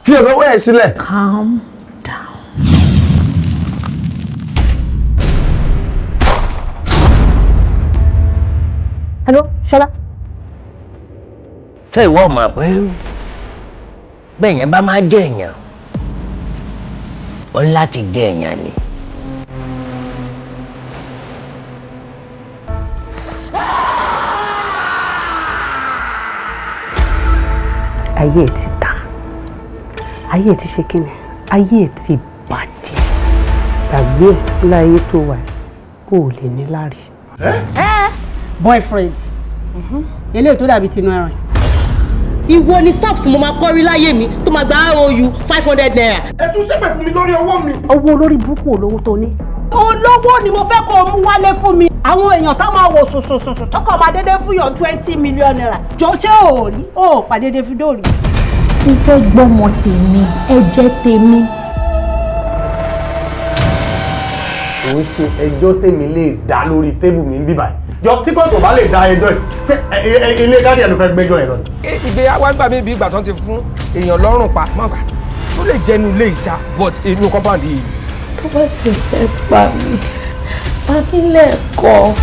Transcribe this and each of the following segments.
Fi ọ̀rọ̀ ẹ̀ sílẹ̀. Calm down. Hello, Ṣọlá. Ṣé ìwọ mọ̀ pé bẹ́ẹ̀yẹn bá máa jẹ́ èèyàn ó láti jẹ́ èèyàn ni. Ayé ti ta. Ayé ti ṣe kíni? Ayé ti bàjẹ́. Gbàgbé ẹ̀ láyé tó wà kó o lè ní lárí. Boyfriend. Eléyìí tó dàbí tinú ẹran. Ìwọ ni staff tí mo máa kọ́ rí láyé mi tó máa gba ROU 500 naira. Ẹ tún ṣépè fún mi lórí ọwọ́ mi. Owó olórí burúkú olówó tó ní. Olówó ni mo fẹ́ kó o mú wálé fún mi. Àwọn èèyàn tá máa wò sòsòsòsò tọkọ máa dédé fún yàn 20 million naira. Jọ ṣé ò rí? Ó pàdé Davido rí. Mo fẹ́ gbọ́mọ tèmi, ẹ̀jẹ̀ tèmi. Òun ṣe ẹjọ́ tèmi lè dá lórí tébù mi bíbá ẹ̀. Jọ tí kò tó bá lè dá ẹjọ́ ẹ̀. Ṣé ilé gáàdì ẹ̀ ló fẹ́ gbẹ́jọ́ ẹ̀ lọ? Ìgbéyàwó àgbà mi bí ìgbà tó ti fún èèyàn lọ́rùn pa má gbà tó lè jẹnu ilé ìṣá but inú compound yìí. Tó bá ti fẹ́ pa mí, pa mí lẹ́ẹ̀kọ́.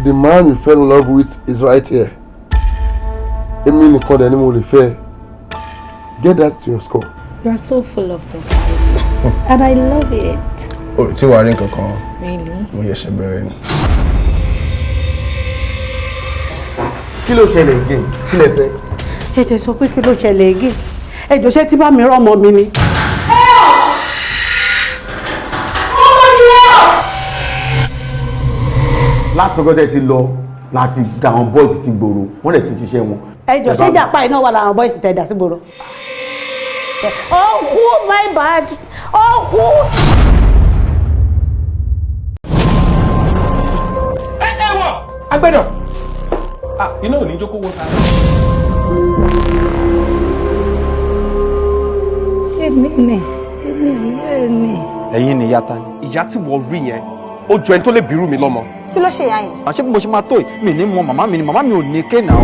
The man you fell in love with is right here. Èmi nìkan dẹ̀ ni mo lè fẹ́. Get that to your score. You are so full of surprises. And I love it. O tí wàá rí nǹkan kan. Really? Mo yẹ ṣe bẹ̀rẹ̀ ni. Kí ló ṣẹlẹ̀ again? Kí lẹ fẹ́? Ẹ jẹ́ sọ pé kí ló ṣẹlẹ̀ again? Ẹ jọ̀ọ́ ṣé tí bá mi rọ́mọ mi ni. Látọ̀gọ́ tẹ́ ti lọ láti dá àwọn bọ́ọ̀sì ti gbòòrò wọ́n dẹ̀ ti ṣiṣẹ́ wọn. Ẹ jọ̀ọ́ ṣé jàpá iná wà láwọn bọ́ìsì tẹ̀ dà sí gbòòrò. Oh, my bad. Oh, Agbẹ́dọ̀ iná ò ní jókòó wọ sáré. Èmi ni ẹ̀ ni. Ẹ̀yin ni ìyá ta ni. Ìyá tí wọ́n rí yẹn ó jọ ẹni tó lè bírù mi lọ́mọ. Kí ló ṣe ìyá yẹn? àṣé bí mo ṣe máa tó yìí mi ní mọ màmá mi ni màmá mi ò ní ké náà.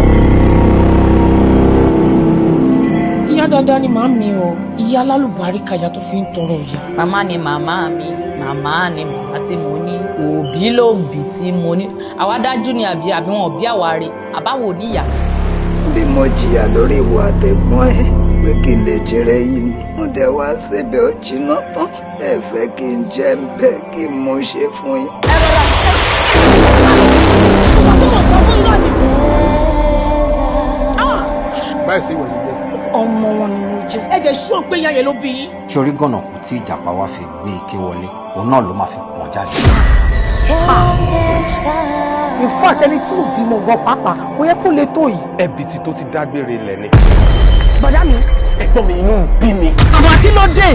Ìyá dandan ni màmí o, ìyá alálùbáríkà ìyá tó fi ń tọrọ ìyá. Màmá ni màmá mi, màmá ni màmá tí mo ní, òbí lòbí tí mo ní. Àwa dájú ni àbí wọn bí àwa rí, àbáwo níyà. Bí mo jìyà lórí ìwà àtẹ̀gbọ́n ẹ̀ pé kí n lè jèrè yìí ni mo dẹ̀ wá síbẹ̀ ó jiná tán ẹ fẹ́ kí n jẹ́ ń bẹ̀ kí n mo ṣe fún yín. Báyìí sí ìwọ̀n ṣe jẹ́ sí. Ọmọ wọn ni mo jẹ́. Ẹ jẹ́ ṣó pé ìyá yẹn ló bí yín. sori gànà kù tí ìjàpá wa fi gbé ike wọlé òun náà ló máa fi pọ̀n jáde. In fact, ẹni tí ò bímọ gan pàápàá kò yẹ kó lè tó yìí. Ẹbí tí tó ti dágbére ilẹ̀ ni. Bọ̀dá mi. Ẹ̀gbọ́n mi inú ń bí mi. Àbá kí ló dé?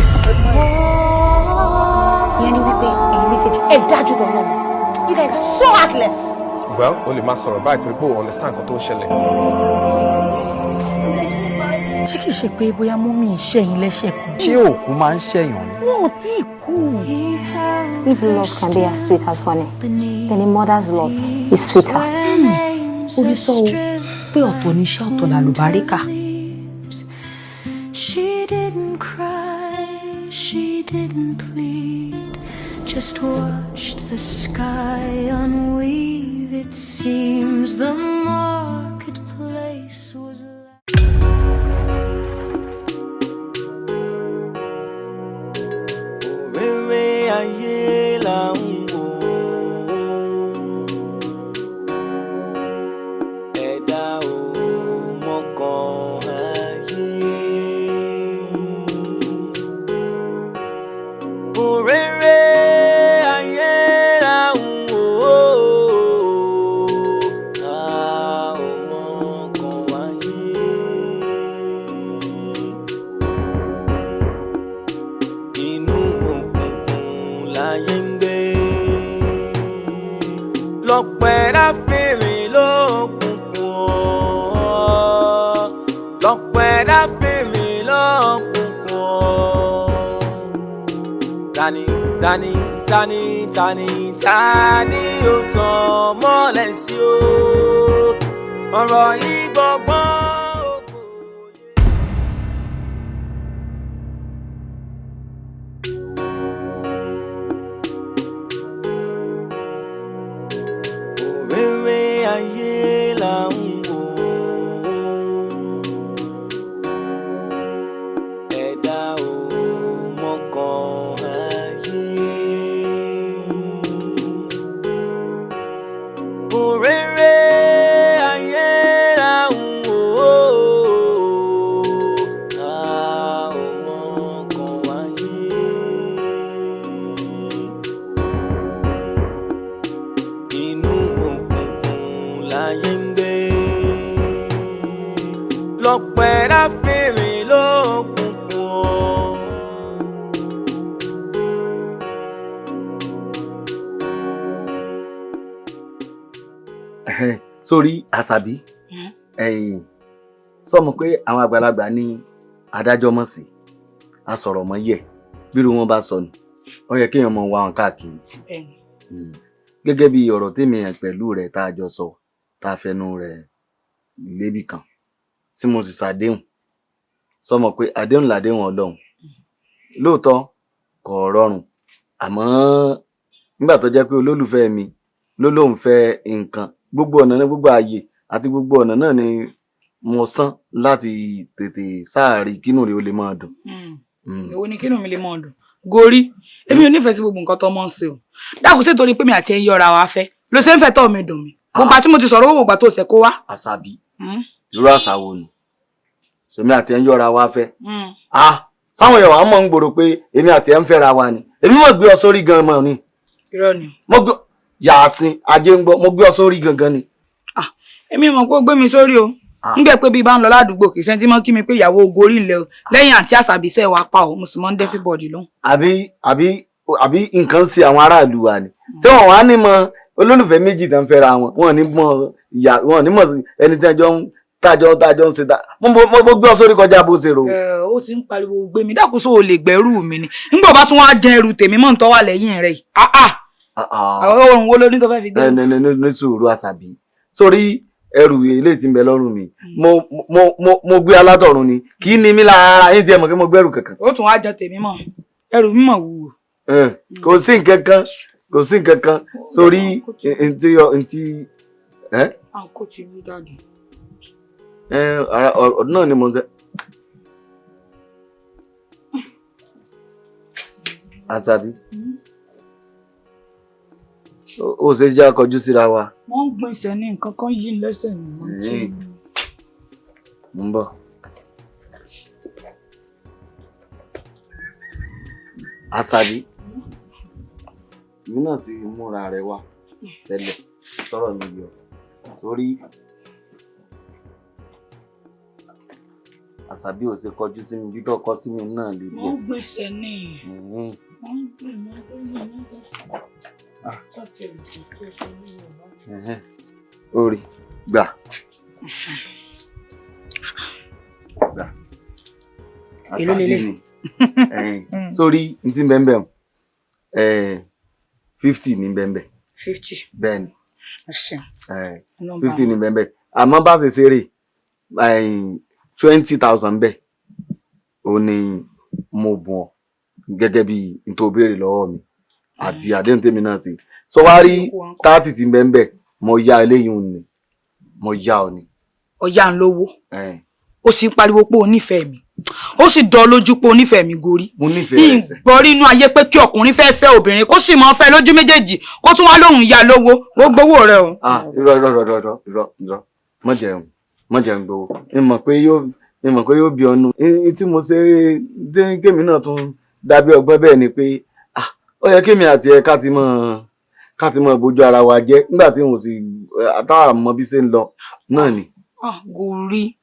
Ìyẹn ni wípé èyí méjèèjì ẹ dájú gan náà. You guys are so heartless. Well, o lè máa sọ̀rọ̀ báyìí torí pé o understand nǹkan tó ń ṣẹlẹ̀. Ṣé kìí ṣe pé bóyá mú mi iṣẹ́ yín lẹ́sẹ̀ kan? ṣé òkú máa ń ṣẹ̀yàn ni. Wọn ò tí ì kú. If love can be as sweet as honey, then a mother's love is sweeter. Orí sọ o pé ọ̀tọ̀ ní iṣẹ́ ọ̀tọ̀ làlùbáríkà. She didn't cry, she didn't plead, just watched the sky unweave. It seems the marketplace was Tani ó tàn mọ́lẹ̀ sí o ọ̀rọ̀ yìí gbọ́gbọ́n. sórí Àṣàbí sọmọ pé àwọn àgbàlagbà ní adájọ́ mọ̀ sí asọ̀rọ̀ mọ́ yẹ̀ bírú wọn bá sọnù ó yẹ kéèyàn mọ wá wọn káàkiri gẹ́gẹ́ bí ọ̀rọ̀ tèmi pẹ̀lú rẹ̀ tá a jọ sọ tá a fẹnu rẹ̀ lébi kan tí mo sì ṣàdéhùn sọmọ pé àdéhùn làdéhùn Ọlọ́run lóòótọ́ kò rọrùn àmọ́ nígbà tó jẹ́ pé olólùfẹ́ mi ló lóun fẹ́ nǹkan gbogbo ọ̀nà ní gbogbo ààyè àti gbogbo ọ̀nà náà ni mo sán láti tètè sáàrí kínú rẹ̀ ó lè máa dùn. Èwo ni kínú mi lè máa dùn gorí èmi ò nífẹ̀ẹ́ sí gbogbo nǹkan tó mọ́ ń ṣe o dákun sí torí pé mi àti ẹ̀ ń yọra wa fẹ́ ló ṣe ń fẹ́ tọ́ mi dùn mí gbogbo àti mo ti sọ̀rọ̀ owó ìgbà tó ṣe kó wá. Àṣàbí irú àṣà wo ni sèmi àti ẹ̀ ń yọra wa fẹ́ sáwọn èèyàn wàá mọ̀ ń gbòòrò pé èmi àti ẹ̀ ń fẹ́ra wa ni èmi mọ̀ gbé ọ sórí gan mọ̀ ni. Irọ́ ni. mo gbé Yàásín ajé ń gbọ́ mo gbé ọ sórí gangan ni. Èmi mọ̀ pé ó gbé mi sórí o nígbà pé bí bá ń lọ ládùúgbò kì í sẹ́ńtì mọ́ kí mi pé ìyàwó gorí ńlẹ̀ o lẹ́yìn àti Àṣàbí sẹ́ wa pa o mo sì mọ́ ń dẹ́fí bọ́ọ̀dì lóhùn. àbí nǹkan sí àwọn aráàlú wa ni tí wọn wá ní mọ olólùfẹ́ méjì tán fẹ́ra wọn ní mọ ẹni tí tájọ ń ṣe ta mo gbé ọ sórí kọjá bó ṣe rò. ó sì ń pariwo gbé mi dákun sóò lè gbẹ́rù mi ni nígbà bá tún wá jẹ ẹrù tèmi mọ́ ń tọ́ wà lẹ́yìn rẹ̀ yìí àwọn ohun wo ló ní tó fẹ́ fi gbé. ní sùúrù Àṣàbí sórí ẹrù ilé tí ń bẹ lọ́rùn mi mo gbé alátọ̀run ni kì í ní mi lára yín tí ẹ mọ̀ pé mo gbẹ́rù kankan. ó tún wá jẹ tèmi mọ́ ẹrù mi mọ̀ wúwo. kò sí nǹkan kan sórí ntí àǹkó ti rí dáàdì. ọ̀dún náà ni mo ń sẹ́. Àṣàbí ó ṣe jẹ́ akọjú síra wa. wọ́n ń gbin ìṣẹ́ ní nǹkan kan yí lẹ́sẹ̀ ní wọ́n ti. mo ń bọ̀. Àṣàbí mi náà ti múra rẹ̀ wá tẹ́lẹ̀ sọ̀rọ̀ mi yọ sórí Àṣàbí ò ṣe kọjú sí mi bí tó kọ sí mi náà lè díẹ̀. wọ́n gbin ìṣẹ́ ní. Orí gbà. Àṣàbí ni sórí n tí ń bẹ́ẹ̀ 50 ní bẹ́ẹ̀ 50 bẹ́ẹ̀ ni 50 ní bẹ́ẹ̀ àmọ́ bá ṣe ṣeré 20,000 bẹ́ẹ̀ ó ní mo bùn ọ gẹ́gẹ́ bí n tó béèrè lọ́wọ́ mi àti àdéhùn tèmi náà sí sọ wá rí 30 tí ń bẹ́ẹ̀ mo yá eléyìí ni mo yá ọ ni. ọ̀yá ń lówó ó sì ń pariwo pé o nífẹ̀ẹ́ mi ó sì dán lójú pé o nífẹ̀ẹ́ mi gorí. mo nífẹ̀ẹ́ rẹ̀ ìgbọ́rí inú ayé pé kí ọkùnrin fẹ́ fẹ́ obìnrin kó sì máa fẹ́ lójú méjèèjì kó tún wá lóhùn ìyá lówó gbogbo owó rẹ o. irọ́ mọ jẹun gbowó ìmọ̀ pé yóò bí ọnu tí mo ṣe dé kémi náà tún dàbí ọgbọ́n bẹ́ẹ̀ ni pé ó yẹ kémi àti ẹ ká ti mọ bójú ara wa jẹ́ nígbà tí mo sì àtàwọn mọ bí ṣe ń lọ náà ni. Gorí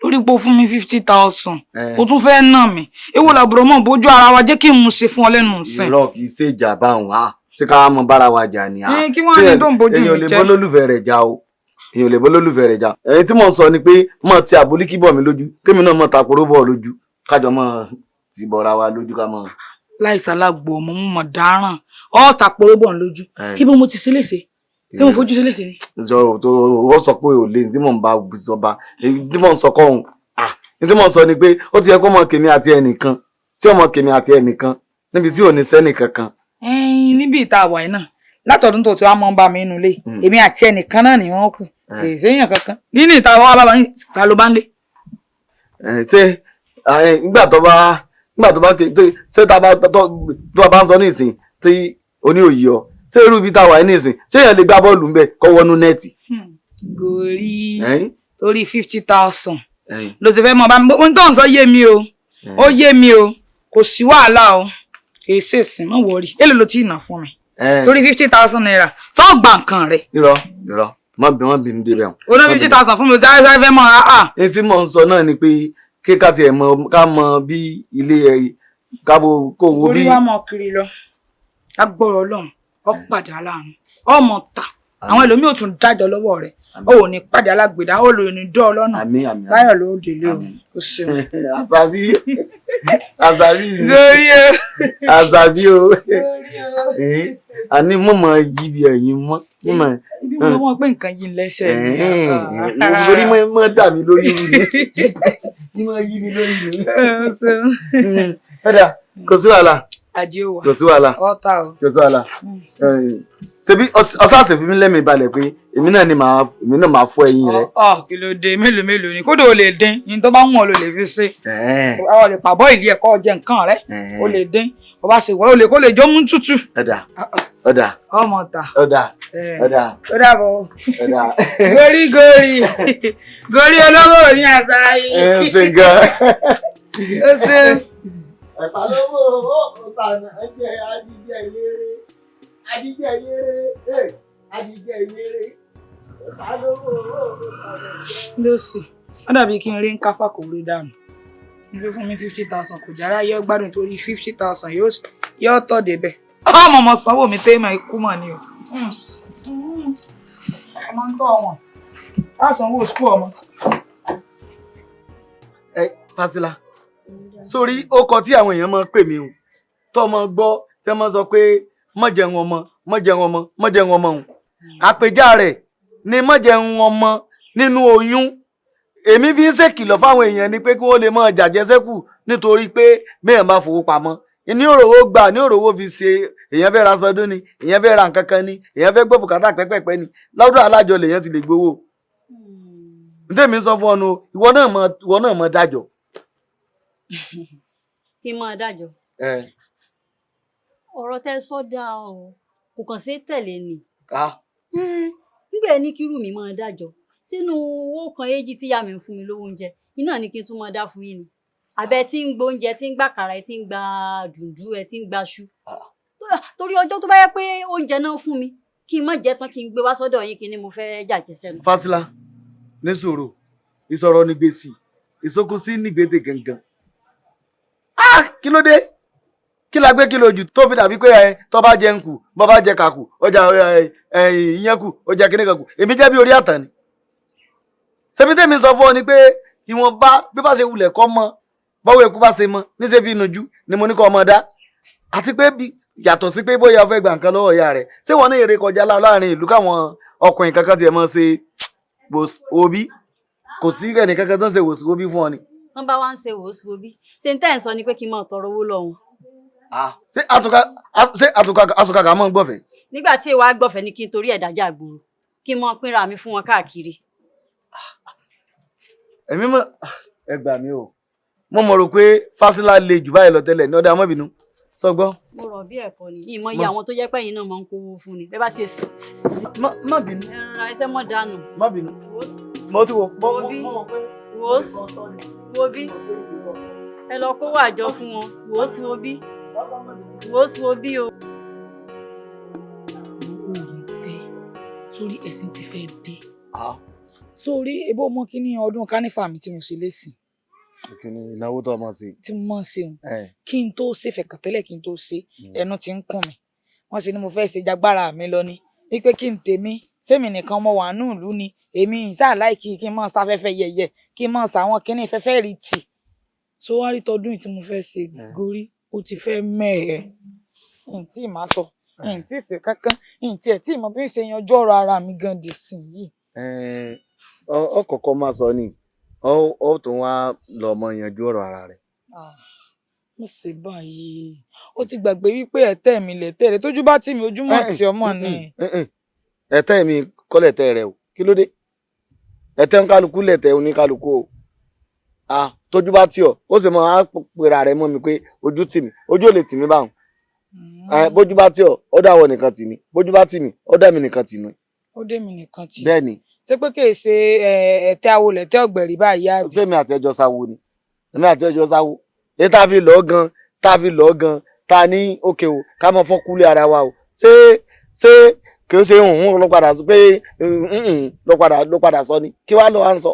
lórí pé o fún mi 50,000 o tún fẹ́ nà mí ewu làbúrò mọ̀ bójú ara wa jẹ́ kí n mú ṣe fún ọ lẹ́nu sìn. irọ́ kì í ṣe ìjà báwọn ṣé ká mọ bára wa jà ni. kí wọ́n á ní tó ń bójú mi jẹ́. èèyàn lè bọ́ lólùfẹ́ rẹ̀ já o èèyàn lè bọ́ lólùfẹ́ rẹ̀ já. ẹ̀yin tí mò ń sọ ni pé mọ̀ ti àbólíkì bọ̀ mí lójú kémi náà mọ̀ tàkùrọ̀ bọ̀ lójú kájọ mọ̀ ti bọ̀ra wa lójú ká mọ̀. láìsàlágbò ọmọ mo mọ̀ dáràn ọ́ tàkùrọ̀ bọ̀ lójú ibo mo ti ṣe léṣe tí mo fojú sí léṣe ni. ó sọ pé ò lè tí mò ń bá sọba tí mò ń sọ kọ́ òun tí mò ń sọ ni pé ó ti yẹ kó mọ kèmí àti ẹnìkan tí ọmọ kèmí àti ẹnìkan níbi tí ò ní sẹ́nì kankan. níbi ìta àwàyí náà látọ̀dún tó ti wá mọ́ ń bá mi nínú ilé èmi àti ẹnìkan náà ni wọ́n kù èyí sẹ́yìn kankan nínú ìta wá bá mi ta ló bá ń lé. ṣé nígbà tó bá ṣé tá a bá ń sọ ní ìsìn tí oní òyì ọ ṣé irú ibi tá a wà ní ìsìn ṣé èèyàn lè gbá bọ́ọ̀lù ń bẹ̀ kọ́ wọnú nẹ́ẹ̀tì. Gorí torí 50,000 ló sì fẹ́ mọ bá mi ohun tó ń sọ yé mi o ó yé mi o kò sí wàhálà o kì í ṣèṣin mọ́ wọrí èlò ló ti nà fún mi torí 50,000 naira fọ́ gbà nǹkan rẹ̀. irọ́ má bínú débẹ̀ wọn. o ná 50,000 fún mi o tí a fẹ́ mọ àá. ní tí mò ń sọ náà ni pé kí ká tiẹ̀ mọ ká mọ bí ilé kábò kó wo bí. orí wa mọ kiri lọ agbọ́rọ̀ Ọlọ́run ọ pàdé aláàánú ọmọ ta àwọn ẹlòmíì ò tún dájọ́ lọ́wọ́ rẹ̀ ó ò ní pàdé alágbèdá ó lò ní dọ́ ọlọ́nà báyọ̀ ló délé o ṣeun. Àṣàbí lórí o Àṣàbí o àní mọ̀mọ́ yí bí ẹ̀yin mọ́ ibi mo mọ̀ pé nǹkan yìí lẹ́sẹ̀ lórí mọ́ dà mí lórí mi mọ́ yí mi lórí mi. Ẹ̀dá kò sí wàhálà ajé wa kò sí wàhálà ọ̀tá o kò sí wàhálà ṣebí ọ̀sáàsì fi mí lẹ́mìí balẹ̀ pé èmi náà máa fọ́ ẹyin rẹ. Kí ló dé mélòó ni kódà o lè dín ní tó bá wù ọ́ ló lè fi ṣe àwọn lè pàbọ́ ìlú ẹ̀kọ́ jẹ nǹkan rẹ o lè dín o bá ṣe wọ́ o lè kó lè jó mú tútù. ọ̀dà ọmọ ta ọ̀dà bọ̀ gorí olówó ní àṣà yìí. ṣe gan. ó ṣe. ẹ̀fà lówó ọ̀tànà ẹ̀jẹ̀ adìjẹ́ ìlérè adìjẹ́ ìlérè adìjẹ́ ìlérè ẹ̀fà lówó ọ̀tànà. lóṣù ó dàbí kí n rí ń káfà kò rí dànù níbi fún mi 50,000 kò jára yọ gbádùn torí 50,000 yóò tọ́ débẹ̀ ọmọ sanwó mi tẹ́ máa ikú mà ní o ọmọ ń tọ́ wọn á sanwó skul ọmọ. Fásilà sórí ọkọ tí àwọn èèyàn máa ń pè mí o tó máa gbọ́ tí wọ́n máa sọ pé mọ̀jẹun ọmọ òun àpèjá rẹ̀ ni mọ̀jẹun ọmọ nínú oyún èmi fi ń ṣèkìlọ̀ fáwọn èèyàn ni pé kí wọ́n lè máa jàjẹsẹ́kù nítorí pé mẹ́yàn bá fowó pamọ́ ní òrówó gbà ní òrówó fi ṣe èèyàn fẹ́ ra sọdún ni èèyàn fẹ́ ra nǹkan kan ni èèyàn fẹ́ gbọ́ bùkátà pẹ́pẹ́pẹ́ ni lọ́dọ̀ alájọ lèèyàn ti lè gbowó ntẹ́mi sọ fún ọnu ìwọ náà mọ dájọ́. kí n máa dájọ́ ọ̀rọ̀ tẹ́ sọ dáa o kò kàn sí tẹ̀lé ni nígbà ní kírù mi máa dájọ́ sínú owó kan èjì tí ìyá mi ń fún mi lówó oúnjẹ iná ni kí n tún máa dá fún yín ni àbẹ tí ń gbóúnjẹ tí ń gbà kàrà ẹ tí ń gba dùndú ẹ tí ń gba ṣú torí ọjọ́ tó bá yẹ pé oúnjẹ náà fún mi kí n má jẹ tán kí n gbé wá sọ́dọ̀ yín kí ni mo fẹ́ jàjẹ sẹ́nu. Fásilà ní sòrò ìsọ̀rọ̀ ní gbèsè ìsókùsí ní gbèdé gangan kí ló dé kí la gbé kí lo jù tó fi dàbí pé tó bá jẹ nkù bó bá jẹ kàkù ọjà ìyẹn kù ọjà kíní kan kù èmi jẹ́ bí orí àtàn ni ṣebí tèmi sọ fún ọ ni pé ìwọ̀nba bí bá ṣe wulẹ̀ kọ́ mọ́ bọ́wọ́ ikú bá ṣe mọ́ níṣẹ́ fi nujú ni mo ní kọ́ ọmọ dá àti pé yàtọ̀ sí pé bóyá o fẹ́ gba nǹkan lọ́wọ́ ìyá rẹ̀ ṣé wọ́n ní èrè kọjá láàrin ìlú káwọn ọkùnrin kankan tiẹ̀ mọ́ ṣe òbí kò sí ẹnì kankan tó ń ṣe wòsí òbí fún ọ ni. wọ́n bá wá ń ṣe wòsí òbí ṣe ń tẹ́ ẹ̀ sọ ni pé kí n máa tọrọ owó lọ́wọ́. ṣé àtúkà mọ́ gbọ̀fẹ́. nígbà tí ìwà gbọ̀fẹ́ ni kí n torí ẹ̀ dájà gbòòrò kí n mọ pínra mi fún wọn káàkiri. èmi mọ̀ ẹ gbà mí o mo mọ̀ rò pé Fásilà le jù báyìí lọ tẹ́lẹ̀ ní ọ̀dà mọ́bìnú sọ gbọ́. mo rọ̀ bí ẹ̀kọ́ ni ìmọ̀ iye àwọn tó jẹ́ pẹ́yìn náà máa ń kówó fún ni bẹ́ẹ̀ bá ṣe má bínú ẹ̀rọ ẹsẹ̀ mọ́ dànù. má bínú mo ti wo wo bí ẹ lọ kó wà jọ fún wọn wo bí o. sórí ẹ̀sìn ti fẹ́ dé sórí ebó mọ kí ní ọdún kánífà mi tí mo ṣe lẹ́sìn kìnìún ìnáwó tó ọmọ sí. tí mo máa ń ṣe òun kí n tó ṣe fẹ̀kàntẹ́lẹ̀ kí n tó ṣe ẹnu ti ń kùn mí wọ́n sì ní mo fẹ́ ṣe jagbára mi lọ ni wípé kí n tèmi sẹ́mi nìkan mo wà nù ìlú ni èmi ìṣàláìkì kí n máa sáfẹ́fẹ́ yẹ̀yẹ̀ kí n máa sàwọn kíní fẹ́fẹ́ rí tì so wá rí tọdún tí mo fẹ́ ṣe gorí ó ti fẹ́ mẹ́ẹ̀ẹ́ ǹtí màá sọ ǹtí ṣe kankan ǹtí ẹ̀ tí mo bí ń ṣe yanjú ọ̀rọ̀ ara mi gan di sìn yìí. ọkọ̀ọ̀kan máa sọ ni ó tún wá lọ mọ yanjú ọ̀rọ̀ ara rẹ̀. mo ṣe báyìí ó ti gbàgbé wípé ẹ̀tẹ́ mi lẹ̀tẹ́ rẹ̀ tójú bá tì mí ojúmọ́ ti ọmọ ni. ẹ̀tẹ́ mi kọ́ lẹ̀tẹ́ rẹ̀ o kí ló dé ẹ̀tẹ́ ń kálukú lẹ̀tẹ́ oníkálukú o tójú bá tì ọ́ ó sì mọ àpèrà rẹ̀ mọ́ mi pé ojú tì mí ojú ò lè tì mí báwọn bójú bá tì ọ́ ó dá wọ nìkan tì ní bójú bá tì mí ó dá mi nìkan tì ní. ó dé mi nìkan tì. bẹ́ẹ̀ ni. ṣé pé kì í ṣe ẹ̀tẹ́ awo lẹ̀tẹ́ ọ̀gbẹ̀rì báyìí àbí. ṣé mi àti ẹjọ́ sáwo ni èmi àti ẹjọ́ sáwo èyí tá a fi lọ́ọ́ gan tá a ní òkè o ká mọ fọ́kúlé ara wa o ṣé kì í ṣe hùn ló padà sọ pé ló padà sọ ni kí wàá lọ à ń sọ.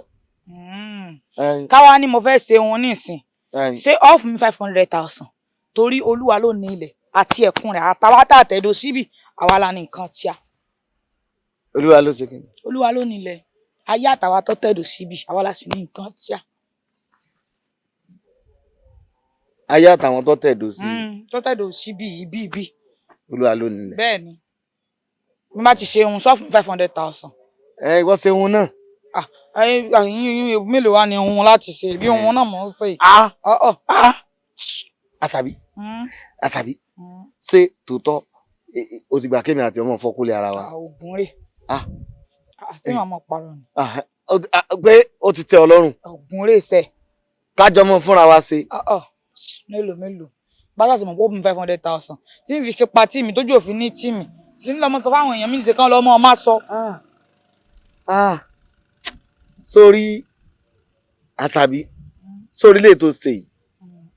káwa ni mo fẹ́ ṣe òun nísìn ṣé off mi 500,000 torí olúwa ló ní ilẹ̀ àti ẹ̀kún rẹ̀ àtàwátà àtẹ̀dọ̀ síbì àwa la ní nǹkan tíá. Olúwa ló ṣe kí ni. Olúwa ló nílẹ̀ ayé àtàwa tó tẹ̀dọ̀ síbi àwa la sì ní nǹkan tíà. Ayé àtàwọn tó tẹ̀dọ̀ sí. Tó tẹ̀dọ̀ síbi ibi. Olúwa ló nílẹ̀. Bẹ́ẹ̀ni mi má ti ṣe ohun sọ fún 500,000. Ìwọ ṣe ohun náà. Mélòó wá ni ohun láti ṣe bí ohun náà mọ̀ ń fẹ́. Àṣàbí ṣé tòótọ́ o ti gbà kémi àti ọmọ fọkúlé ara wa. Ògùn rè àti màmá parọ́ ni. Pé ó ti tẹ́ ọ lọ́rùn. Ògùn rè sẹ́. Kájọ mọ fúnra wa ṣe. Mélòó bá ṣàṣì mọ̀ pé ó bí 500,000 tí n fi ṣe patí mi tójú òfin ní tí mi sí ní lọ́mọ sọ fáwọn èèyàn mi ní ṣe kán lọ́mọ ọmọ sọ. Sórí Àṣàbí sórí lè tó ṣe yìí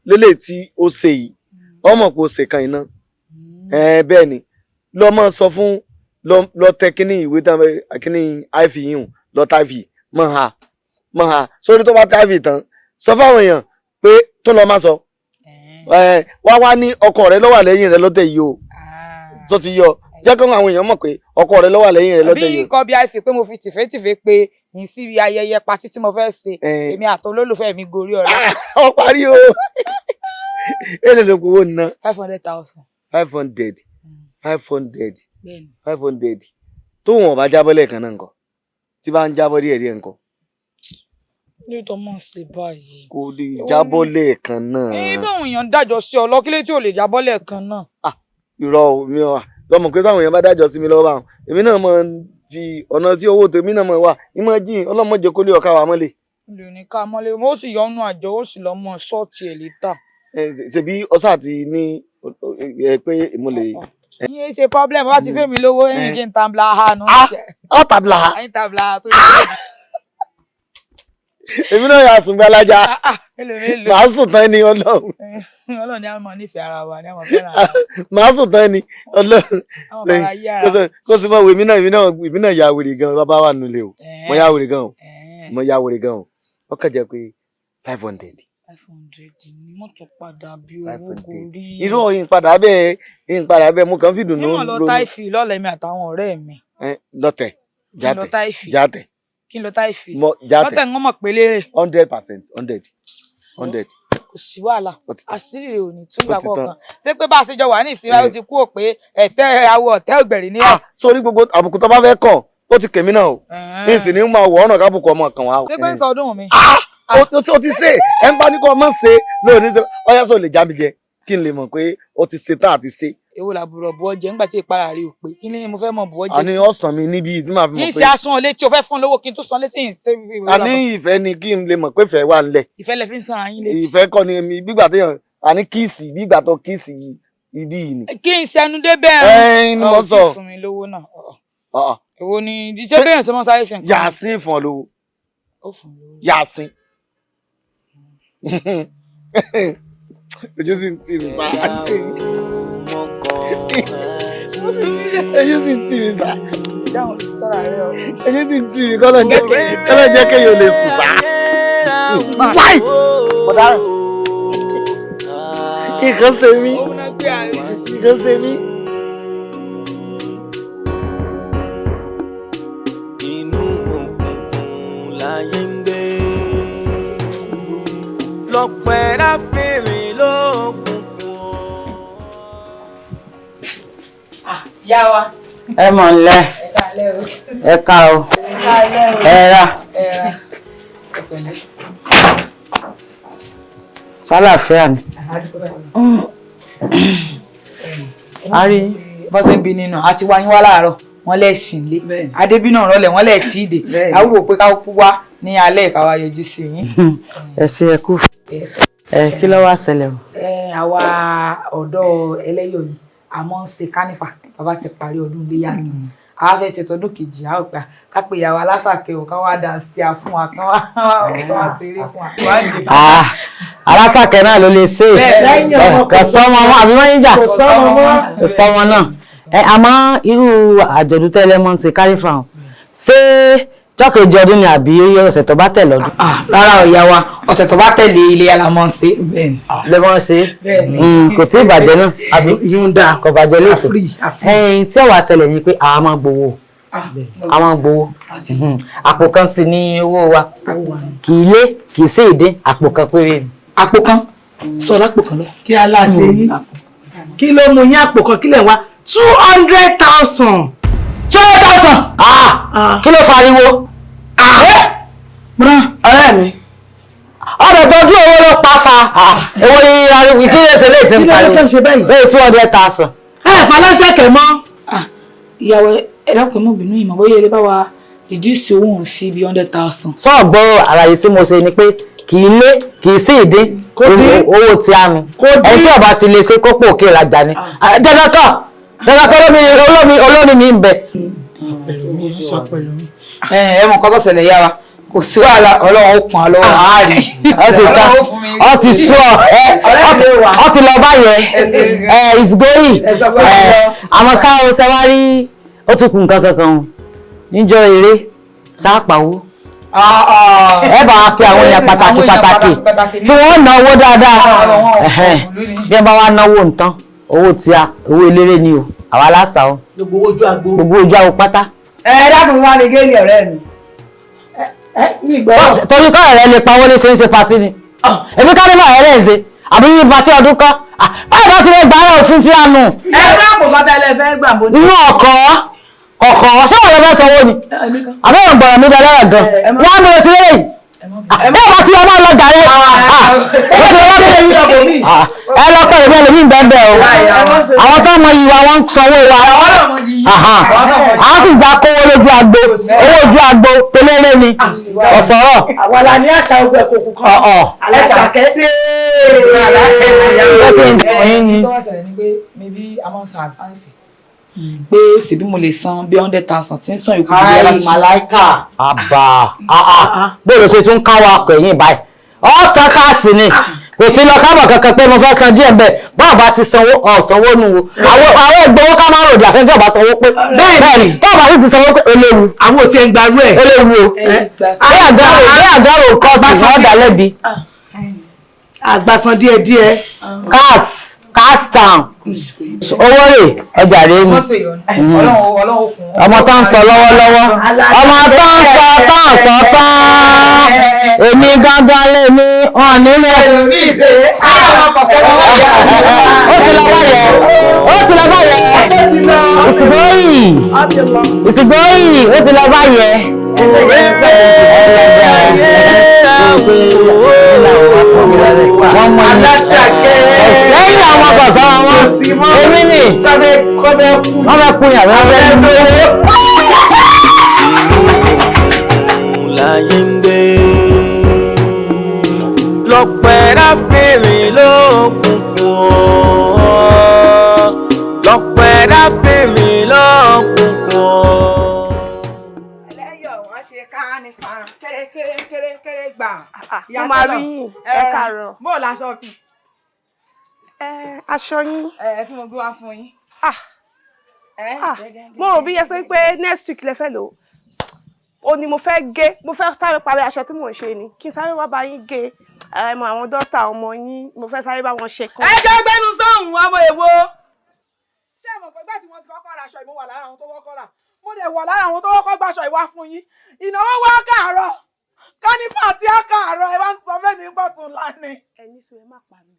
lélẹ̀ tí ó ṣe yìí ọmọ kò ṣe kan iná bẹ́ẹ̀ ni lọ́mọ sọ fún lọ tẹ kíní ìwé tán kíní àìfì yìí lọ táìfì mọ̀ ha sórí tó bá táìfì tán sọ fáwọn èèyàn pé tó lọ má sọ wá ní ọkọ rẹ ló wà lẹ́yìn rẹ lọ́tẹ̀ yìí o sọ ti yọ jẹ́ kí àwọn èèyàn mọ̀ pé ọkọ rẹ ló wà lẹ́yìn rẹ lọ́tẹ̀ yìí o. àbí nǹkan bí àìfi pé mo fi tìfẹ́tìfẹ́ pé ní síbi ayẹyẹ patí tí mo fẹ́ ṣe èmi àtọ olólùfẹ́ mi gorí ọ̀rẹ́. ọ parí o èlé ló gbowó ná. 500,000. 500 tó wọn bá jábọ́ lẹ́ẹ̀kan náà nǹkan tí bá ń jábọ́ díẹ̀ nǹkan. ní tó mọ̀ sí báyìí. kò lè jábọ́ lẹ́ẹ̀kan náà. báwọn èèyàn dájọ́ sí ọ lọ́kílé tí ò lè jábọ́ lẹ́ẹ̀kan náà. irọ́ mi wà lọ́mọ pé táwọn èèyàn bá dájọ́ sí mi lọ́wọ́ báwọn èmi náà mọ̀ fi ọ̀nà tí owó tèmi náà mọ̀ wà ìmọ̀ jìn ọlọ́mọdé kó lè ọ̀ká wa mọ́lẹ̀. lè ní ká mọ́lẹ̀ ó sì yọnu àjọ ó sì lọ́mọ ṣọ́ọ̀tì ẹ̀ lítà. ṣebí ọsà ti ní pé mo lè. ìyẹn ṣe problem bá ti fẹ́ mi lówó ẹ̀yìn kí n tabla ha nù. ọ tabla ha. ẹ̀yìn tabla ha sórí èmi náà yà sùn gbalaja màá sùn tán ni Ọlọ́run. Ọlọ́run ni a máa nífẹ̀ẹ́ ara wa ni a máa fẹ́ràn ara wa. màá sùn tán ni Ọlọ́run kó sì mọ èmi náà ya wèrè gan bàbá wà nulẹ̀ o mo ya wèrè gan o ó kàn jẹ́ pé 500. 500 ni mo tún padà bí owó gorí. irú yín padà bẹ́ẹ̀ mo kàn fi dùn. níwọ̀n lọ táìfì lọ́lẹ̀ mi àtàwọn ọ̀rẹ́ mi. lọ́tẹ̀ jàtẹ̀ kí n lọ táìfì jàtẹ̀ lọ́tẹ̀ ń mọ̀ pé lérè. 100%. kò sí wàhálà àṣírí rẹ̀ ò ní túgbà kọ̀ọ̀kan ṣé pé bá a ṣe jọ wà ní ìsinmi ó ti kú ò pé ẹ̀tẹ́ awọ ọ̀tẹ́ ògbẹ̀rì ní. sórí gbogbo àbùkù tó bá fẹ́ kàn ó ti kèmí náà o ní ìsìn ní máa wọ ọ̀nà kábùkù ọmọ kan wá. ṣé pé ń sọ ọdún mi. ó ti ṣe ẹ ń bá ní kó ọmọ ṣe lóòní ṣe ọyá sọ lè já mi jẹ kí n lè mọ̀ pé ó ti ṣe tán àti ṣe. èwo làbúrò bu ọjẹ nígbà tí ìpara rí o pé kí ni mo fẹ́ mọ̀ bu ọjẹ sí. àní ọ̀sán mi níbi tí màá fi mọ̀ pé. kì í ṣe aṣọ létí o fẹ́ fún lówó kí n tó san létí yìí ṣe. àní ìfẹ́ ni kí n lè mọ̀ pé ìfẹ́ wà nílẹ̀. ìfẹ́ lẹ fi ń sanra yín létí. ìfẹ́ kọ́ ni gbígbà téèyàn àní kíìsì gbígbà tó kíìsì ibi yìí ni. kí n ṣẹnu dé bẹ́ẹ̀ ni mo sọ. ọ fún mi lówó náà. èwo ni iṣẹ́ bẹ́ẹ̀ tó mọ́ sáré ṣe nǹkan. Yàsín fún ọ lówó. ó fún mi lówó. Yàsín. ojú sì ń tì mí sá. ojú sì ń tì mí sá. ojú sì ń tì mí kọ́lọ̀ jẹ́ kéèyàn lè sùn sá. wáì bọ̀dá nǹkan ṣe mí. inú òkùnkùn láyé ń gbé lọ́pẹ́ láfèrè lókùnkùn. Yá wa. ẹ mọ̀ ńlẹ́ ẹ ká o ẹ ra sálàáfíà ni. a rí bọ́n ṣe ń bi nínú àti wáyé wá láàárọ̀ wọ́n lẹ́sìn lé adébí náà rọlẹ̀ wọ́n lẹ̀ tí ì dé àwúrò pé ká kú wá ní alẹ́ ìkáwá yọjú sí yín. ẹ ṣe ẹ kú kí ló wá ṣẹlẹ̀ o. àwa ọ̀dọ́ ẹlẹ́yọ̀ yìí a máa ń ṣe kánífà bàbá ti parí ọdún iléyá ni a fẹ́ ṣètò ọdún kejì a ó pè ká pé ìyàwó alásàkẹ́ ò ká wá dà sí a fún wa ká wá ṣeré fún wa. alásàkẹ́ náà ló lè ṣe kò sọmọ mọ́ àbí wọ́n ń jà kò sọmọ náà àmọ́ irú àjọ̀dún tẹ́lẹ̀ mọ́ ń ṣe kánífà hàn ṣé jọ́kejì ọdún ni àbí ọ̀sẹ̀ tó bá tẹ̀lé ọdún. rárá ìyá wa ọ̀sẹ̀ tó bá tẹ̀lé ilé yàrá mọ́ ń ṣe. lẹ́mọ̀ ṣe kò tí ì bàjẹ́ náà àbí kò bàjẹ́ lóòótọ́ tí ó wá ṣẹlẹ̀ ni pé àwa máa gbowó àwọn gbowó àpò kan sì ní owó wa kì í lé kì í sí ìdín àpò kan péré ni. àpò kan sọ lápò kan lọ. kí aláṣẹ yín kí ló mú yín àpò kan kílẹ̀ wá 200,000. 200,000. kí ló fariwo. ọ̀rẹ́ mi. ọ̀dọ̀ tó dún owó ló pa fa èwo ni ariwo kí ló ṣe lè ti ń pariwo. kí ló ṣe báyìí. lóye 200,000. fàlàṣẹ kẹ mọ́. ìyàwó ẹ dákun mọ́ bínú ìmọ̀ bóyá ilé bá wa reduce owó òun sí bí 100,000. sọ́ọ̀gbọ́ àlàyé tí mo ṣe ni pé kì í lé kì í sí ìdín owó tí a mi ẹni tí ọba ti lè ṣe kópò òkè ìrajà ni dandan olómi mi ń bẹ. pẹ̀lú mi sọ pẹ̀lú mi. ẹ mọ̀ kọ́kọ́ ṣẹlẹ̀ yá wa kò sí wàhálà ọlọ́run ó pọ̀n lọ́wọ́ àárín. ọ ti sú ọ ti lọ báyẹn ìsìgbóyì àmọ́ sáà ṣe wá rí ó tún kù nǹkan kankan níjọ́ eré sáàpàwó ẹ bá wa pe àwọn èèyàn pàtàkì tí wọ́n ná owó dáadáa bí ẹ bá wá náwó nǹkan owó tí a owó eléré ni o àwa lásà o gbogbo ojú àgbo pátá. ẹ dákun wá ní géèlì ọ̀rẹ́ mi. torí kọ́ ẹ̀rẹ́ lè pa wọlé ṣe ń ṣe patí ni èmi ká ní máa ẹ̀rẹ́ ń ṣe àbí yín patí ọdún kan báyìí bá ti lè gbà á òfin tí a nù. ẹ bá àpò bàtà ilẹ̀ fẹ́ gbà bó ní. inú ọkọ̀ ṣé wọ́n lè fẹ́ sanwó ni àbẹ́yàn gbọ̀rọ̀ mi bẹ lọ́rọ̀ gan wọ́n á bẹ̀rẹ̀ sí lẹ́yìn bẹ́ẹ̀ bá ti ọmọ lọ dàrẹ́ ẹ lọ pẹ̀lú bí ẹlòmíì bẹ́ẹ̀ o àwọn tó mọ ìwà wọn sanwó wa àwọn sì gba kówó lójú agbo owó ojú agbo tẹlẹ́rẹ́ ni ọ̀sọ̀rọ̀. àwa la ní àṣà ogun ẹ̀kọ́ kù kan àṣà kẹ́dẹ́. pé ṣèbí mo lè san bí 100,000 tí ń san ìkú bí ayi malaika àbá bóòlù ṣe tún káwa ọkọ̀ ẹ̀yìn báyìí ọ̀sán káàsì ni kò sí lọ kábọ̀ kankan pé mo fẹ́ san díẹ̀ bẹ́ẹ̀ bọ́ọ̀ bá ti sanwó ọ̀sánwó nù wo àwọn ìgbowó ká máa ròdì àfẹ́jọ́ bá sanwó pé bẹ́ẹ̀ ni tọ́ọ̀ bá sì ti sanwó pé eléwu àwọn ò tiẹ̀ ń gbarú ẹ̀ eléwu o bí àgọ́rò kọ́ọ̀tù náà dá lẹ́bi. àgbàsan díẹ̀díẹ̀. cast down owó rè ọjà rè ni ọmọ tó ń sọ lọ́wọ́lọ́wọ́ ọmọ tó ń sọ tán èmi gángan lèmi wọn nílẹ̀ ó ti lọ báyẹ̀ ìsìgbóyì ó ti lọ báyẹ̀ wọ́n mọ lẹ́yìn àwọn kọ̀ọ̀sán wọn èmi ni wọ́n fẹ́ kún yàrá wọ́n fẹ́ lówó. láyé ń gbé lọ́pẹ̀ẹ́rà fèrè lókùnkùn lọ́pẹ̀ẹ́rà fèrè lókùnkùn. ẹlẹ́yọ̀ wọ́n ṣe kánífà kéré gbà. mo máa rí yín ẹ káàárọ̀. bó o láṣọ kì. aṣọ yín. tí mo gbé wá fún yín. mo rò bí yẹ sọ pé next week lẹ fẹ́ lò ó ní mo fẹ́ gé mo fẹ́ sáré parí aṣọ tí mò ń ṣe ni kí n sáré wá bá yín gé mọ àwọn dọ́stà ọmọ yín mo fẹ́ sáré bá wọn ṣe kán. ẹ jẹ́ gbẹ́nu sọ́hùn ọmọ èwo. ṣé mo pẹ́ gbà tí wọ́n ti kọ́kọ́ ra aṣọ ìmú wà lára àwọn tó kọ́kọ́ rà mo dẹ̀ wà lára àwọn tó kọ́kọ́ gbàṣọ ìwá fún yín ìnáwó wá káàárọ̀ kánífà tí á káàárọ̀ ẹ wá ń sọ fẹ́mi ń gbọ̀tún lánàá. ẹni sọ ẹ má pariwo.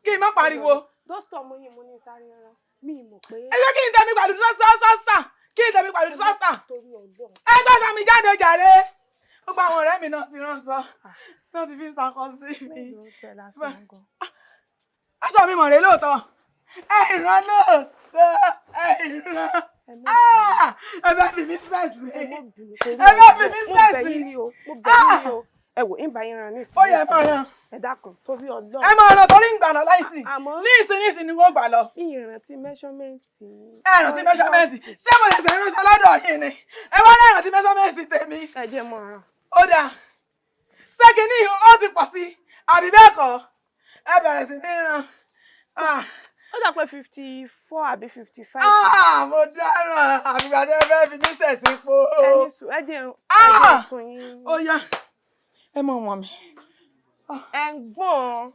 kí n má pariwo. dọ́stà ọmọ yín mo ní sáré rán mi mọ̀ pé. ẹ jẹ́ kí n tẹ̀mí pàdé sọ́sà kí n tẹ̀mí pàdé sọ́sà. ẹ gbàṣọ mi jáde jàre gbogbo àwọn ọ̀rẹ́ mi náà ti rán sọ náà ti fi ń sakọ sí mi. aṣọ mi mọ̀ rẹ lóòótọ́ ìran lóòótọ́ ìran ẹ bá fi mí sẹ́ẹ̀sì ẹ bá fi mí sẹ́ẹ̀sì. ẹ wò ń bá yín ran ní ìsìn. ó yẹ máa ran. ẹ dákun torí Ọlọ́run. ẹ máa ran torí ń gbà lọ láìsí. àmọ́ níìsín ni wọ́n gbà lọ. ìrántí mẹ́ṣọ́mẹ́ǹtì. ẹ rántí mẹ́ṣọ́mẹ́ǹtì ṣé mo ṣẹ̀ṣẹ̀ ránṣẹ́ lọ́dọ̀ yìí ni ẹ wá ní ìrántí mẹ́ṣọ́mẹ́ǹtì tèmi. ẹ jẹ́ mọ́ ara. ó dáa ṣé kínní ó ti pọ̀ sí àbí bẹ́ẹ̀ kọ́ ẹ bẹ̀rẹ̀ sí ní ran. ó dà pé 54 àbí 55. mo dáràn àbígbà tẹ́ fẹ́ fi mí sẹ̀sìn po. ẹni sùn ẹ jẹ́ tún yín. ó yá ẹ mọ̀ wọ́n mi. ẹ̀gbọ́n.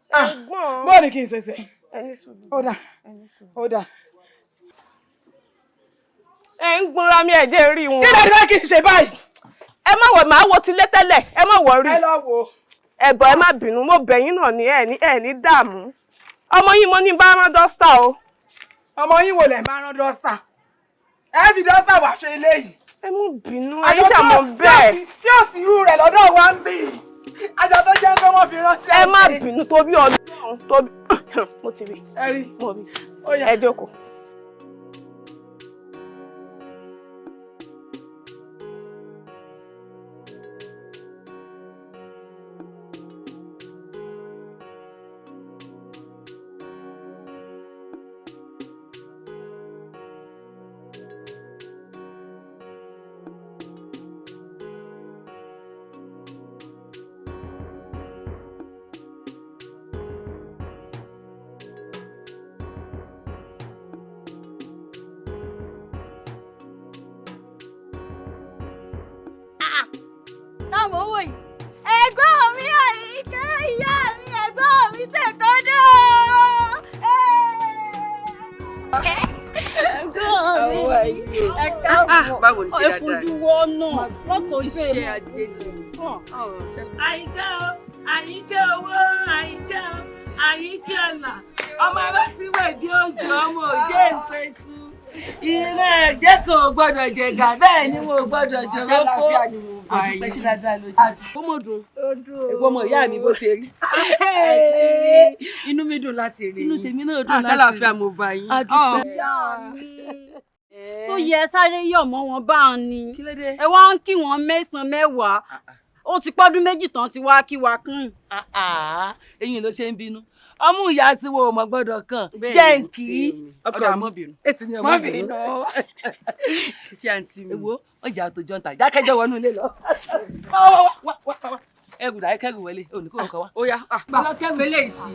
bọ́ọ̀ ni kí n ṣẹ̀ṣẹ̀. ẹni sùn. ó dà ó dà. ẹ ń gbọ́nra mi ẹ̀jẹ̀ rí wọn. kí ló dé kí n ṣe báyìí. ẹ má wọ̀ máa wo tilé tẹ́lẹ̀ ẹ má wọ̀rí. ẹ lọ wo. ẹ̀bọ̀ ẹ má bínú mo bẹ̀yìn náà ní ẹ̀ ní dààmú. ọmọ yín mo ní bá rán dọ́stà o. ọmọ yín wo lẹ̀ máa rán dọ́stà. ẹ fi dọ́stà wá ṣe eléyìí. ẹ mú bínú ayé ṣàmọ bẹ́ẹ̀. tí ò sí irú rẹ̀ lọ́dọ̀ wa ń bì í. ajá tó jẹ́ pé wọ́n fi ránṣẹ́. ẹ má bínú tóbi Ọlọ́run tóbi mo ti rí. ẹ rí mo rí. ẹ jókòó. táwọn owó yìí ẹ̀gbọ́n mi Àyìnkẹ́ ìyá mi ẹ̀gbọ́n mi tẹ̀kọ́dọ̀ ẹ̀gbọ́n mi ẹ̀ka báwo ni ṣe dáadáa ẹ̀fọ́jú wọ́n náà lọ́tọ̀ iṣẹ́ ajé ni. Àyìnkẹ́ o Àyìnkẹ́ owó Àyìnkẹ́ o Àyìnkẹ́ ọ̀la ọmọ aláti wẹ̀ bí òjò ọmọ òjé ìpẹ́tù ìrìnà ẹ̀jẹ̀ kan ò gbọ́dọ̀ jẹ̀gà bẹ́ẹ̀ ni mo gbọ́dọ̀ jọ̀rọ̀ fún àdúpẹ́ sí dáadáa lójú. ó mọ̀ dùn ẹ̀gbọ́n ọmọ ìyá mi bó ṣe rí. inú mi dùn láti rí yín. inú tèmi náà dùn láti rí. àṣàlàfíà mo bá yín. àdúpẹ́ ìyá mi tó yẹ sáré yọ̀ mọ́ wọn bá a ní ẹ wá ń kí wọn mẹ́sàn-án mẹ́wàá ó ti pọ́dún méjì tán ti wá kí wa kún. eyín ló ṣe ń bínú ọmú ìyá tí wo mọ gbọ́dọ̀ kàn jẹ́ n kì í ọkọ mọbìnrin ètì ni ọmọbìnrin iṣẹ́ àǹtí mi. èwo ọjà àtòjọ ń ta jákèjọ wọnú ilé lọ. ẹrù dàí kẹrù wọlé òní kò nǹkan wá. ó yá bọ́lá kẹ́mi eléyìí sí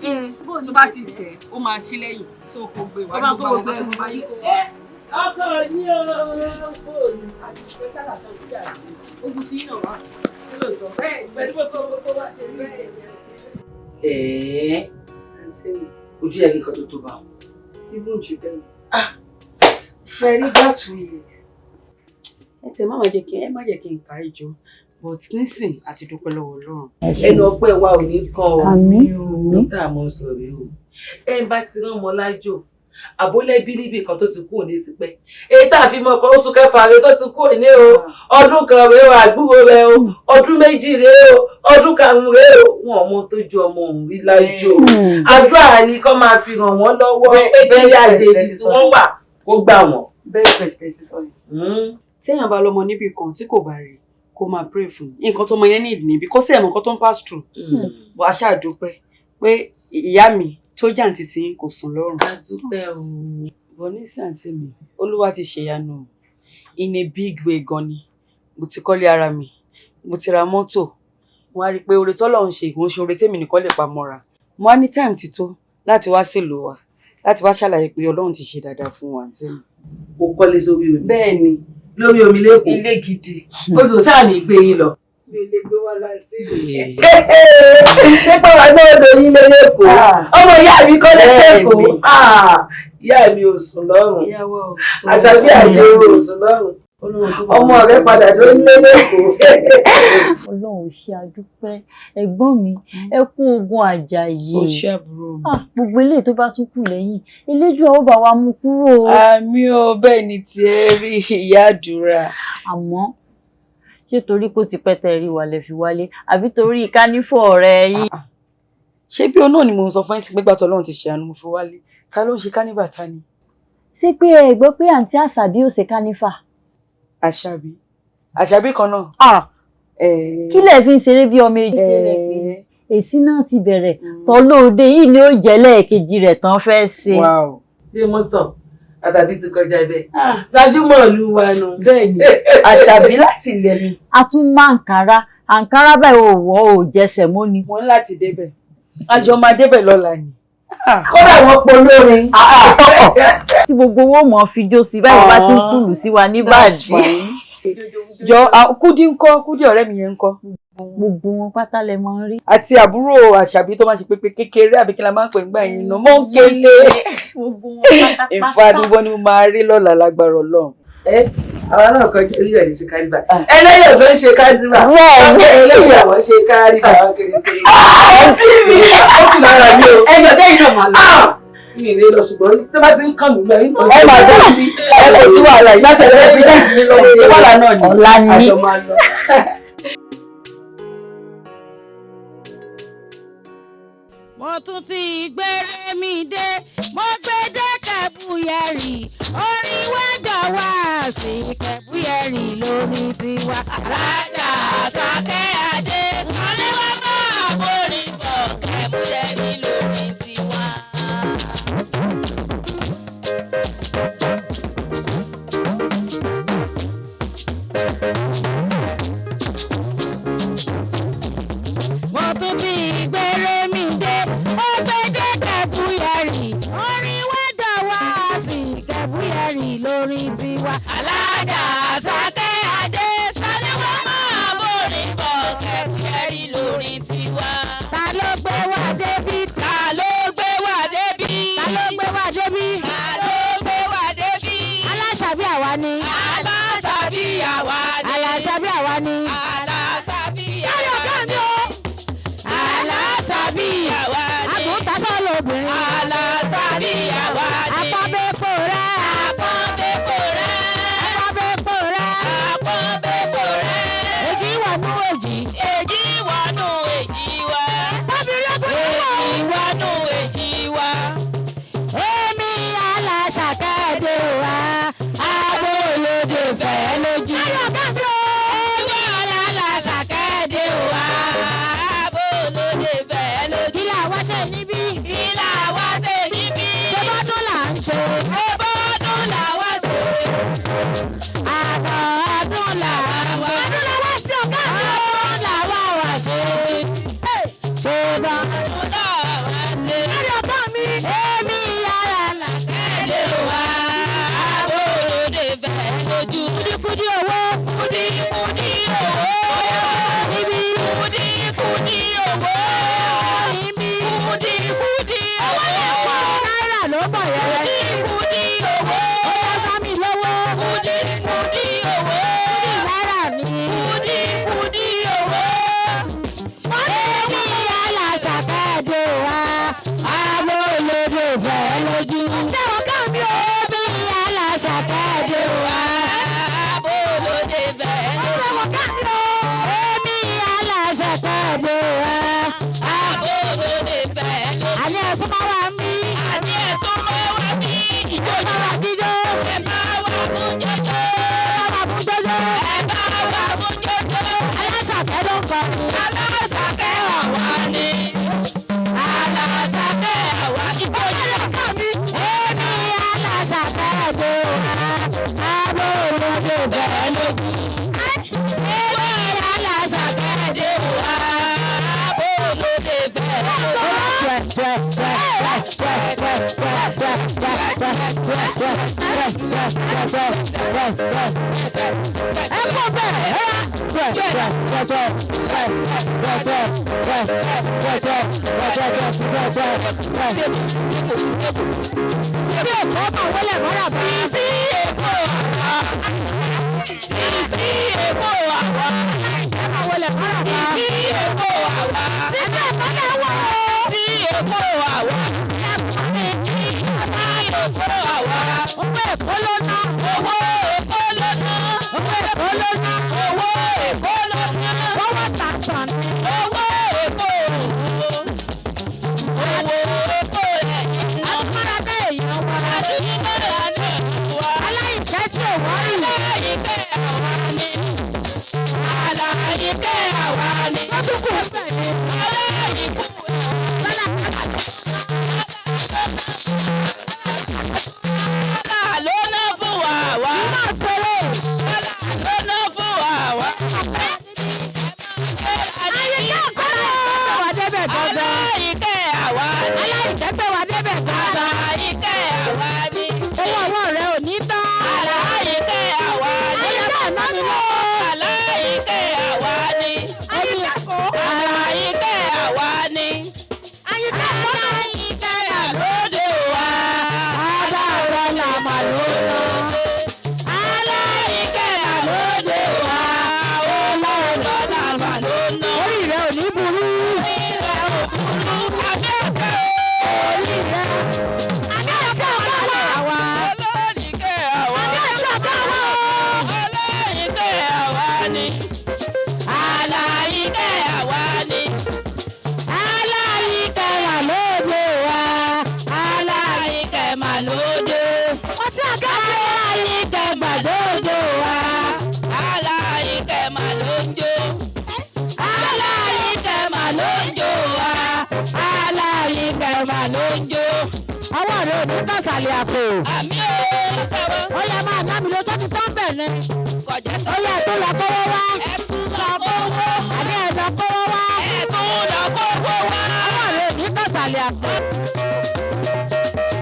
tó bá ti tẹ̀ ó máa ṣí lẹ́yìn tó kò gbé wá ló bá wọn tó bá yí kó. ọkọ ní fóònù àti special àtọ̀jú àti ogun tí yíyan wá lóòótọ́ bẹ́ẹ̀ pẹ̀lú bó wá ṣe bẹ́ẹ̀. ojú ẹ̀ nǹkan tó tó bá wọn. even jù bẹ́ẹ̀. ṣe rí that 2 years. ẹ tẹ má jẹ́ kí n ká ìjọ but nísìn àti dúpẹ́ lọ́wọ́ Ọlọ́run. ẹnu ọpẹ́ wa ò ní kàn ọ́. àmín. ní tá a mọ̀ sọ̀rọ̀ yìí o. ẹ bá ti rán ọmọ lájò àbólẹ́bí níbi kan tó ti kú òní ti pẹ́. èyí tá a fi mọ̀ pé oṣù kẹfà rẹ tó ti kú òní o ọdún kan rẹ o àgbúrò rẹ o ọdún méjì rẹ o ọdún karùn-ún rẹ o wọn ọmọ tó ju ọmọ òun rí lájò. àdúrà ni kó máa fi ràn wọ́n lọ́wọ́ pé kí àjèjì tí wọ́n wà kó gbà wọ́n. bẹ́ẹ̀ pẹ̀sìtẹ̀sì sọ yìí. téèyàn bá lọ́mọ níbi kan tí kò bá rí kó máa pray fún nǹkan tó mọ yẹn need ní because ẹ̀ mọ̀ nǹkan tó ń pass through. bó a ṣáà dúpẹ́ pé ìyá mi tó jàǹtì tí kò sùn lọ́rùn. a dúpẹ́ o. bọ́ ní sàǹtì mi olúwa ti ṣèyanu in a big way gan ni mo ti kọ́lé ara mi mo ti ra mọ́tò mo á rí i pé oore tọ́lọ́run ṣe ìgbóhùn ṣe oore tèmi nìkan lè pa mọ́ra mo á ní time ti tó láti wá sílùú wa láti wá ṣàlàyé pé ọlọ́run ti ṣe dáadáa fún wa àǹtí mi. o kọ́lé sórí omi. bẹ́ẹ̀ ni lórí omi lẹ́kọ̀ọ́. ilé gidi. odò sáà ní gbé yín lọ. mi ò lè gbé wá láti ilé. ṣé pé wàá gbé odò yín lé lẹ́kọ̀ọ́ ọmọ ìyá mi kọ́lé sẹ́kọ̀ọ́ ìyá mi ò sùn lọ́rùn àṣàbí àjẹ́ ò sùn lọ́rùn ọmọ rẹ padà tó ń lé lẹ́kọ̀ọ́. Ọlọ́run ṣe àdúpẹ́ ẹ̀gbọ́n mi ẹ kú ogun àjàyè. ó ṣe àbúrò mi. gbogbo eléyìí tó bá tún kù lẹ́yìn elédùn àwọn bá wa mú kúrò. àmì ò bẹ́ẹ̀ ni tiẹ̀ rí ìyá àdúrà. àmọ́ ṣé torí kó ti pẹ́ tẹ́ rí wa lẹ fi wálé àbí torí kánífọ̀ ọ̀rẹ́ yín. ṣé bí o náà ni mo sọ fún yín sí pé gbàtọ́ Ọlọ́run ti ṣe àánú mo fi wálé ta ló ń ṣe kánífà ta ni. ṣé pé ẹ gbọ́ pé àǹtí àṣàbí ò ṣe kánífà. àṣàbí kan náà. kí lẹ fi ń ṣeré bí ọmọ èjì rẹ pé èsì náà ti bẹ̀rẹ̀ tọ́lóde yìí ni ó jẹ́ lẹ́ẹ̀kejì rẹ̀ tán fẹ́ ṣe. ṣé mọ́tò àṣàbí ti kọjá ibẹ̀. gbajúmọ̀ ìlú wa nù. bẹ́ẹ̀ni àṣàbí láti ilẹ̀ mi. a tún má àǹkárá báyìí ò wọ́ ò jẹsẹ̀ mọ́ ni. wọ́n láti débẹ̀ àjọ máa débẹ̀ lọ́la ni. kódà wọ́n polórin. tí gbogbo owó mọ̀ fi jó sí báyìí bá ti ń kùlù sí wa ní báyìí. jọ kúdí ńkọ́ kúdí ọ̀rẹ́ mi yẹn ńkọ́. gbogbo wọn pátá lẹ mọ rí. àti àbúrò àṣàbí tó máa ṣe pépé kékeré àbí kí la máa ń pè nígbà yẹn nà mọ́ ń kélé. gbogbo wọn pátápátá. ìfàdúgbọ́ ni mo máa rí lọ́la lágbára Ọlọ́run. Àwa náà kan jẹ́ orílẹ̀ èdè ṣe kárìbà. Ẹlẹ́yọ̀ tó ń ṣe kárìbà. Ẹlẹ́yọ̀ àwọn ṣe kárìbà kékeré. Àǹtí mi! Ó kù lára mi o. Ẹgbẹ́ tẹ́yìn náà máa lọ. Mi ì lè lọ ṣùgbọ́n tí wọ́n ti ń kàn mí lọ. Ẹ máa jẹ́ ibi ẹ kò sí wàhálà ìgbà tẹ̀lé ẹgbẹ́ mi lọ. Ṣé wàhálà náà ni? Ọ̀la ni. Àjọ máa lọ. Mo tún ti gbére mi dé, mo gbé dé Kẹ̀búyẹ̀rì, orin wẹ́dọ̀ wá sí Kẹ̀búyẹ̀rì lórí tiwa. Alájà Àṣàkẹ́ Adé, oníwà máa borí bọ̀ Kẹ̀búyẹ̀rì lórí tiwa. Mo tún ti gbére mi dé, mo gbé dé Kẹ̀búyẹ̀rì, orin wẹ́dọ̀ wá sí Kẹ̀búyẹ̀rì lórí tiwa. Alájà Àṣàkẹ́ Adé, sọ́níwá máa borí bọ̀ Kẹ̀búyẹ̀rì lórí tiwa. Ta ló gbé wa débí? Ta ló gbé wa débí? Ta ló gbé wa débí? Ta ló gbé wa débí? Aláṣàbí àwa ni. Aláṣàbí àwa ni. Aláṣàbí àwa ni. Aláṣàbí àwa ni. Aláṣàbí àwa ni. Àgùntàṣọ́ lobìnrin. Aláṣàbí àwa ni. Àpọ́nbẹ́pọ̀ rẹ̀. Àpọ́nbẹ́pọ̀ rẹ̀. Àpọ́nbẹ́pọ̀ rẹ̀. Àpọ́nbẹ́pọ̀ rẹ̀. Èjì wọnú èjì. Èjì wọnú èjì wa. Bábìrì ọkùnrin wọ̀. Èjì wọnú èjì wa. Èmi Aláṣàkẹ́ Adé wa. Àbò olóde fẹ́ lójú. Ayọ̀ káfí o. Èmi Aláṣàkẹ́ Adé wa. Àbò olóde fẹ́ lójú. Kí la wá ṣe níbí? Kí la wá ṣe níbí? Ṣé bọ́dún là ń ṣe? Ṣé bọ́dún là wá ṣe? Àbọ̀ ọdún là wá. Ọdún là wá sí ọ̀gá mi. Ọdún là wá wá ṣe. Ṣé bọ́dún là wá ṣe? Lórí ọ̀gá mi. Èmi Aláṣàkẹ́ Adé wa. Àbò olóde fẹ́ lójú. Kúdíkúdí owó. Kúdíkúdí owó. Níbi. Kúdíkúdí owó. Níbi. Kúdíkúdí owó. Náírà ló bọ̀ yẹn. Kúdíkúdí owó. Ó yẹ bá mi lówó. Kúdíkúdí owó. Náírà ni. Kúdíkúdí owó. Èmi Aláṣàkẹ́ Adé wa. Àbò olóde fẹ́ lójú. Ṣé ọ̀gá mi o? Èmi Aláṣàkẹ́ Adé wa. Àbò olóde fẹ́ lójú. Ṣé ọ̀gá mi o? Èmi Aláṣàkẹ́ Adé wa. Àbò olóde fẹ́ lójú. Àní ẹ̀sùn máa wà ń bí. Àní ẹ̀sùn máa wà bí. Ìjọ máa wà jíjọ. Ẹ máa wà mú jọjọ. Ẹ máa mú jọjọ. Ẹ máa wà mú jọjọ. Aláṣàkẹ́ ló ń kọrin. Aláṣàkẹ́ àwa ni. Aláṣàkẹ́ àwa ni. Bóyá ọ̀gá mi. Èmi Aláṣàkẹ́ Adé wa. Àbò olóde fẹ́ lójú. Èmi Aláṣàkẹ́ Adé wa. Àbò olóde fẹ́ lójú. Alá ṣọ́ ti tán bẹ̀ ni. Ó yẹ tó lọ kówó wá. Lọ kówó. Àbí ẹ̀ lọ kówó wá. Lọ kówó wá. Ọmọ rẹ̀ ní kọ̀sàlẹ̀ àpò.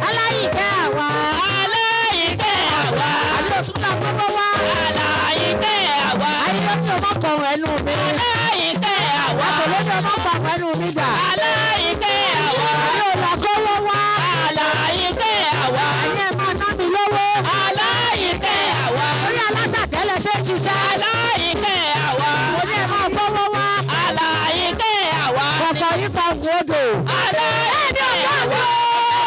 Aláyìíkẹ́ àwa. Aláyìíkẹ́ àwa. Àbí òtún lọ kówó wá. Aláyìíkẹ́ àwa. Ayé ló ní ọmọ kọ̀ọ̀rọ̀ ẹnu mi. Aláyìíkẹ́ àwa. Àtòlódé ọmọ kọ̀ọ̀rọ̀ ẹnu mi dà. Aláyìíkẹ́ àwa. Àbí ò lọ kówó wá. Aláyìíkẹ́ àwa. Ẹ̀yin ẹ̀ máa ná mi lówó. Aláyìíkẹ́ àwa. Orí aláṣàkẹ́lẹ̀ ṣe ń ṣiṣẹ́. Aláyìíkẹ́ àwa. Orí ẹ̀ máa gbówó wá. Aláyìíkẹ́ àwa. Kọ̀kọ̀ yìí kan gbòdò. Aláyìíkẹ́ àwa.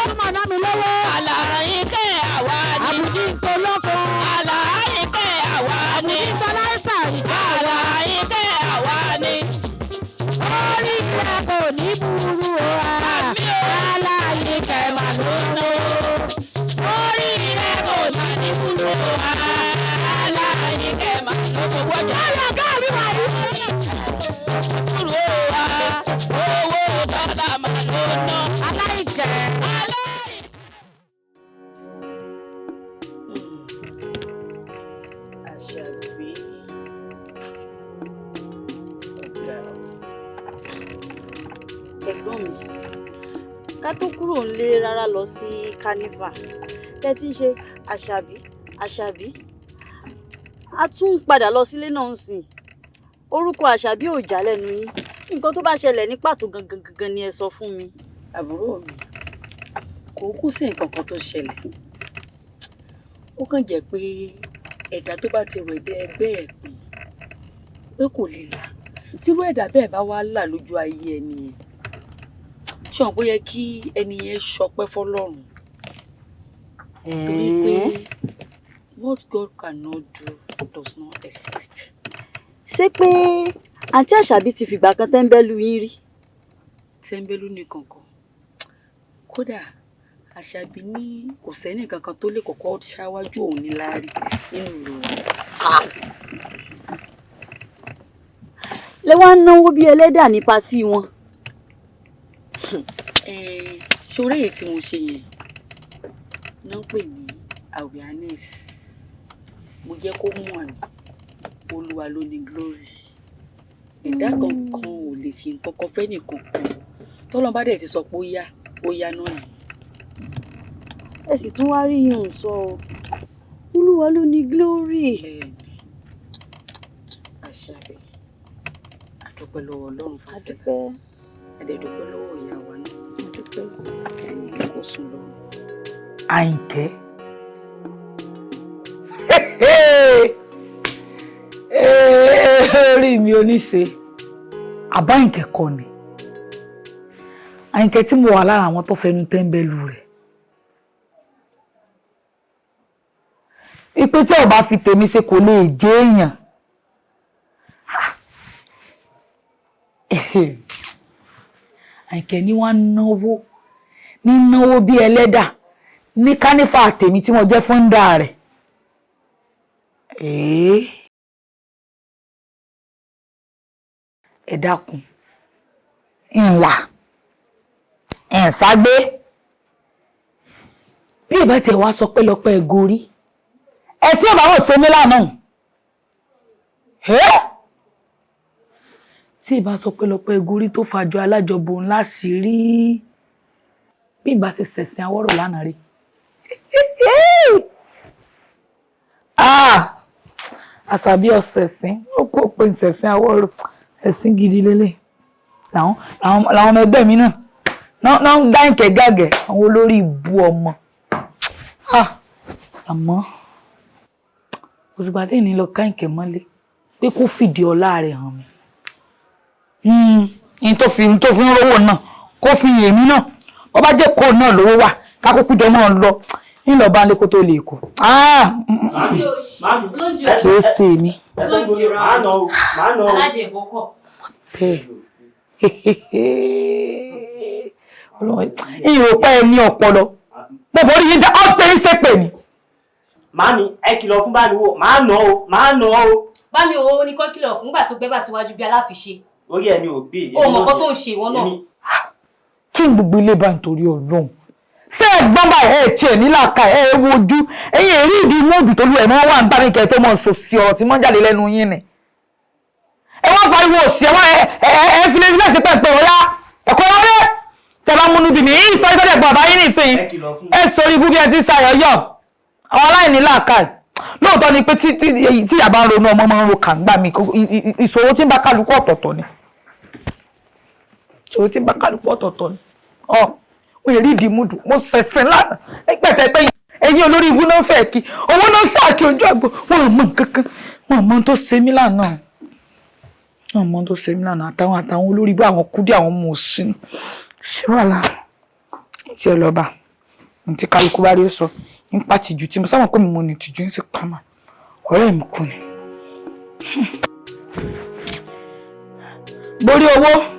Ó máa ná mi lówó. Aláyìíkẹ́ àwa ni. Àbùjí ń polóko. Aláyìíkẹ́ àwa ni. Àbùjí ń sọláìsà ìgbà. Aláyìíkẹ́ àwa ni. Orí ìgbà kò ní burú o. Àmì o. Aláyìíkẹ́ mà ló ná. Orí ìgbà kò ní burú o. Aláyìíkẹ́ mà ló ná. Ọ̀rọ̀ ọ̀gá mi wà ní. Burú o. Owó dọ́là mà ló ná. Aláyìíkẹ́. Àṣàbí. Ẹ̀gbọ́n mi ká tó kúrò nílé rárá lọ sí carnival tẹ́ ti ń ṣe àṣàbí a tún ń padà lọ sílé náà ń sìn orúkọ àṣàbí ò já lẹ́nu yín nǹkan tó bá ṣẹlẹ̀ ní pàtó gangan ni ẹ sọ fún mi. Àbúrò mi kò kú sí nǹkan kan tó ṣẹlẹ̀ ó kàn jẹ́ pé ẹ̀dá tó bá ti rò èdè ẹgbẹ́ ẹ̀ pé kò lè là tírú ẹ̀dá bẹ́ẹ̀ bá wá là lójú ayé ẹni yẹn ṣé wọn bóyá kí ẹni yẹn ṣọpẹ́ fọ́lọ́run torí pé what God cannot do does not exist. ṣé pé àǹtí àṣàbí ti fìgbà kan tẹ́ńbẹ́lú yín rí. tẹ́ńbẹ́lú ní kankan kódà àṣàbí ní kò sẹ́ni kankan tó lè kọ́kọ́ ṣáwájú òun ní láàrí nínú ìlú rẹ̀. lè wá náwó bí ẹlẹ́dà ní patí wọn. ṣoré èyí tí mo ṣe yẹn náà ń pè ní awareness mo jẹ́ kó mọ̀ ní olúwa ló ní glory ẹ̀dá kankan ò lè ṣe nǹkan kan fẹ́ nìkan kan tọ́lọ́n bá dẹ̀ ti sọ pé ó yá náà ni. ẹ sì tún wá rí yín sọ olúwa ló ní glory. Àṣàbí àdúpẹ́ lọ́wọ́ ọlọ́run fásitì àdẹ̀dúpẹ́ lọ́wọ́ ìyá wa náà tí kò sùn lọ́rùn. Àyìnkẹ́ orí mi oníṣe àbáyìnkẹ́ kọ́ ni Àyìnkẹ́ tí mo wà lára àwọn tó fẹnu tẹ́ńbẹ́lú rẹ̀ ipe tí ọba fi tèmi ṣe kò lè jẹ́ èèyàn Àyìnkẹ́ ni wọ́n náwó bí ẹlẹ́dà ní kánífà tèmi tí mo jẹ́ fúndà rẹ̀ ẹ dákun ńlá ẹ̀ǹságbé bí ìbá tiẹ̀ wá sọ pẹ́lọpẹ́ gorí ẹ̀sìn ìbáwọ̀ sẹ́mi lánàá tí ìbá sọ pẹ́lọpẹ́ gorí tó fàjọ alájọbọ ńlá sí rí bí ìbá ṣe ṣẹ̀sìn awọ́rọ̀ lánàá rí àṣàbí ọ̀sẹ̀sìn ó kó pé ìṣẹ̀sìn awọ́rọ̀ ẹ̀sìn gidi lélẹ̀ làwọn ọmọ ẹgbẹ́ mi náà ń dá ìkẹ́ gàgẹ́ àwọn olórí ìbú ọmọ àmọ́ òsìgbà tí ìní lọ ká ìkẹ́ mọ́lé pé kó fìdí ọlá rẹ̀ hàn mí ní tó fi ń rówó náà kó fi yèmí náà bó bá jẹ́ kó náà lówó wà kákókú jọ máa lọ ńlọ bá ń lé kó tó lè kó kì í ṣe mí. ìròpẹ́ ẹ ní ọpọlọ gbogbo orí yín dá ọ́pẹ́ ń ṣépè ni. Màámi, ẹ kìlọ̀ fún Bámiwò, máa nà ó, máa nà ó. Bámiwò ní kọ́ kìlọ̀ fún gbà tó gbé bá síwájú bí aláfiṣe. Orí ẹni ò gbé. O mọ̀ kọ́ tó ń ṣe ìwọ náà. Kí n gbogbo ilé bá ń torí Ọlọ́run ṣé ẹ gbọ́n báyìí ẹ tiẹ̀ nílàkà ẹ wojú ẹ̀yin èrí ìdí mọ́ọ̀dù tó lu ẹ̀ máa wà ń bá mi kẹ́ tó mọ̀ sòsì ọ̀rọ̀ tí mọ́ jáde lẹ́nu yín ni. ẹ wá fariwo òsì ẹ fi lè fi lẹ́sìn pẹ̀pẹ̀ ọ̀yá ẹ̀kọ́ wọlé tẹ bá múnú bí mi yìí sọ ìtọ́jú ẹ̀gbọ́n àbáyé nìsín ẹ sori ibú bí ẹ ti ṣàyọ̀yọ̀ àwọn aláìní làákà lóòótọ́ ni pé tí ìyá bá ń ronú ọmọ máa ń ro kàǹgbà mi ìṣòro tí ń bá kálukú ọ̀tọ̀ọ̀tọ̀ ni ìṣòro tí ń bá kálukú ọ̀tọ̀ọ̀tọ̀ ni ó yẹ rí ìdí múdù mo fẹ̀fẹ̀ lánàá pẹ̀tẹ̀pẹ̀ ẹ̀yin olórí ibú náà fẹ́ kí owó náà sáàkì ojú àgbo wọn ò mọ kankan wọn ò mọ tó ṣe mí lánàá wọn ò mọ tó ṣe mí lánàá àtàwọn olórí ibú àwọn kúdí àwọn ọmọ òsín ṣé wàhálà ìtì ẹ lọ́ba ní kálukú bá rí sọ ń pa tìjú tí mo sábà pé mo ní tìjú ń sì pamọ́ ọ̀rẹ́ mi kò ní. borí owó.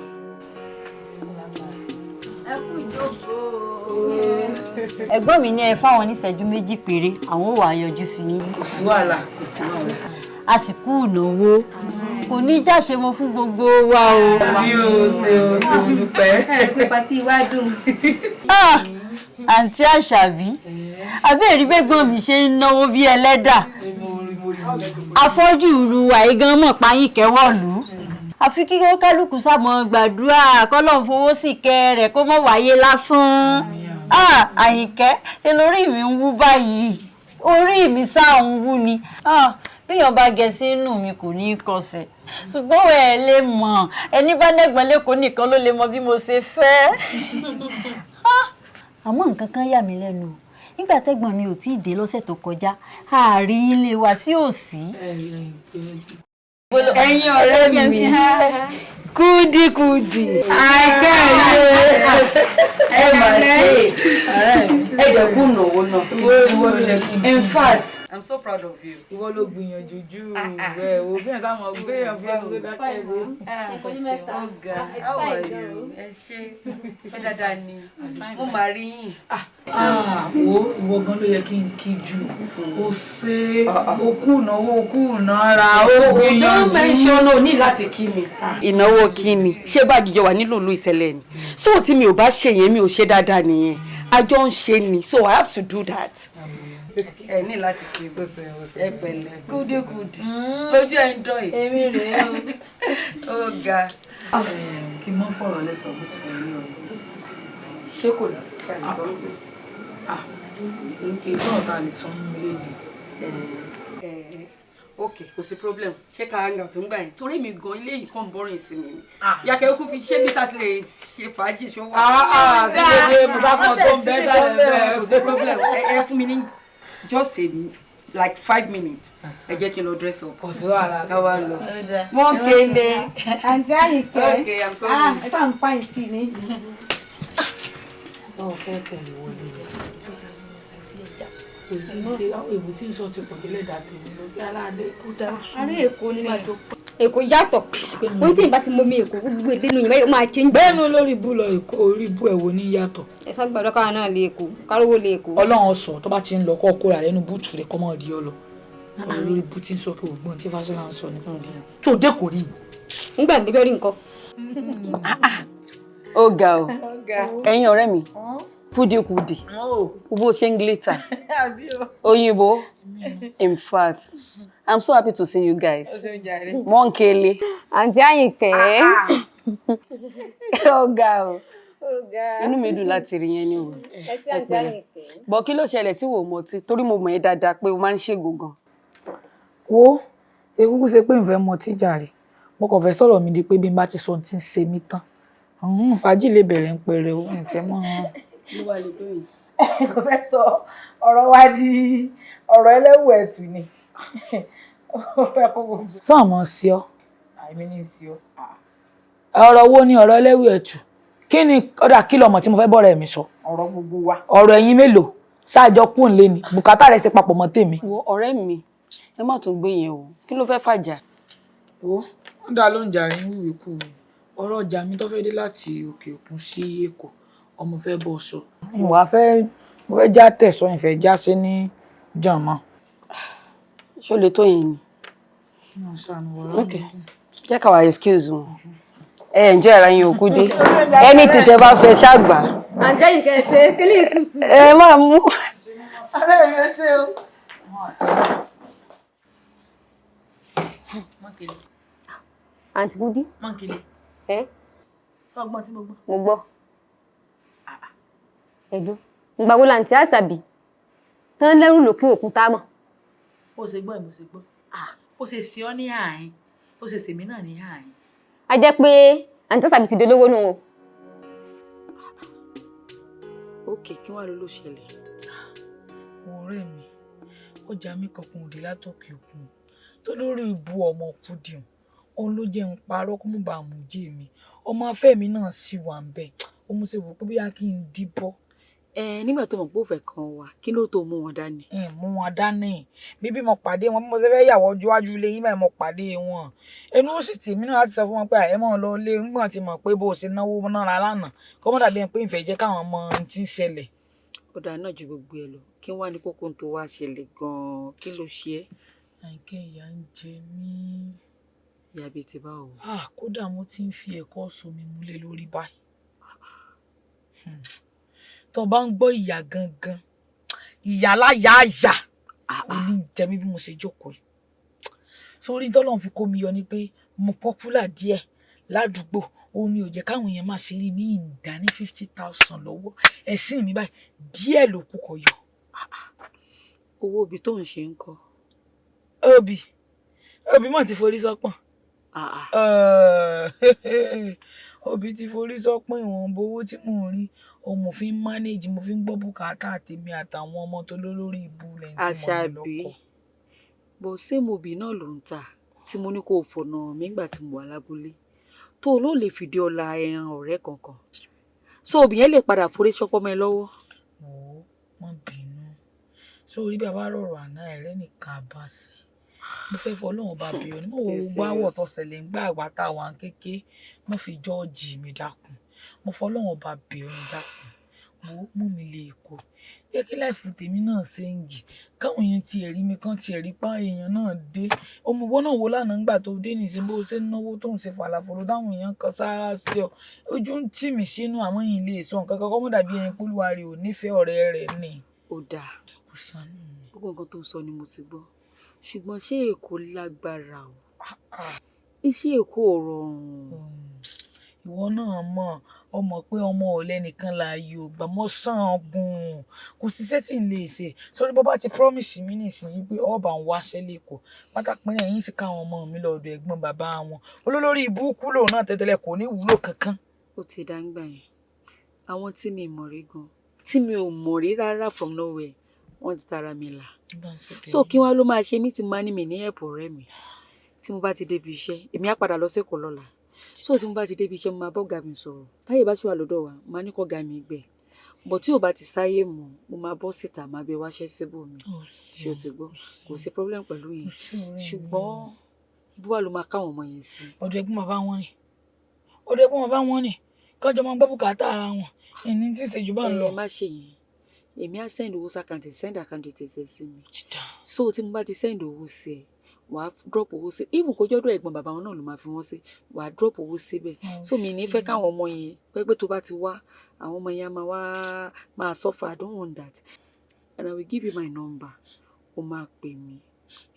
ẹ̀gbọ́n mi ní ẹ fáwọn oníṣẹ́jú méjì péré àwọn ò wá yọjú sí yín. kò sí wàhálà kò sí wàhálà. àsìkò ìnáwó kò ní jáṣe mọ́ fún gbogbo wa o. bí o ṣe mo dúpẹ́. ẹ pé pàtí ìwádùn. àǹtí àṣàbí àbẹ́ẹ̀rí bẹ́gbọ́n mi ṣe ń náwó bí ẹlẹ́dà afọ́jú ìlú àìgán mọ̀ páyín kẹwọ́ọ̀lù àfi kí kálukú sàmọ́ gbàdúrà kọ́lọ́n fowó sì kẹ́ rẹ̀ kó mọ̀ wáyé lásán. Àyìnkẹ́ ṣe lórí mi ń wú báyìí orí mi sáà ń wú ni bíyàn bá gẹ sínú mi kò ní í kọsẹ̀ ṣùgbọ́n ẹ lè mọ̀ ẹni bá nẹ́gbọ̀n lẹ́kọ̀ọ́ nìkan ló lè mọ bí mo ṣe fẹ́. àmọ́ nǹkan kan yà mí lẹ́nu nígbà tẹ́gbọ̀n mi ò tí ì dé lọ́sẹ̀ tó kọjá àárín ilé wa sí òsì. ẹ̀yin ọ̀rẹ́ mi kúdíkúdí. àìkẹ́ ẹ máa ṣe ẹ jẹ́ kú náwó náà. In fact, I'm so proud of you. ìwọ ló gbìyànjú jù rẹ o bí ẹ sáà mọ gbéyàn fi ẹnu tó dákẹ́ ìwé. ọ̀gá how are you? ẹ ṣe dáadáa ni mo máa rí yín. wo ìwọ gan ló yẹ kí n kí jù ó ṣe okú ìnáwó okú ìnára ó gbìyànjú. don't mention o ní láti kí mi. ìnáwó kí mi ṣé bá jíjọ wà nílò ìlú ìtẹ́lẹ̀ ni so tí mi ò bá ṣe yẹn mi ò ṣe dáadáa nìyẹn àjọ ń ṣe ni so I have to do that. ẹ ní láti kí mi ẹ pẹ̀lẹ́ kúdíkúdí lójú ẹ ń dán yìí. èmi rèé o. ó ga. kí n mọ fọ̀rọ̀ lẹ́sọ̀ bó ti fẹ́ rí ọ. ṣé kò ní kí a lè sọ ọ́ sí. ìfọ̀rọ̀ ta lè sọ nínú ilé mi. ok kò sí problem ṣé ká hang out ń gbà yẹn torí mi gan ilé yìí kàn bọ́rìn sí mi ni yàkẹ́ kó fi ṣé bí tá ti lè ṣe fàájì ṣó wà. dídé mo bá fọ tó ń bẹ́ sálẹ̀ kò sí problem ẹ fún mi ní just like 5 minutes ẹ jẹ́ kí n lọ dress up. kò sí wàhálà ká wá lọ. wọ́n kéde. àǹtí àyíkẹ́ ok I'm coming. ẹ sàn pa ìsì ni. sọ fẹ́ tẹ̀lé wọlé rẹ̀ ṣe àwọn èèwù tí ń sọ ti pọ̀ délé dà tèmi lọ bí aláàdé kó dá sùn. ará èkó ni èkó yàtọ̀ wọ́n tí ìbá ti mọ mi èkó gbogbo èdè nù yìí máa ṣe ń jẹ́. bẹ́ẹ̀ ni olórí ibú lọ èkó orí ibú ẹ̀ wo ní yàtọ̀. ẹ sá gbàdọ́ káwa náà lé èkó kárówó lé èkó. ọlọ́run ọ̀sọ̀ tó bá ti ń lọ kọ́ kóra rẹ̀ nínú búùtù rẹ̀ kọ́ mọ́ rí ọ lọ. olórí ibú tí ń sọ kí ògbọ́n tí fásitì ń sọ nìkan dé tó dé kò rí. nígbà níbẹ̀ rí nǹkan. ó ga o ẹ̀yin ọ̀rẹ́ mi kúdíkúdí bó ṣe ń glitter òyìnbó in fact I'm so happy to see you guys. Mọ́ńkele. àǹtí àyìnkẹ́. ó ga o inú mi dùn láti rí yẹn ní òru. ẹ sí àǹtí àyìnkẹ́. bọ̀ kí ló ṣẹlẹ̀ tí wò mọ́ tí torí mo mọ̀ ẹ́ dáadáa pé o máa ń ṣègùn gan. wo egungun ṣe pé ìfẹ́ mọ tíjà rè mo kàn fẹ́ sọ̀rọ̀ mi di pé bí n bá ti sọ ti ń ṣe mí tán fàájì lè bẹ̀rẹ̀ ń pẹrẹ o ìfẹ́ mọ́ kò fẹ́ sọ ọ̀rọ̀ wa di ọ̀rọ̀ ẹlẹ́wù ẹ̀tù ni sọ́ọ̀mọ́ sí ọ. àìmí ní sí ọ. ọ̀rọ̀ wo ni ọ̀rọ̀ ẹlẹ́wù ẹ̀tù kí ni ọ̀dà kí lọ́mọ tí mo fẹ́ bọ́ọ̀rọ̀ ẹ̀mí sọ. ọ̀rọ̀ gbogbo wa. ọ̀rọ̀ ẹ̀yin mélòó ṣáàjọ kún lé ni bùkátà rẹ̀ ṣe papọ̀ mọ́ tèmi. wo ọ̀rẹ́ mi ẹ má tún gbé yẹn o kí ló fẹ́ fàjà. wo wọ́n dá ló ń jàre ń wíwèé kú mi ọ̀rọ̀ ọjà mi tó fẹ́ dé láti òkè òkun sí èkó ọmọ fẹ́ bọ́ sọ. ìwà mo fẹ́ já tẹ̀sọ́ ìfẹ́ já sí ní jàmọ́. ṣó lè tó yẹn ni. náà ṣàánú wọ́n ok jẹ́ ká wá excuse wọn ǹjẹ́ ara yín òkú dé ẹni tètè bá fẹ́ ṣàgbà. àǹjẹ́ yìí kẹsẹ̀ kílì tútù. ẹ máa mú. ọ̀rẹ́ mi ẹ ṣe o. àǹtí Búdí. ẹ. sọgbọ́n tí mo gbọ́. mo gbọ́. ẹ̀dùn ìgbà wo làǹtí Àṣàbí tán lẹ́rù lókè òkun tá mọ̀. ó ṣe gbọ́ ẹ̀ mo ṣe gbọ́. ó ṣe sí ọ ní àárín ó ṣe sèmi náà ní àárín. a jẹ́ pé àǹtí Àṣàbí ti dolówó nù o. òkè kí wàá ló ṣẹlẹ̀. ọ̀rẹ́ mi ó já mi kankan òde látòkè òkun tó lórí ìbú ọmọ Kúdìún òun ló jẹ́ ń parọ́ kó mú bá àmújẹ́ mi ọmọ afẹ́ mi náà sì wà ń bẹ̀ ó mú sí wò pé bóyá kí n díbọ́. nígbà tó mọ̀ pé ó fẹ́ kan wà kí ló tó mú wọn dání. mú wọn dání bíbí mo pàdé wọn bí mo ṣe fẹ́ yàwó ojú wájú ilé yín báyìí mo pàdé wọn ẹnu ó sì tì mí náà láti sọ fún wọn pé àyè mọ́ lọ lé ńgbọ̀n ti mọ̀ pé bó o ṣe náwó náírà lánàá kó mọ́ dàbí pé ìfẹ́ jẹ́ káwọn ọmọ ti ń ṣẹlẹ̀. ó dáa náà ju gbogbo ẹ lọ kí wọ́n á ní kókó tó wá ṣẹlẹ̀ gan-an kí ló ṣe é. àìkẹ́ ìyá ń jẹ mí. ìyá bíi ti báwo. kódà mo ti ń fi ẹ̀kọ́ sómi múlẹ̀ lórí báyìí. tó bá ń gbọ́ ìyá gangan ìyá láyà àyà ò ní jẹ mí bí mo ṣe jókòó yìí. sórí tọ́lọ́run fi kó mi yọ ni pé mo pọ́pùlà díẹ̀ ládùúgbò òun ni ò jẹ́ káwọn èèyàn máa ṣe rí mi ìdá ní 50,000 lọ́wọ́ ẹ̀sìn mi báyìí díẹ̀ ló kù kọ yọ. owó òbí tó ń ṣe ń kọ́. òbí mọ̀ ti forí sọ́pọ̀n. òbí ti forí sọ́pọ̀n ìwọ̀nba owó tí mò ń rí òun mo fi ń mánéèjì mo fi ń gbọ́ bùkátà tèmi àtàwọn ọmọ tó lólórí ìbú lẹ́yìn tí mo ní lọ́kọ̀. Àṣàbí bó ṣé mo bì náà ló ń tà tí mo ní kó o fọ̀nà mi nígbà tí mo wà lábúlé tó o ló lè fìdí ọ̀la ẹran ọ̀rẹ́ kankan so obìnrin lè padà forí sọ́pọ̀ mọ́ ẹ lọ́wọ́. wò ó má bínú sórí bàbá rọrùn àná ẹ̀rẹ́ nìkan bá sí mo fẹ́ fọ ọlọ́run bá bí ọ ní mo gbọ́ àwọ̀ tó ṣẹlẹ̀ ń gbá àgbà táwọn kéke mo fi jọ́ọ̀jì mi dákun mo fọ ọlọ́run bá bí ọ ní dákun mo mú mi lè kó jẹ́ kí láìfù tèmi náà ṣe ń yìí káwọn èèyàn ti ẹ̀rí mi kan ti ẹ̀rí pa èèyàn náà dé òmùwọ́ náà wo lánàá ńgbà tó dé nìṣẹ́ bó ṣe ń náwó tó ń ṣe fàlàfòrò táwọn èèyàn kan sára sí ọ ojú ń tì mí sínú àwọn yìí lè sọ nǹkan kan kọ́mọ́ dàbí ẹni pólúwa rẹ̀ ò nífẹ̀ẹ́ ọ̀rẹ́ rẹ̀ ni. ó dáa gbogbo nǹkan tó ń sọ ni mo ti gbọ́ ṣùgbọ́n ṣé èkó lágbára o iṣẹ́ èkó ò rọrùn. ìwọ náà mọ̀ ọmọ pé ọmọ ọ̀lẹ nìkan láàyò gbàmọ́ sàn gùn kò síṣẹ́ tí ń lè ṣe sórí bó bá ti promise mi nísìnyí pé ọba ń wáṣẹ́ lẹ́kọ̀ọ́ pátápínlẹ̀ yín sì káwọn ọmọ mi lọ́dọ̀ ẹ̀gbọ́n bàbá wọn olólórí ibùkún lòun náà tẹ́tẹ́lẹ̀ kò ní wúlò kankan. ó ti dá ń gbà yẹn àwọn tí mi mọ̀ rí gan tí mi ò mọ̀ rí rárá from nowhere wọ́n ti tara mi là so kí wọ́n ló máa ṣe mí ti máa ní mi ní ẹ̀pọ̀ rẹ̀ mi tí mo bá ti débi iṣẹ́ èmi á padà lọ sẹ́kọ̀ọ́ lọ́la so tí mo bá ti débi iṣẹ́ mo máa bá ọ̀gá mi sọ̀rọ̀ táyé bá ṣì wà lọ́dọ̀ wa máa ní kó ọ̀gá mi gbẹ bọ̀ tí ò bá ti sáyé mọ́ mo máa bọ́ síta máa bẹ wáṣẹ́ síbò mi ṣé o ti gbọ́ kò sí problem pẹ̀lú yẹn ṣùgbọ́n ibi wà ló máa káwọn ọmọ yẹn sí. ọ̀dọ̀ ẹ̀gbọ́n bàbá wọn ni kọjọ máa gbọ́ bùkátà ara wọn ìní tí ìṣèjú bá ń lọ. má ṣe yẹn èmi á send owó sàkàǹtì send àkàǹtì tẹ̀sẹ̀ sí mi so tí mo bá ti send owó sí ẹ wàá drop owó sí even kó jọ́dọ̀ ẹ̀gbọ́n bàbá wọn náà ló máa fi wọ́n sí wàá drop owó síbẹ̀ so mi ní fẹ́ káwọn ọmọ yẹn pẹ́pẹ́ tó bá ti wá àwọn ọmọ yẹn máa suffer I don't want that and I will give you my number o máa pè mí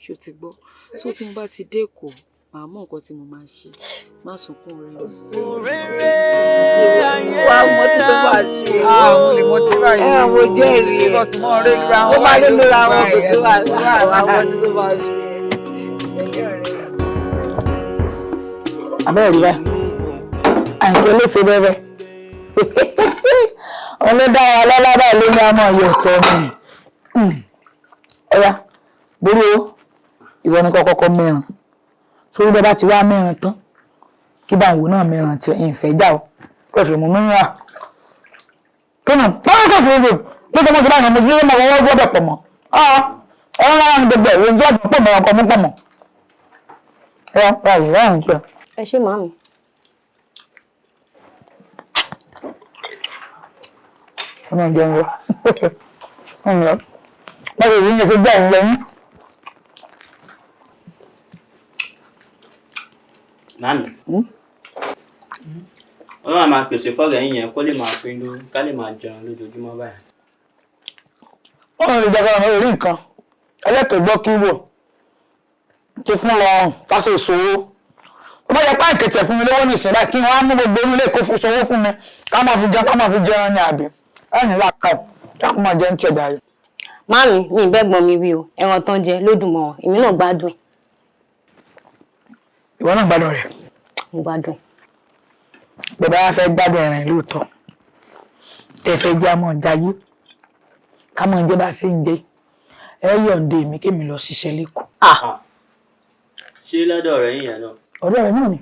ṣó ti gbọ́ so tí mo bá ti dé Èkó màá mọ nǹkan tí mo máa ṣe má sunkún rẹ o. òrèrè ayé wà mo ti fẹ́ bá a ṣe mo lè mọ tí báyìí mo jẹ́rìí ẹ̀ ó máa lé lóra wọn kò sí wàhálà àwọn ọmọ tí wọ́n bá a ṣe. abẹ́rẹ́ rí báyìí àìkú ló ṣe bẹ́ẹ̀ ọlọ́dà ọlọ́lá báyìí ló ní àmọ́ ọ̀yọ́ ọ̀tọ̀ mi ọ̀yá borí o ìwọ ni kọ́kọ́ mẹ́rin sórí bẹ́ẹ̀ bá ti wá mẹ́rin tán kí báwo náà mẹ́rin tí ìfẹ́ já o kọ́sì mú mẹ́rin wà kínú pọ́ńkà gbogbo tó tọ́ mọ́ ti báyìí mo ti rí ọmọ ọwọ́ gbọ́dọ̀ pọ̀ mọ́ ọ̀rọ̀ ńlá ní gbogbo ẹ̀rọ ìjọ àti pọ̀ mọ́ ọkọ̀ mú pọ̀ mọ́ ẹ̀ báyìí láàrín jẹ́. ẹ ṣé màámi. ọmọ ìjọ ń lọ báwo ni ìyẹn ṣe gbà ń lọ yín. Mami. Ọlọ́run máa pèsè fọ́ọ̀rọ̀ yín yẹn kó lè máa fi lórí ká lè máa jẹun lójoojúmọ́ báyìí. Wọ́n lè jẹ́ kára orí nǹkan ẹlẹ́tọ̀ọ́ gbọ́ kí wò ti fún lọ́rùn kásò ìṣòro. Ó bá yẹ pá ìkẹ̀tẹ̀ fún mi lọ́wọ́ ní ìsìn báyìí kí wọ́n á mú gbogbo onílé kó fún sọwọ́ fún mi ká máa fi jẹun ní àbí. Ẹ̀yìn láka ká kó máa jẹun tí ẹ̀dá rẹ̀. Màámi mi ìbẹ́gbọ́n mi wí o ẹran tán jẹ ló dùn mọ́ wọn èmi náà gbádùn ẹ̀. Ìwọ náà gbádùn rẹ̀. Mo gbádùn ẹ̀. Bàbá wa fẹ́ gbádùn ẹ̀rìn lóòótọ́ tẹ fẹ́ jẹ́ àmọ́ ìjayé ká mọ̀ jẹ́ bá sí ń jẹ́ ẹ yọ̀ǹde mi kémi lọ ṣiṣẹ́ lẹ́kọ̀ọ́. Ṣé lọ́dọ̀ rẹ̀ yín yẹn náà? Ọ̀dọ̀ rẹ̀ náà ni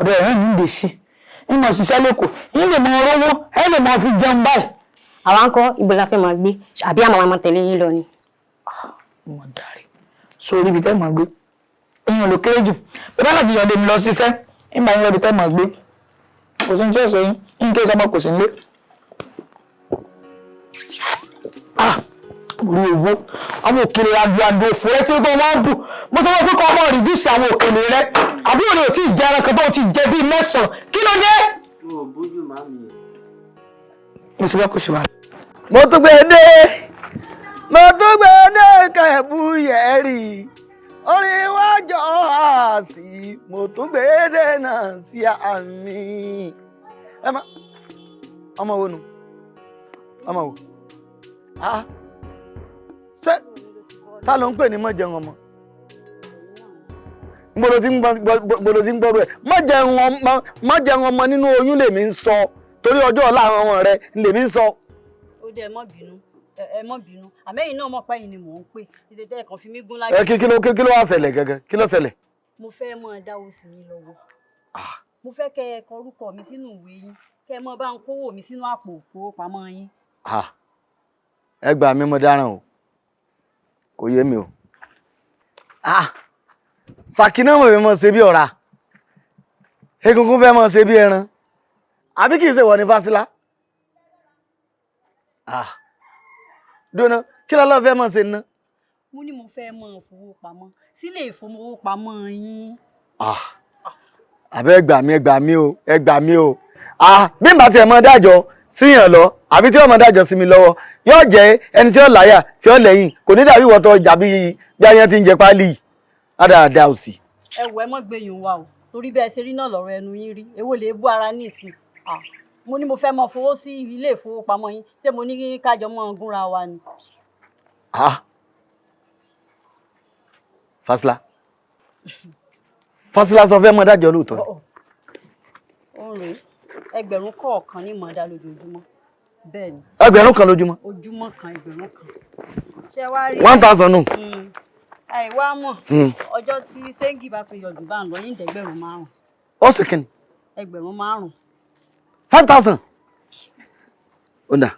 ọ̀dọ̀ rẹ̀ náà ní ìdè sí ń mọ̀ ṣiṣẹ́ lẹ́kọ̀ọ́ yín lè mọ rówó ẹ lè mọ fi jẹun báyìí. Àwa ń kọ́ ibo la fẹ́ máa gbé àbí àmọ́ máa tẹ̀lé yín lọ ni. Mo darí sórí ibi tẹ́ máa gbé èèyàn ló kéré jù bàbá láti yọ̀ǹde mi lọ ṣiṣẹ́ ń bá yín lọ ibi tẹ́ máa gbé kò sí ní tí ó sọ yín ń ké sọmọ kò sí nílé. Orí owó àwọn òkèlè àgbàdo òfò ẹ tí ó gbọ́n máa ń bù mo sọ pé kọ́ ọmọ rìdíìsì àwọn òkèlè rẹ àbúrò rẹ ò tí ì jẹ ẹran kan tó ti jẹ bíi 9 kí ló dé. Mo ò bójú màmí. Mo ti wá kó ṣùgbọ́n. Mo tún gbé dé kẹ̀bù yẹ̀rì orin wájọ àsì mo tún gbé dé náà sí àmì. Ẹ má ọmọ wo nu ọmọ wo ṣé ta ló ń pè ní mọ̀ jẹun ọmọ gbọ́dọ̀ tí ń gbọ́dọ̀ ẹ̀ mọ̀ jẹun ọmọ nínú oyún lèmi ń sọ torí ọjọ́ ọ̀la àwọn ọmọ rẹ lèmi ń sọ. Ó dé ẹ mọ́ bínú àmẹ́yìn náà mọ̀ pé yìí ni mò ń pè tètè tẹ́ ẹ̀kan fi mí gún láyé. Kí ló wá ṣẹlẹ̀ gẹ́gẹ́ kí ló ṣẹlẹ̀. Mo fẹ́ mọ dáwọ́ sí yín lọ́wọ́ mo fẹ́ kẹ́ ẹ kọ orúkọ mi sínú ìwé yín kẹ́ ẹ mọ bá ń kówó mi sínú àpò ìfowópamọ́ yín. Ẹ gbà mí mo dáràn o kò yé mi o. Sàkínà mọ̀ mi mọ̀ ṣe bí ọ̀ra egungun fẹ́ mọ̀ ṣe bí ẹran àbí kì í ṣe wọ̀ ní Fásilá. Dúnà kí lọ́lọ́ fẹ́ mọ̀ ṣe ná. Mo ní mo fẹ́ mọ ìfowópamọ́ sílé ìfowópamọ́ yín. Àbẹ́ ẹ gbà mí o bí n bá tiẹ̀ mọ dájọ́ síyàn lọ àbí tí ó mọ dájọ́ sí mi lọ́wọ́ yóò jẹ́ ẹni tí ó láyà tí ó lẹ́yìn kò ní dàbí ìwọ́tọ̀ ìjà bí ayán ti ń jẹ páálí dáadáa òsì. Ẹ wọ ẹ mọ gbẹ̀yìn wa o torí bẹ́ẹ̀ ṣe rí náà lọ́rọ̀ ẹnu yín rí èwo lè bú ara ní ìsìn. Mo ní mo fẹ́ mọ fowó sí ilé ìfowópamọ́ yín ṣé mo ní kájọ mọ́ gúnra wa ni. Fásilá sọ fẹ́ mọ dájọ́ lóòótọ́. Ó rèé ẹgbẹ̀rún kọ̀ọ̀kan ní mọ̀ọ́dá lójoojúmọ́ bẹ́ẹ̀ ni. Ẹgbẹ̀rún kan lójúmọ́. Ojúmọ́ kan ẹgbẹ̀rún kan. Ṣé wàá rí 1000 nù. Àìwá mọ̀ ọjọ́ tí séǹgì bá tún yọjú bá ń lọ yín dẹ́gbẹ̀rún 5. Ó sì kí ni. Ẹgbẹ̀rún 5. 5000. Ó dà.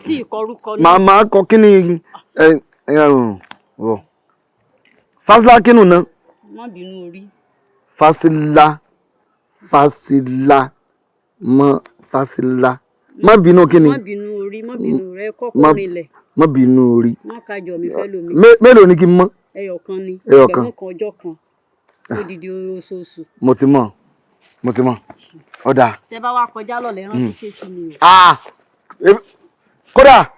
Tí ìkọrúkọ ní. Màmá kọ kí ni Fásilá kínú náà. Má bínú orí. Fásilá má bínú kí ni. Má bínú orí má bínú rẹ kọ́kọ́ rinlẹ̀. Má bínú orí. Má kájọ mi fẹ́ lómi. Mélòó ni kí n mọ̀. Ẹyọ̀kan ni. Ẹyọ̀kan. Ẹgbẹ̀rún kan ọjọ́ kan. Odidi oṣooṣù. Mo ti mọ̀. Ọ̀dà. Tẹ́ bá wá kọjá lọ́lẹ̀ rántí ké sí mi. Kódà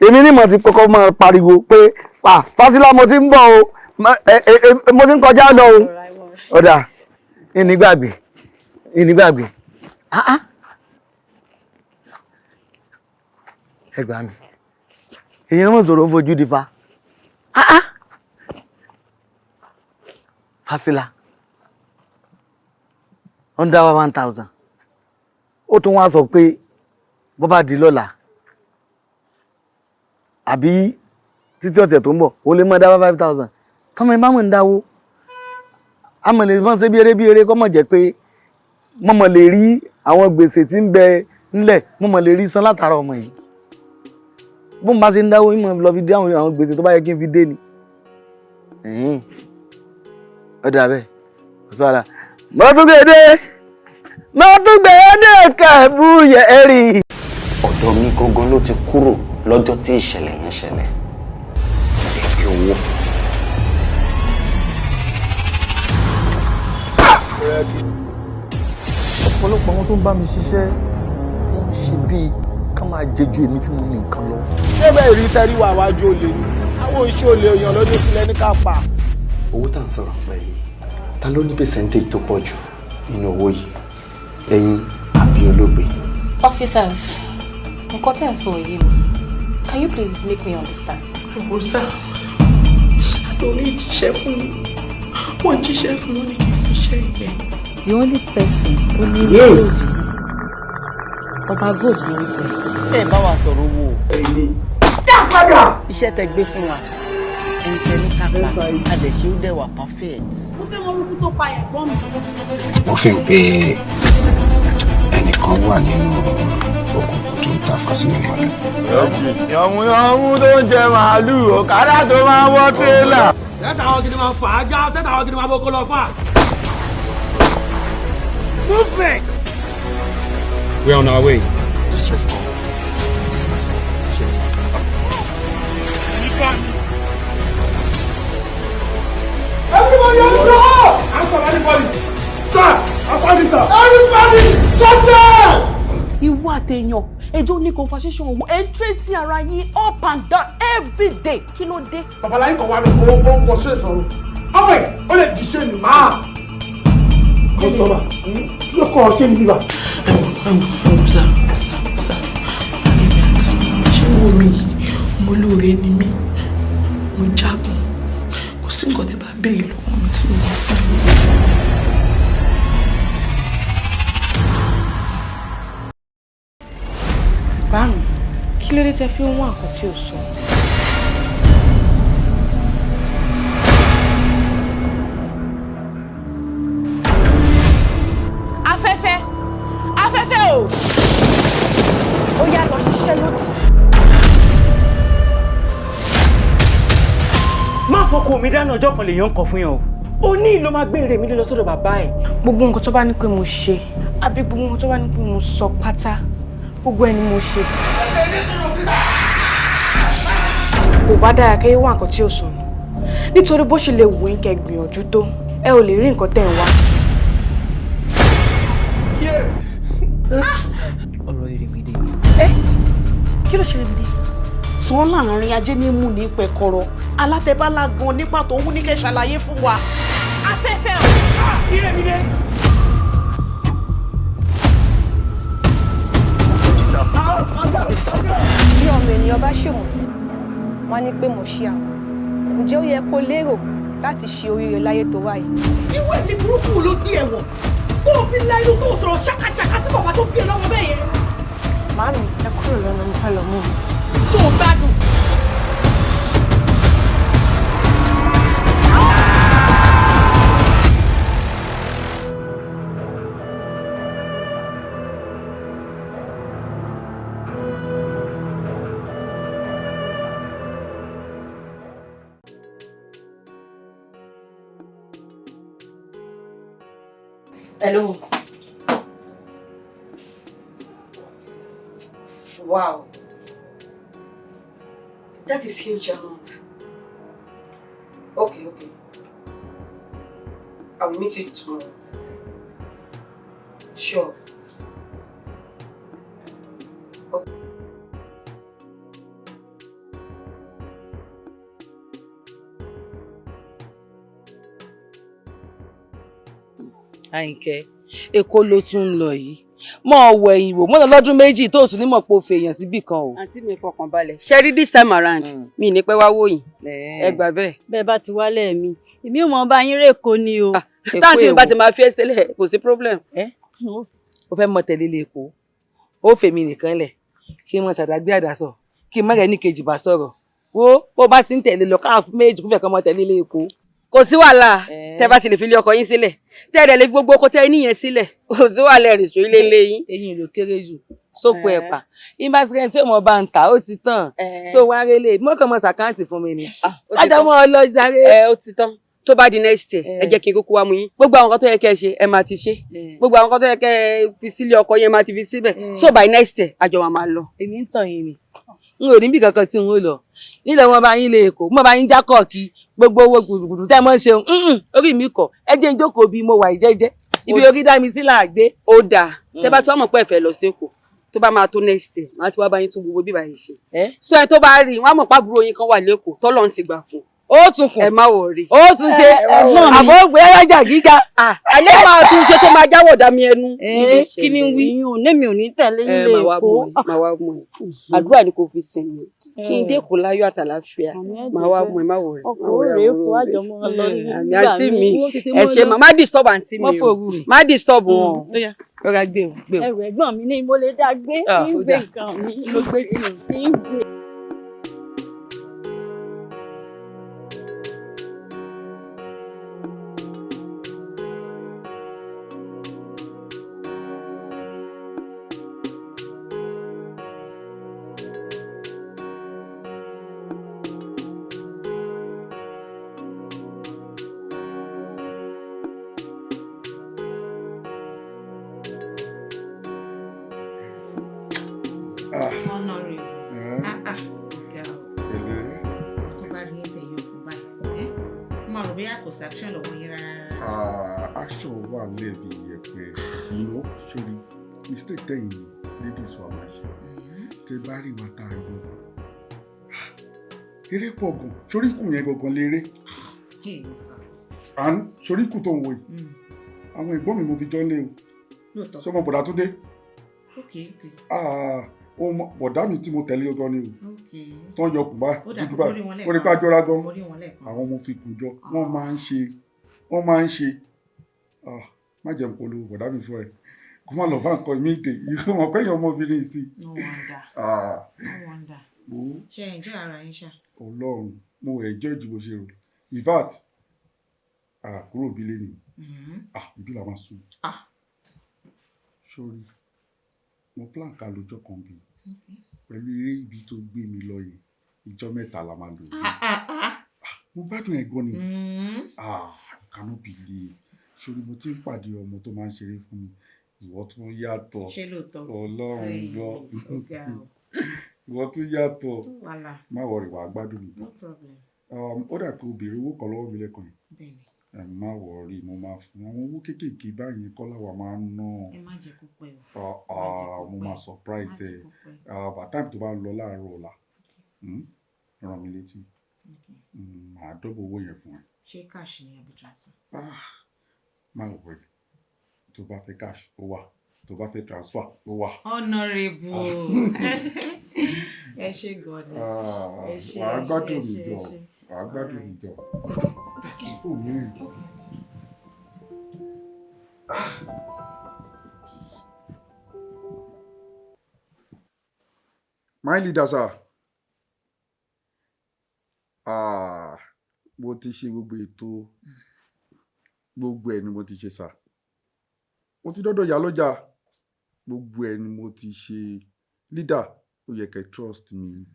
èmi ní mo ti kọ́kọ́ máa pariwo pé Fásilá mo ti ń bọ̀ o mo ti ń kọjá lọ o. Ọ̀dà ìnígbàgbé. Ẹ gbà mí èèyàn mọ̀ sọ̀rọ̀ fojú di fa. Fásilá ó ń dá wa 1000 ó tún wá sọ pé bó bá di lọ́la àbí títí ọ̀sẹ̀ tó ń bọ̀ ó lè mọ́ dá wa 5000 kọ́mọ ẹ bá mọ̀ ń dáwó àmọ̀ lè mọ̀ ṣe bí eré kọ́mọ̀ jẹ́ pé mọ̀mọ̀ lè rí àwọn gbèsè tí ń bẹ ńlẹ̀ mọ̀mọ̀ lè rí san látara ọmọ yìí bó ń bá ṣe ń dáwó yín mọ̀ lọ fi dé àwọn gbèsè tó bá yẹ kí n fi dé ni. Ọ̀dà bẹ́ẹ̀ ọ̀sọ́ra mo tún gbé dé kẹ̀bù yẹ̀rì. Ọ̀dọ̀ mi gangan ló ti kúrò lọ́jọ́ tí ìṣẹ̀lẹ̀ yẹn ṣẹlẹ̀. Ẹ̀bí owó. Ọ̀pọ̀lọpọ̀ tó ń bá mi ṣiṣẹ́ wọ́n ṣe bíi ká máa jẹjú èmi tí mo ní nǹkan lọ. ṣé bẹ́ẹ̀ rí tẹ́rí wà wájú olè ni àwọn oṣù olè èèyàn ló dé sílẹ̀ ní ká pa. owó tá à ń sọ̀rọ̀ pẹ̀ yìí ta ló ní percentage tó pọ̀ jù nínú owó yìí ẹ̀yin àbí olóògbé. Officers, nǹkan tẹ́ ẹ̀ sọ yìí mi. Can you please make me understand? Ọ̀pọ̀ sá, àlórí ìjíṣẹ́ fún mi. Wọ́n jíṣẹ́ fún mi ní kí n fi iṣẹ́ ilẹ̀. The only person tó ní gold yìí, Ọba Gold ló ń pè. ẹ bá wa sọ̀rọ̀ owó ẹ̀mí. dá padà. iṣẹ́ tẹ gbé fún wa ẹni tẹ ní kápá adẹ̀ṣe ó dẹ̀ wà perfect. mo fẹ́ mọ orúkú tó pa ẹ̀gbọ́n mi. mo fi ń pe ẹnìkan wà nínú òkùnkùn tó ń ta fásitì mọ́lẹ̀. yọ̀mùyọ̀mù tó ń jẹ màálù ọ̀kadà tó máa ń wọ́ tírélà. sẹ́tà àwọn gidi máa fà á já sẹ́tà àwọn gidi máa bó kó lọ fà. movement. We're on our way. Just rest up. Just rest up. Cheers. Everybody on the floor! Answer anybody! Sir! Apani sir! Everybody! Stop there! Ìwọ àtẹ̀yàn ẹjọ́ ní conversation wo ẹ̀ ń tírètì ara yín up and down every day kí ló dé. Babaláyé kan wá ní owó wọ ṣe ìsọ̀rọ̀. Ọmọ ẹ̀ ó lè jíṣẹ́ mi máa. Kọ́sọ́mà ló kọ́ ọ ṣé mi bíbá. Sá, ṣé wo mi yìí? Mo lóore ni mí. Mo jagun. Kò sí nǹkan tẹ́ bá béèrè lọ́wọ́ mi tí mo bá fún mi. Báàmì, kí ló dé tẹ́ fi ń wá nǹkan tí ò sọ? Afẹ́fẹ́! Afẹ́fẹ́ o! Ó yá lọ ṣiṣẹ́ lónìí. má fọkọ mi dáná ọjọ́ kan lèèyàn ń kọ fún yàn o. ó ní ìlú máa gbé èrè mi lọ sọ́dọ̀ bàbá ẹ̀. Gbogbo nǹkan tó bá ní pé mo ṣe àbí gbogbo nǹkan tó bá ní pé mo sọ pátá gbogbo ẹ̀ ni mo ṣe. Kò bá dára kẹ́ wá nǹkan tí ò sọnù nítorí bó ṣe lè wù yín kẹ́ gbìyànjú tó ẹ ò lè rí nǹkan tẹ́ ń wá. ọ̀rọ̀ Ìrèmídé. Kí ló ṣe Ìrèmídé? Sàn láàrin ajé ní mú ní pẹ̀kọ̀rọ̀ alátẹ̀bálá gan nípa tó wú ní kẹ́ ṣàlàyé fún wa. Afẹ́fẹ́ o! Ìrèmídé. Bí ọmọ ènìyàn bá ṣèwọ̀ntì wọ́n ní pé mo ṣe àwọn ǹjẹ́ ó yẹ kó lérò láti ṣe oríire láyé tó wáyé. Ìwé ní burúkú wo ló dí ẹ̀wọ̀n tó o fi láyé tó o sọ̀rọ̀ ṣàkàṣàkà sí bàbá tó bí ẹ lọ́wọ́ bẹ́ẹ̀ yẹn. Màámi, ẹ kúrò lọ́nà mo fẹ́ lọ mú mi. Ṣé o gbádùn? Hello. Wow. That is huge amount. Okay. I will meet you tomorrow. Sure. Okay. Àyìnkẹ́, Èkó ló tún ń lọ yìí. Mọ̀ wọ ẹ̀yìn wò, mọ̀ lọ́dún méjì tó tún ní mọ̀ pé o fèèyàn síbì kan o. Àǹtí mi fọkàn balẹ̀. Ṣẹ́rí this time around, mi ní pẹ́ wá wò yín. Ẹ gbà bẹ́ẹ̀. Bẹ́ẹ̀ bá ti wálẹ̀ mi, èmi ò mọ̀ bá yín rèkó ni o. Táǹtì mi bá ti máa fi ẹ́ sílẹ̀, kò sí problem. O fẹ́ mọ tẹ̀lé lè kó. Ó fèmí nìkan lẹ̀. Kí n mọ ṣàdágbé àdásọ̀. Kí n má rẹ̀ ní kejì bá sọ̀rọ̀. Wo bó bá ti ń tẹ̀lé lọ káàfù méjì kó fẹ́ kọ́ mọ tẹ̀lé lè kó. Kò sí wàhálà tẹ́ bá ti lè fi lé ọkọ yín sílẹ̀ tẹ́ dẹ̀ lè fi gbogbo ọkọ tẹ́ níyẹn sílẹ̀ kò sí wàhálà ẹ̀rìn sórí lé lé yín. Eyín ló kéré jù sóko ẹ̀pà ìbáṣekẹ́ tí ọmọ bá ń ta ó ti tàn so wá rélé mọ́kàn mọ́ sàkáǹtì fún mi ni. Ajá mọ́ ọ lọ jáde. Ó ti tán tó bá di next year ẹ jẹ́ kí n kúkú wá mú yín gbogbo àwọn nǹkan tó yẹ kẹ́ ẹ ṣe ẹ máa ti ṣe gbogbo àwọn nǹkan tó yẹ kẹ́ ẹ fi sílé ọkọ yẹn máa ti fi síbẹ̀ so by next year àjọ wa máa lọ. Èmi ń tàn yín ni n ò ní bí kankan tí n ó lọ nílẹ̀ wọn bá yín lè kó mo bá yín já kọ́ọ̀kì gbogbo owó gbùdùgbùdù tẹ́ mọ́ ṣeun orí mi kọ̀ ẹ jẹ́ ń jókòó bí mo wà ìjẹ́jẹ́ ibi orí dá mi sí là gbé. Ó dáa tẹ́ bá tí wọ́n mọ̀ pé ẹ fẹ́ lọ sí Èkó tó bá máa tó next year máa ti wá bá yín tún gbogbo bíbá yìí ṣe. So ẹ tó bá rí wọ́n á mọ̀ pàbúrò yín kan wà lẹ́kọ̀ọ́ tọ́lọ́run ti gbà fún. Ó tún kù. Ẹ má wọrí. Ó tún ṣe àbọ̀ gbé ẹ̀rọ̀jà gíga. Alẹ́ máa tún ṣe tó máa jáwọ́ dá mi ẹnu. Kí ni wí? Némi ò ní tẹ̀lé ilé Èkó. Máa wá mú ẹ. Àdúrà ni kò fi sinmi. Kí n dé kó láyọ̀ àtàlàáfíà. Máa wá mú ẹ má wọrí. Ọkùnrin rèé fún àjọmọ́ lọ ní. Àmì àǹtí mi ẹ ṣe má disturb àǹtí mi o. Má disturb wọn. Rọra gbé o. Ẹrù ẹ̀gbọ́n mi ní mo lè dá gbé. Kí n gbé nǹkan mi. Ló gbé tì. Kí n gbé. Action wà lẹ́bi yẹpẹ sórí mistake tẹ̀yìn ladies wa máa ṣe tẹ bá rí wa tá a yọ eré pọ̀ gan sórí ikùn yẹn gangan léré sórí ikùn tó ń wò yìí àwọn ẹ̀gbọ́n mi mo fi jọ lé o sọmọ bọ̀dá tó dé bọ̀dá mi tí mo tẹ̀lé ọgọ́ ni o tó ń yọkùn bá dúdú báyìí ó rí pàjọra gan àwọn ọmọ fi kùn jọ wọ́n máa ń ṣe má jẹun polówó bọ̀dá mi fún ẹ kó má lọ bá nǹkan mi dè ìlú wọn pẹ́yìn ọmọbìnrin sí. ṣe ẹ̀ ń jẹ́ ara yín ṣá. Ọlọ́run mo ẹ̀jọ́ ìdìbò ṣe rò in fact kúrò bí lẹ́nu ibi la máa sùn sórí mo plan ká lọ́jọ́ kan bí pẹ̀lú eré ibi tó gbé mi lọ yìí ìjọ mẹ́ta la máa lò mo gbádùn ẹ̀ gan ni cannot believe sórí mo ti ń pàdé ọmọ tó máa ń ṣeré fún mi ìwọ tó yàtọ̀ Ọlọ́run gbọ́ ìwọ tó yàtọ̀ má wọrí wàá gbádùn mi ó dà pé obìnrin owó kan lọ́wọ́ mi lẹ́kàn yìí má wọrí mo máa fún àwọn owó kéékèèké báyìí kọ́ làwa máa ń ná mo máa surprise ẹ by time tó bá lọ láàárọ̀ ọ̀la ràn mí létí màá dọ́bọ̀ owó yẹn fún ẹ. Ṣé cash ni àbí transfer? Má wọrí tó bá fẹ́ cash ó wà tó bá fẹ́ transfer ó wà. Honorable ẹ ṣe gọdọ wàá gbádùn mi jọ wàá gbádùn mi jọ fún mi rìn. My leader sir mo ti ṣe gbogbo ètò gbogbo ẹ̀ ni mo ti ṣe sà mo ti dọ́dọ̀ yà lọ́jà gbogbo ẹ̀ ni mo ti ṣe leader ó yẹ kẹ́ trust me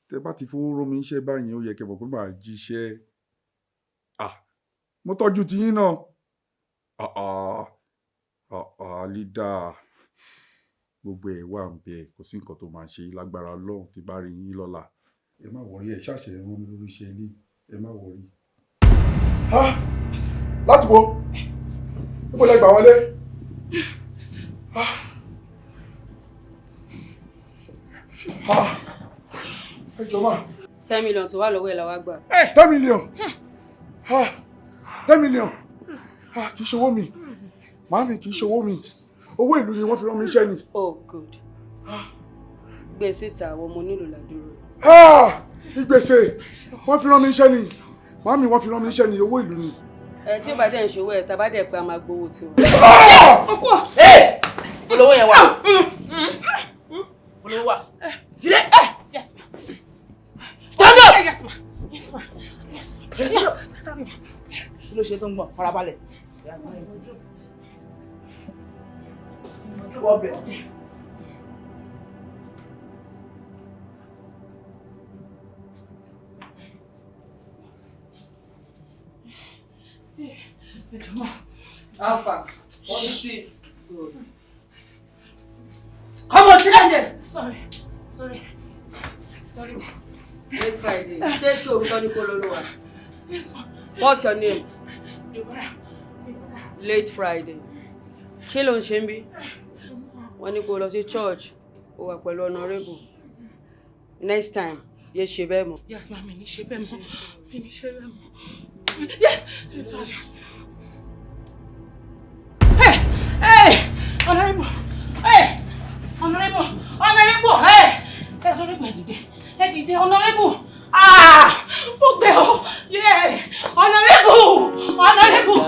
tẹ bá ti fowó rán mi iṣẹ́ báyìí ó yẹ kẹ́ mọ̀ pé màá jíṣẹ́ mo tọ́jú ti yín náà leader gbogbo ẹ̀ wà ń bẹ kò sí nǹkan tó máa ṣe lágbára Ọlọ́run tí bá rí yín lọ́la ẹ má wọrí ẹ ṣàṣẹ rán mi lórí iṣẹ́ ilé ẹ má wọrí. láti wo níbo lẹ gbà wọlé. ẹ jọ máa. 10 million tó wà lọ́wọ́ ẹ̀ la wá gbà. 10 million 10 million kì í ṣòwò mi màámi kì í ṣòwò mi owó ìlú ni wọ́n fi rán mi iṣẹ́ ni. Oh good. Gbé síta àwọn ọmọ nílò ládùúró. Ìgbésè wọ́n fi rán mi iṣẹ́ ni màámi wọ́n fi rán mi iṣẹ́ ni owó ìlú ni. Tí ó bá dẹ̀ ń ṣòwò ẹ̀ tàbá dẹ̀ pé a máa gbowó tiwọn. Olówó yẹn wà. Olówó wà. Dìde. Yes ma. Stand up. Yes ma. Yes ma. Yes ma. Stand up. Kí ló ṣe tó ń gbọ̀n? Farabalẹ̀. Ọbẹ̀. Alpha, what is it? Come on, sit down there. Sorry. Late Friday. Ṣé ṣé òótọ́ ní Kololuwa? Yes, ma. What's your name? Deborah. Late Friday. Ṣé ló ń ṣe ń bí? Wọ́n ní kó lọ sí church, ó wà pẹ̀lú honorable. Next time, yé ṣe bẹ́ẹ̀ mọ́. Yes, ma, mi ní ṣe bẹ́ẹ̀ mọ́. Mi ní ṣe bẹ́ẹ̀ mọ́. Yeah, sorry. Hey, honorable. Hey, honorable. Honorable. Hey, honorable, ẹ dìde, honorable. Ó gbé o. Yeah, honorable. Honorable.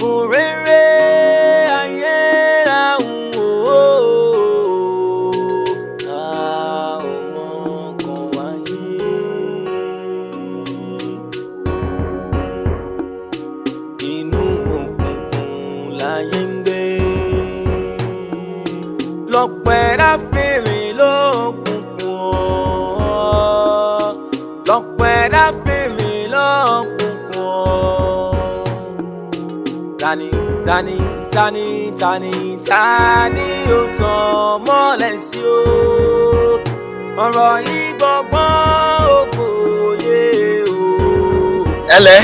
Orere ayé ahun o, a ò mọ kan wáyé. Inú òkùnkùn láyé ń gbé, lọ́pẹ̀dá fèrè lókùnkùn, lọ́pẹ̀dá fèrè lókùnkùn. Tani ó tàn mọ́lẹ̀ sí o, ọ̀rọ̀ yìí gbọ́gbọ́n ògbóye o. Ẹlẹ́,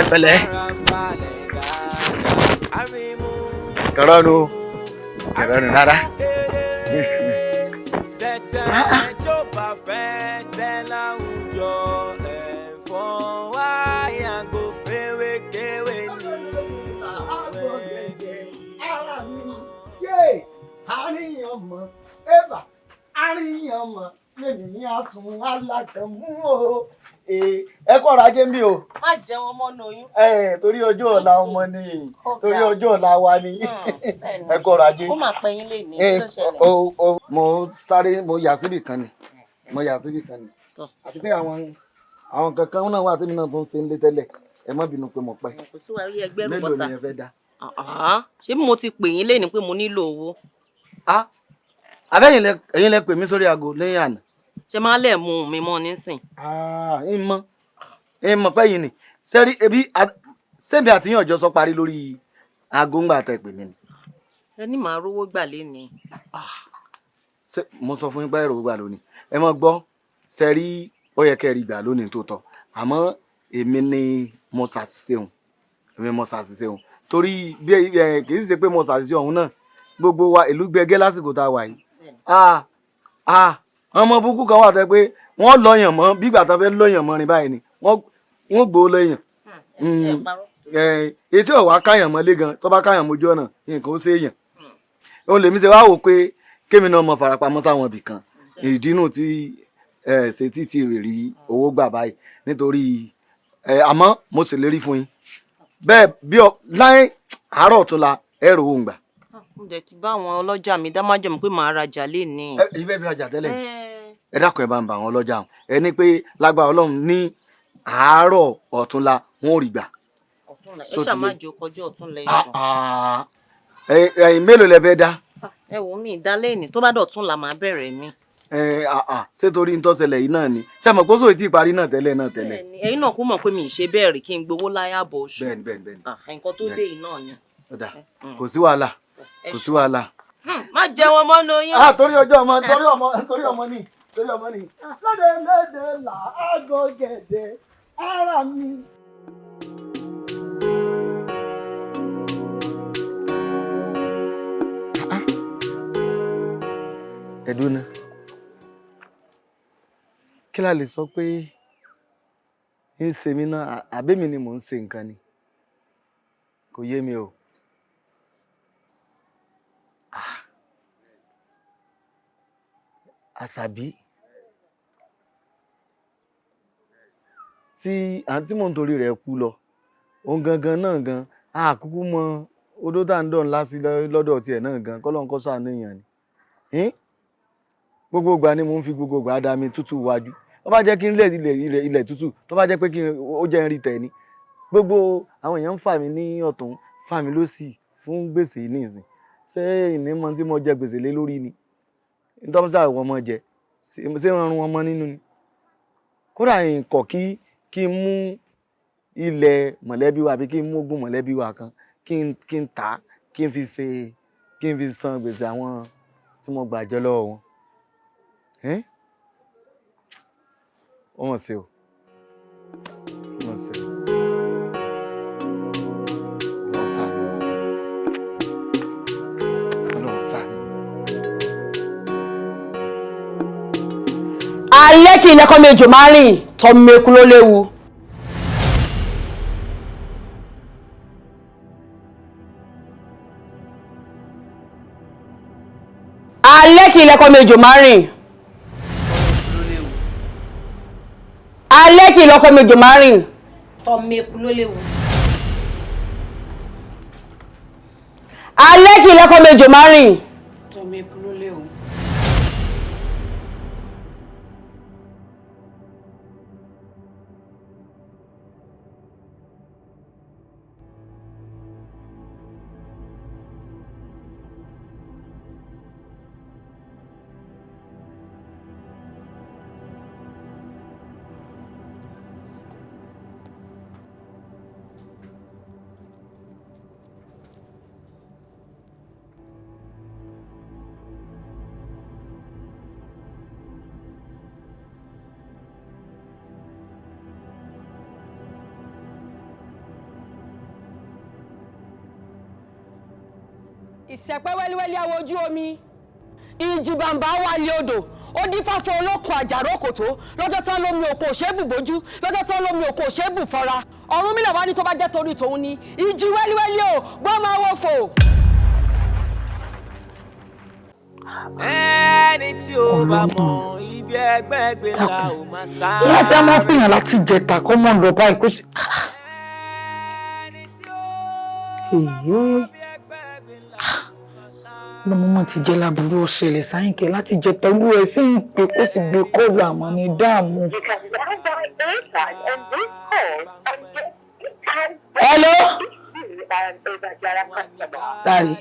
ẹ pẹ̀lẹ́. Kẹ̀rọ́nù rárá. Tó bá fẹ́ tẹ́ láwùjọ ẹ̀fọ́ wáyàgò fẹ́rẹ́kẹ́rẹ́ ni. Àríyàn mọ̀ ẹ̀bà àríyàn mọ̀ lènìyàn sùn alákẹ̀mú o. Ẹ kọ́ ọ̀rọ̀ ajé ń bí o. Má jẹun ọmọ náà oyún. Torí ọjọ́ ọ̀la ọmọ ni, torí ọjọ́ ọ̀la wa ni. Ẹ kọ́ ọ̀rọ̀ ajé. Ó máa pẹ́ yín lè ní tó ṣẹlẹ̀. Mo sáré mo yà síbì kan ni. Àti pé àwọn kankan náà wà tí mi náà tó ń ṣe ń lé tẹ́lẹ̀. Ẹ má bínú pé mo pẹ́. Kò sí wàá rí ẹgbẹ́ rú bọ́tà. Mélòó ni ẹ fẹ́ dá? Ṣé mo ti pè yín lé ní pé mo nílò owó? Àbẹ́yìn lẹ pè mí sórí aago lẹ́yìn àná. Ṣé máa lẹ̀ mú mi mọ́ nísìn? Ìmọ̀ pẹ́yìn ni. Sẹ́rí ebi sẹ́mi àtìyàn ọjọ́ sọ parí lórí aago ńgbà tẹ pè mí ni. Ẹni màá rówó gbà lénìí. Mo sọ fún yín pé ẹ̀rọ gbà lónìí. Ẹ mọ̀ gbọ́, sẹ́rí ó yẹ kẹ́ rí gbà lónìí tó tọ́. Àmọ́ èmi ni mo ṣàṣìṣe òun. Torí bí kì í ṣe pé mo ṣàṣìṣe òun náà. Gbogbo wa ìlú gbẹgẹ́ lásìkò tá a wà yìí. Ọmọ búkú kan wà tẹ́ pé wọ́n lọ́yàn mọ́ bí ìgbà tó fẹ́ lọ́yàn mọ́ rin báyìí ni wọ́n gbòó lẹ́yìn. Etí ọ̀wá káyàn mọ́lé gan tó bá káyàn mójú ọ̀nà nǹkan ó ṣèyàn. Òun lèmi ṣe wá wò pé kémi náà mọ farapamọ́ sáwọn ibì kan. Ìdínú tí ṣe títí rí owó gbà báyìí nítorí àmọ́ mo ṣèlérí fún yín. Bẹ́ẹ̀ bí láì àárọ̀ ọ̀túnla ẹ̀rọ òun gbà. Mo dẹ̀ ti bá àwọn ọlọ́jà mi dá májẹ̀mú pé màá rajà lénìí. Ibẹ̀ bí rajà tẹ́lẹ̀ ẹ dákun ẹ bá ń bá àwọn ọlọ́jà hàn ẹ ní pé lágbára Ọlọ́run ní àárọ̀ ọ̀túnla wọn ò rí gbà. Ẹ ṣàmájò kọjá ọ̀túnla ẹ̀yin mélòó lẹ fẹ́ dá? Ẹ wò mí ìdálẹ́ẹ̀nì tó bá dọ̀túnla màá bẹ̀rẹ̀ mi. Ṣé torí ń tọ́sẹ̀lẹ̀ yìí náà ni ṣé mọ̀ kó sóò tí ì parí náà tẹ́lẹ̀. Ẹ̀yin náà kú mọ̀ pé mi ì ṣe bẹ́ẹ̀ rí kí n gbowó láyàbọ̀ oṣù. Bẹ́ẹ̀ni. Nǹkan tó dé yìí náà ni. Kò sí wàhálà. Má jẹ́ wọn mọ́ ní oyún. Torí ọjọ́ ọmọ ni. Lóde là ágọ gẹ̀dẹ̀ ara mi. Ẹ̀dùnà kí la lè sọ pé ń ṣe mí náà àbẹ́mi ni mò ń ṣe nǹkan ni kò yé mi o. Àṣàbí tí àǹtí mò ń torí rẹ̀ kú lọ òun gangan náà gan àkúkú mọ odó tá ń dán ńlá sí lọ́dọ̀ tiẹ̀ náà gan kọ́lọ́n kọ́ ṣàánú èèyàn ni. Gbogbo ìgbà ni mò ń fi gbogbo ìgbà dá mi tútù wájú tó bá jẹ́ kí n lé ilẹ̀ tútù tó bá jẹ́ pé kí ó jẹ́ ń rí tẹ̀ ni gbogbo àwọn èèyàn ń fà mí ní ọ̀tún fà mí lósì fún gbèsè ní ìsìn ṣé ìní mọ tí mo jẹ gbèsè lé lórí ni nítorí sáà wọ́n mọ jẹ ṣé wọ́n rún wọn mọ́ nínú ni kódà nǹkan kí n mú ilẹ̀ mọ̀lẹ́bí wa àbí kí n mú ogún mọ̀lẹ́bí wa kan kí n tà á kí n fi san gbèsè àwọn tí mo gbà jọ lọ́wọ́ wọn. Wọ́n mọ̀ sí o alẹ́ kí ilẹ̀kọ́ méjò máa rìn tọ́mọ eku ló léwu. alẹ́ kí ilẹ̀kọ́ méjò máa rìn. alẹ́ kí ilẹ̀kọ́ méjò máa rìn tọ́mọ eku ló léwu. alẹ́ kí ilẹ̀kọ́ méjò máa rìn tọ́mọ eku ló léwu. ìṣẹ̀pẹ́ wẹ́líwẹ́lí awo ojú omi ìjì bàǹbà wà lé odò ó dífá fún olókun àjàrò òkòtó lọ́jọ́ tán lómi òkò òṣèbù bójú lọ́jọ́ tán lómi òkò òṣèbù fọ́ra Ọ̀rúnmìlà wá ní tó bá jẹ́ torí tòun ni ìjì wẹ́líwẹ́lí o gbọ́ máa wọ́ fò. ẹni tí ó bá mọ ibi ẹgbẹ́ gbé la ò máa sá. ìyá ẹsẹ̀ máa ń pèèyàn láti jẹta kó mọ̀ lọ báyìí kó sì. lọ́mọ mọ̀ ti jẹ́ láburú ọ̀ṣẹ̀lẹ̀ sáyìnkẹ́ láti jẹ pẹ̀lú ẹ̀ sí ń pè kó sì gbé kọ́ọ̀lù àmọ́ ní dáàmú. hello. Dari.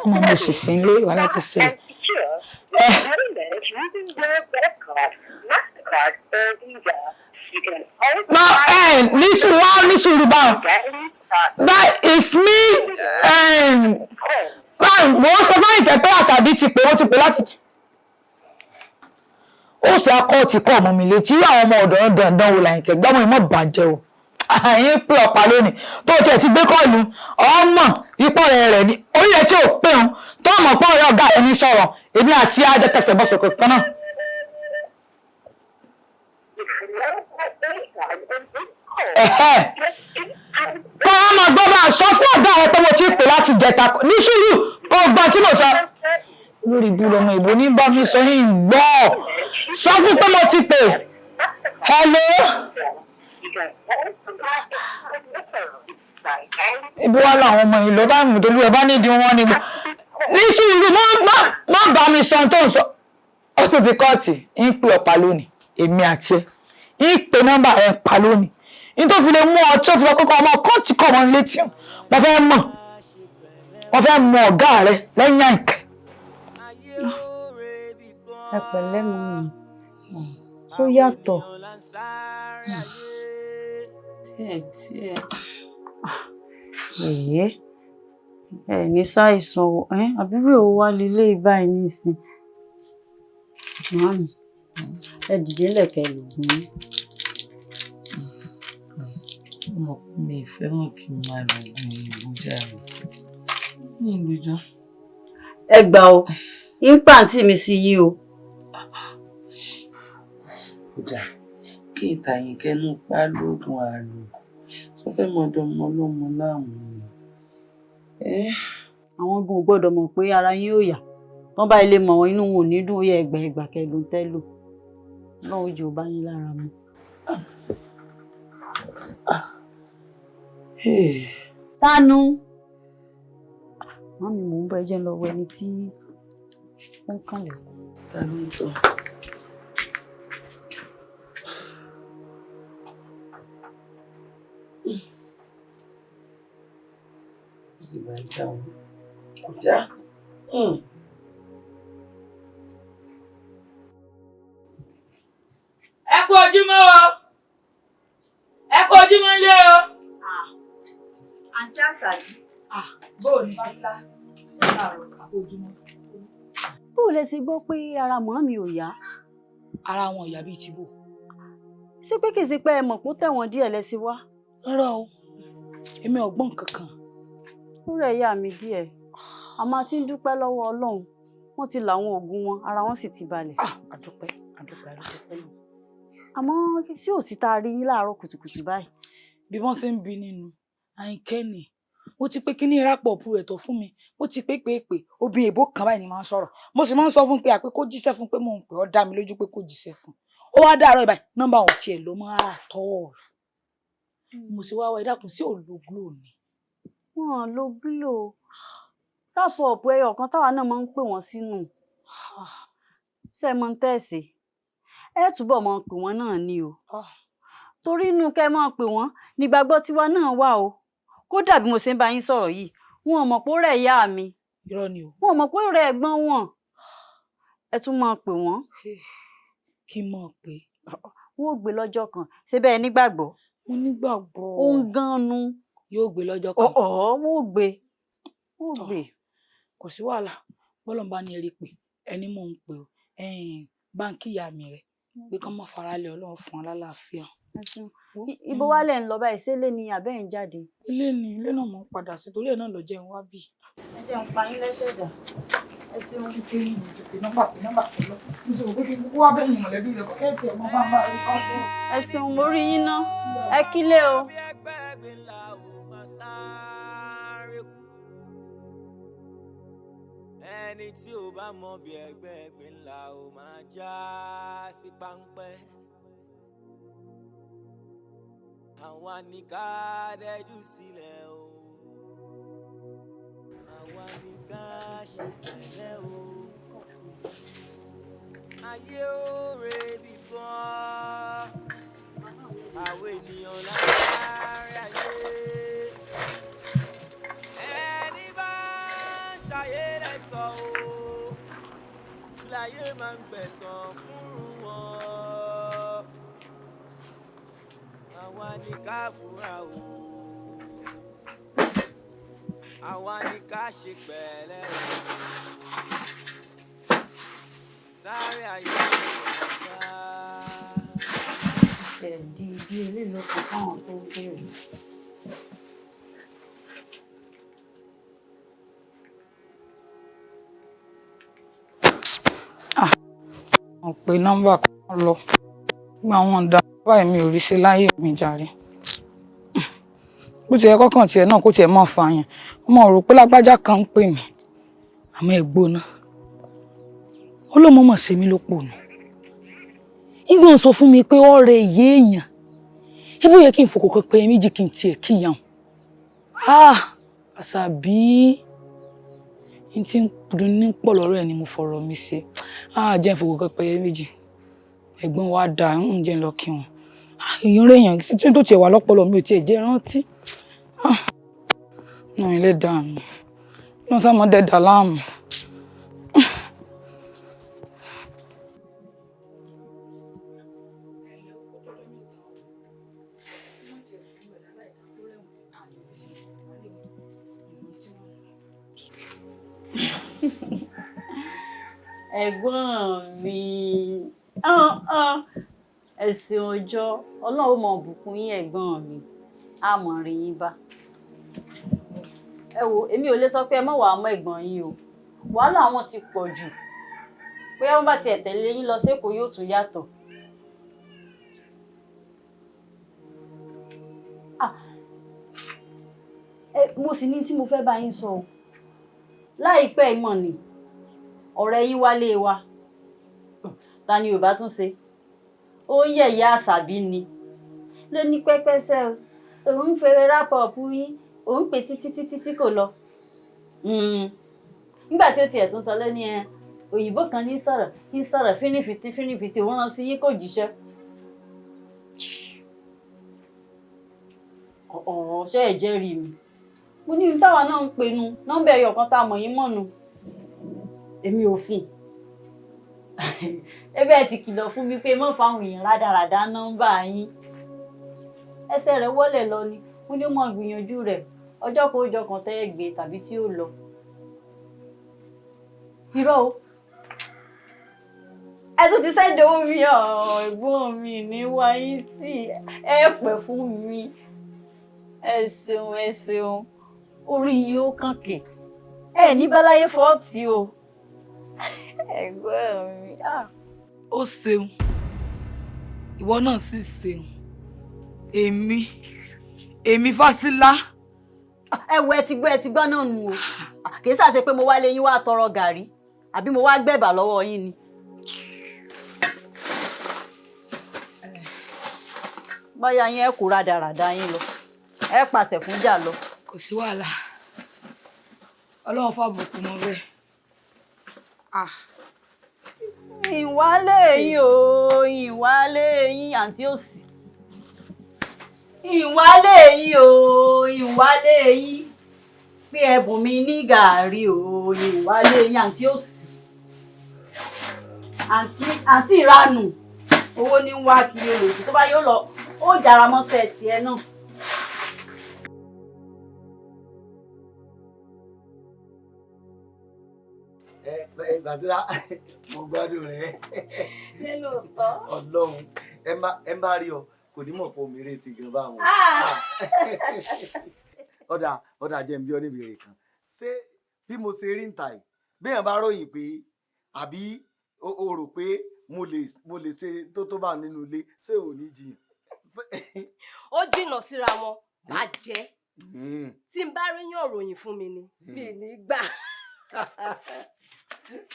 Ọmọ mi sì sí ilé wa láti ṣe. Ní sùúrù báwọn. That is me. Mo sọ fún ìtẹ́tẹ́ àṣàbí ti pè ó ti pè láti. Ó sì akọ́ ti kọ́ ọmọ mi létí àwọn ọmọ ọ̀dọ́ dandan wò láyìnkẹ́ gbọ́mọ ìmọ̀ bàjẹ́ o. Àyín pé ọ̀pá lónìí tó tiẹ̀ ti gbé kọ́ọ̀lù ọmọ ipò rẹ̀ ni orí ẹ̀ tí ò pé òun tó mọ̀ pé ọ̀rẹ́ ọ̀gá ẹni sọ̀rọ̀ èmi àti ajẹ́tẹsẹ̀ bọ́ sọ̀kò kan náà. Kọ́ ọ máa gbọ́ máa sọ fún ọ̀gá rẹ pé mo ti pè láti jẹta ní sùúrù kó gbọ́n tí mo sọ. Lórí ibu lọmọ ìbò ní bá mi sọ yín gbọ́ sọ fún pé mo ti pè. Hello. Ibi wá làwọn ọmọ yìí lọ bá mú tolú ẹ bá nídìí wọn ni ní sùúrù má bá mi sọ tó ń sọ. Ó tún ti kọ́ọ̀tì ń pè ọ̀pá lónìí èmi àti ẹ ń pè nọ́mbà ẹ̀ pa lónìí ní tó fi lè mú ọ tó fi lọ kọ́kọ́ ọmọ kọ́ọ̀tì kọ́ ọmọ létí wọ́n fẹ́ mọ ọ̀gá rẹ lẹ́yìn àìkẹ́. Ẹ pẹ̀lẹ́ mọ́ mi tó yàtọ̀. Díẹ̀. Ẹ ní ṣàìsàn o àbúrò ò wá lílé ìbáyìí nísìn. Màámi ẹ dìde lẹ̀kẹ́ lògùn. Mi fẹ́ràn kí n máa lo oògùn òyìnbó járe. Ní ìlújọ́. Ẹ gbà o ímpáǹtì mi sí yín o. Kódà kí ìtàyìn kẹnu pa lóògùn àrùn tó fẹ́ mọ̀dọ́mọ lọ́mọ láàmú ni. Àwọn gan ò gbọ́dọ̀ mọ̀ pé ara yín ò yá wọ́n bá ilé mọ̀ wọn inú wọn ò ní dùn ó yẹ ẹgbà kẹlùn tẹ́lò náà ó jẹ́ ò bá yín lára mu. Tánú màmí mò ń bọ ẹjẹ lọ́wọ́ ẹni tí ó ń kànlẹ̀ kù. Ta ló ń sọ? Ìgbà ìjà wọn kò já. Ẹ kú ojúmọ́ o. Ẹ kú ojúmọ́ lé o. Àǹtí Àṣàbí. Bóò ní Fásilá. Ẹ káàárọ̀ ẹ kú ojúmọ́. Bóò lẹ ṣe gbọ́ pé ara màámi ò yá. Ara wọn ìyá bíi tìbò. Ṣé pé kìí ṣe pé ẹ mọ̀ pé ó tẹ̀wọ̀n díẹ̀ lẹ́sí wá? Rárá o, èmi ò gbọ́ nǹkan kan. Ó rẹ̀ yà mí díẹ̀. A máa ti ń dúpẹ́ lọ́wọ́ Ọlọ́run. Wọ́n ti làwọn oògùn wọn, ara wọn sì ti balẹ̀. Àdúpẹ́ àdúpẹ́ fọlọ́. Àmọ́ ṣé ò sí tá a rí yín láàárọ̀ kùtùkùtù báyìí? Bí wọ́n ṣe ń bi nínú Àyìnkẹ́ ni ó ti pé kíní ìrápọ̀ ọ̀pù rẹ̀ tó fún mi ó ti pé obìnrin èbó kan báyìí ni máa ń sọ̀rọ̀ mo sì máa ń sọ fún pé àpé kó jíṣẹ́ fún pé mò ń pè ọ́ dá mi lójú pé kó jíṣẹ́ fún ó wá dàárọ̀ ìbáyìí nọ́mbà òun tiẹ̀ ló máa rà tọ́ mo sì wá wá ẹ̀dá kùn sí òòlù glo ni. Wọ́n lo glo rápọ̀ ọ̀pù ẹyọ kan táwa náà máa ń pè wọ́n sínú ṣe mọ ń tẹ̀sí ẹ túbọ̀ máa pè wọ́n náà ni o torí inú kẹ́ máa pè wọ́n nígbàgbọ́ tiwa náà wà o kódà bí mo ṣe ń bá yín sọ̀rọ̀ yìí wọn ò mọ̀ pé ó rẹ̀ ìyá mi irọ́ ni o wọn ò mọ̀ pé ó rẹ̀ ẹ̀gbọ́n wọn ẹ tún máa pè wọ́n. kí n mọ̀ pé. wọn ò gbé lọ́jọ́ kan ṣé bẹ́ẹ̀ nígbàgbọ́. mo nígbàgbọ́. ó ń gan-an. yóò gbé lọ́jọ́ kan. wọn ò gbé. kò sí wàhálà bọ́lọ̀ ń bá ní eré pé ẹni mò ń pè ó báńkì ìyá mi rẹ̀ pé kán mọ́ faralẹ̀ ọlọ́run fún ọ lálàáfíà. ibo wá lẹ̀ ń lọ báyìí ṣé ilé ni àbẹ́yìn jáde. ilé náà mò ń padà sí torí ẹ̀ náà lọ jẹun wá bì. ẹ jẹun pa yín lẹ́sẹ̀ dà ẹ ṣeun. nọ́mbà pẹ̀lú mo sì rò pé kí n kúkú wá bẹ́yìn mọ̀lẹ́bí rẹ̀ kọ́ kẹ́ẹ̀tì ẹ̀ mọ́ bá ń bá rí kọ́. ẹ ṣeun mo rí yín ná ẹ kílé o. ẹni tí ò bá mọ bí ẹgbẹ́ ẹgbẹ́ ńlá ò máa já sí páńpẹ́. àwa ní ká dẹ́jú sílẹ̀ o àwa ní ká ṣe pẹ̀lẹ́ o ayé ó rebi gan àwọn ènìyàn láàárín ayé ẹni bá ṣayé lẹ́sọ̀ o láyé máa ń gbẹ̀san fún wọn àwa ní ká fura o àwa ní ká ṣe pẹ̀lẹ́ o sáré ayé ọ̀gá. ẹ̀ẹ́dì bí eléyìí ló kọ fáwọn tó ń bèrè. mo pe nọ́mbà kan lọ gba àwọn ọ̀dà báyìí mi ò rí ṣe láyé mi jàre bó ti yẹ kọ́kàn tiẹ̀ náà kó tiẹ̀ mọ̀ fà yẹn ọmọ rò pé lágbájá kan ń pè mí àmọ́ ẹ̀ gbóná ó ló mọ̀mọ̀ sí mi ló pò nù nígbà sọ fún mi pé ọ̀rẹ́ ìyé èèyàn ibú yẹ kí n fòkò kan pé méjì kí n tiẹ̀ kíyàn Àṣàbí n tí ń dùn ní pọ̀ lọ́rọ̀ ẹ̀ ni mo fọ̀rọ̀ mi ṣe jẹ́ ìfòkò kan pé méjì ẹ̀gbọ́n wa dà ń jẹ́ lọ kí wọn èèyàn rẹ̀ èèyàn tí tó tiẹ̀ wà lọ́pọlọ mi ò tiẹ̀ jẹ́ rántí náà ilé dà mí náà sáà dẹ̀dà láàmú. ẹ̀gbọ́n mi ẹ̀sìn ọjọ́ ọlọ́run mọ̀ bùkún yín ẹ̀gbọ́n mi á mọ̀ rí yín bá. ẹ wo èmi ò lè sọ pé ẹ mọ̀ wàá mọ̀ ẹ̀gbọ́n yín o wàhálà wọn ti pọ̀ jù pé wọ́n bá tiẹ̀ tẹ̀lé yín lọ sékòó yóò tún yàtọ̀. mo sì ní tí mo fẹ́ bá yín sọ o láìpẹ́ ìmọ̀ ni ọ̀rẹ́ yín wálé wa ta ni ò bá tún ṣe ó yẹ̀yẹ́ Àṣàbí ni ló ní pẹ́pẹ́sẹ́ o òun fèrè rápọ̀pù yín òun pè títí kò lọ nígbà tí ó tiẹ̀ tún sọ lẹ́ni òyìnbó kan ní sọ̀rọ̀ fínífìtì òun rán sí yín kò jíṣẹ́ ṣé ẹ̀ jẹ́rìí mi mo ní táwa náà ń pinnu nọ́mbà ẹyọ kan tá a mọ̀ yín mọ̀nù èmi ò fún ebe ẹ ti kìlọ̀ fún mi pé mọ́ fáwọn èèyàn rádaràdá nọ́mbà yín ẹsẹ̀ rẹ̀ wọlé lọ ni mo ní mọ̀ gbìyànjú rẹ̀ ọjọ́ kan ọjọ́ kan tẹ́ ẹ gbé tàbí tí ó lọ irọ́ o ẹ tún ti sẹ́jọ́ mi ẹ̀gbọ́n mi ní wáyé sí ẹ pẹ́ fún mi ẹ ṣeun orí yìí ó kànkè ẹ ní báláyé fọ́ọ̀tì o ẹ̀gbọ́n mi ó ṣeun ìwọ náà sì ṣeun èmi Fásilá. ẹ wo ẹ ti gbọ́ náà nù o kì í ṣàṣe pé mo wá lé yín wá tọrọ gàrí àbí mo wá gbẹ̀bà lọ́wọ́ yín ni. báyà yín ẹ kó rádaràda yín lọ ẹ pàṣẹ fún jà lọ. kò sí wàhálà ọlọ́run fàbùkù mọ́ bẹ́ẹ̀. ìwálé yín o ìwálé yín àǹtí òsì. ìwálé yín o ìwálé yín pé ẹbùn mi ní gàárì o ìwálé yín àǹtí òsì. àǹtí ìranù owó ní wá kiri olùsí tó bá yóò lọ ó jára mọ́sẹ̀ tiẹ̀ náà. Bàtírá mo gbádùn rẹ. ṣé lóòótọ́. Ọlọ́run ẹ bá rí ọ kò ní mọ̀ pé omi rè sí gan báwọn. ọ̀dà jẹ́ ń bí ọ níbi èrè kan ṣé bí mo ṣe rí ń ta yìí béèyàn bá ròyìn pé àbí o rò pé mo lè ṣe tó bá nínú ilé ṣé ò ní jiyàn. ó jìnnà síra wọn bàjẹ́ tí n bá rí yàn ròyìn fún mi ni mi ní gbà.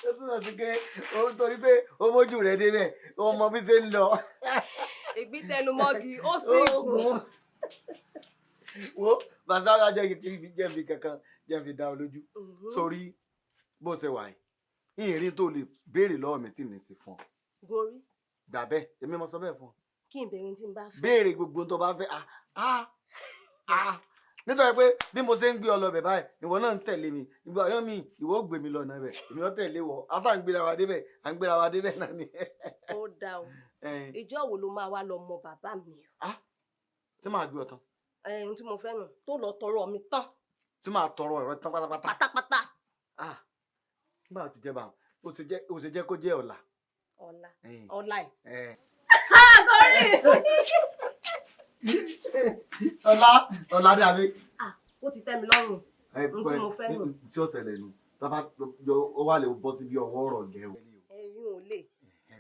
ó túnbọ̀ sí pé ó torí pé ó mójú rẹ̀ débẹ̀ ó mọ bí ṣe ń lọ. ìgbín tẹnu mọ́gi ó sì gùn. wo bàṣáwá jẹ́bi kankan jẹ́bi dá ọ lójú sórí bó ṣe wà yìí ìrìn tó lè béèrè lọ́wọ́ mi tí ní sí fún ọ. gorí. gbà bẹ́ẹ̀ èmi mo sọ bẹ́ẹ̀ fún ọ. kí n béèrè tí n bá fẹ́. béèrè gbogbo tó bá fẹ́ nítorí pé bí mo ṣe ń gbé ọ lọ bẹ̀ báyìí ìwọ náà ń tẹ̀lé mi ìgbà yọ mi ìwọ ó gbé mi lọ náà bẹ̀ èmi ó tẹ̀lé wọ asá ń gbéra wa débẹ̀ à ń gbéra wa débẹ̀ náà ni. ó dá o ìjọ wo ló máa wá lọ mọ bàbá mi. tí màá gbé ọ tán. ẹyin tí mo fẹ́ nù tó lọ tọrọ mi tán. tí màá tọrọ ẹ̀rọ tán pátápátá. pátápátá. bá a ti jẹ bá o ṣe jẹ́ kó jẹ́ ọ̀la. ọ̀la ẹ̀. Gorí. ọ̀la dàbí. ó ti tẹ́ mi lọ́rùn ohun tí mo fẹ́ nù. tí ó ṣẹlẹ̀ nù tọ́ba ó wà lè bọ́ síbi ọwọ́ ọ̀rọ̀ lẹ́ o. ẹ̀yin ò lè.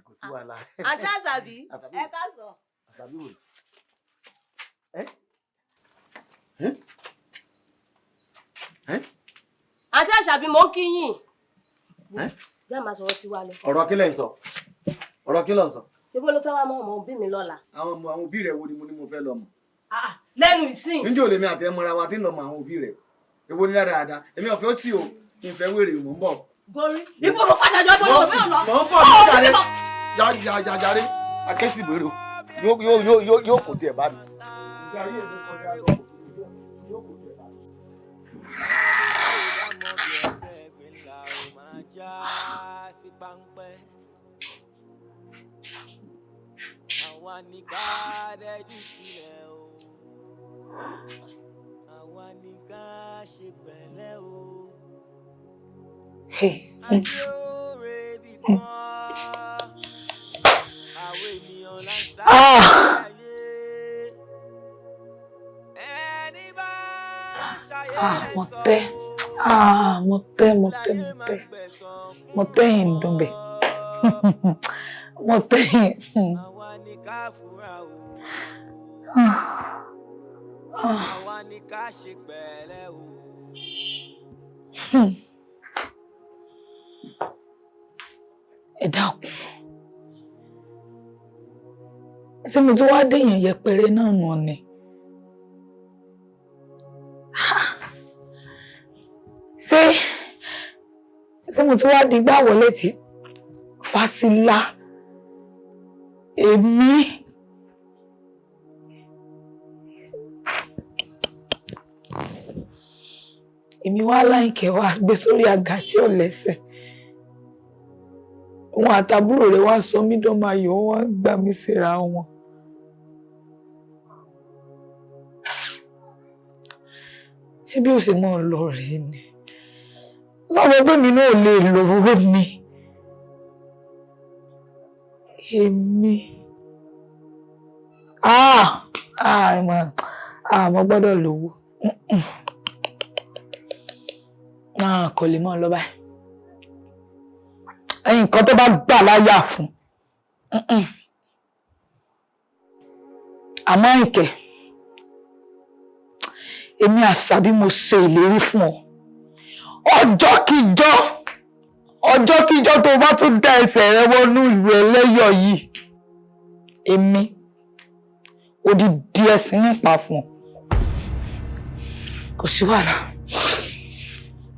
kò sí wàhálà. àti àṣàbí ẹ ká sọ. àṣàbí wò. àti àṣàbí mo ń kí yín. já máa sọ̀rọ̀ tiwa lọ. ọ̀rọ̀ kí lẹ̀ ń sọ ọ̀rọ̀ kí ló ń sọ. ibo ló fẹ́ wá mọ́ ọmọ òbí mi lọ́la. àwọn òbí rẹ̀ wo ni mo ní mo fẹ́ lọ mọ̀. lẹ́nu ìsìn. níjẹ́ ò lèmi àti ẹ mọ́ra wa tí ń lọ mọ àwọn òbí rẹ̀ èwo ni dáadáa èmi ò fẹ́ ó sì o kí n fẹ́ wèrè mò ń bọ̀. gorí ibo ló pàṣẹ jọ tó lọ mí ò lọ. mò ń bọ̀ ní jàre akẹ́sì gbèrò yóò kò tiẹ̀ bá mi. àwa ní ká dẹ́jú sílẹ̀ o àwa ní ká ṣe pẹ̀lẹ́ o. ayé òre bí kan àwọn ènìyàn là ń sáré ayé ẹni bá ṣayé mo tẹ́ yìí ń dùn bẹ́ẹ̀ mo tẹ́ yìí. àwa ní ká fura o àwa ní ká ṣe pẹ̀lẹ́ o. ẹ dákun ṣé mo tún wá déèyàn yẹpẹrẹ náà nù ni ṣé mo tún wá digbá wọlé tí Fásilá èmi wá láìkẹ́ wá gbé sórí àga tí ò lẹ́sẹ̀ wọn àtàbúrò rẹ̀ wá sọ mí dọ́mọ ayọ̀ wọn gbà mí síra wọn. ṣé bí ó ṣe mọ́ ọ lọ rèé ni sọ́wọ́ pé mi náà lè lówó ni èmi mo gbọ́dọ̀ lówó kò lè mọ́ ọ lọ báyìí nǹkan tó bá gbà láyà fún Àmọ́ Ìkẹ́, èmi Àṣàbí mo ṣe ìlérí fún ọ. Ọjọ́ kíjọ́ tó bá tún dá ẹsẹ̀ rẹ wọnú ìlú ẹlẹ́yọ̀ yìí, èmi odidi ẹ̀sìn nípa fún ọ. Kò sí wàhálà.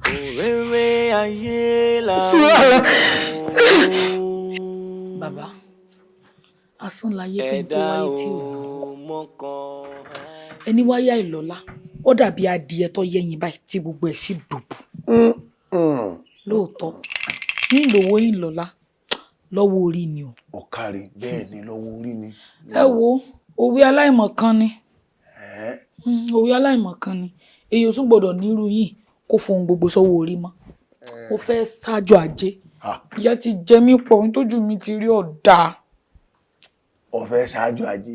Òrèrè ayé làwọn. Bàbá, asán láyé fẹ́ tó wáyé tí ò ẹni wáyà ìlọ́lá ó dàbí adìẹ tó yẹyin báyìí tí gbogbo ẹ̀ sì dòbò. Lóòótọ́ ní ìlówó ìlọ́lá lọ́wọ́ orí ni o. Ọ̀kàrẹ̀ bẹ́ẹ̀ ni lọ́wọ́ orí ni. Ẹ wo òwe aláìmọ̀kan ni. Òwe aláìmọ̀kan ni. Èyí ò tún gbọ́dọ̀ nírú yìí kó fohùn gbogbo sọ́wọ́ orí mọ́. Mo fẹ́ ṣáájú ajé. Ìyá ti jẹ mí pọ̀ nítójú mi ti rí ọ̀dà. Ó fẹ́ ṣáájú ajé.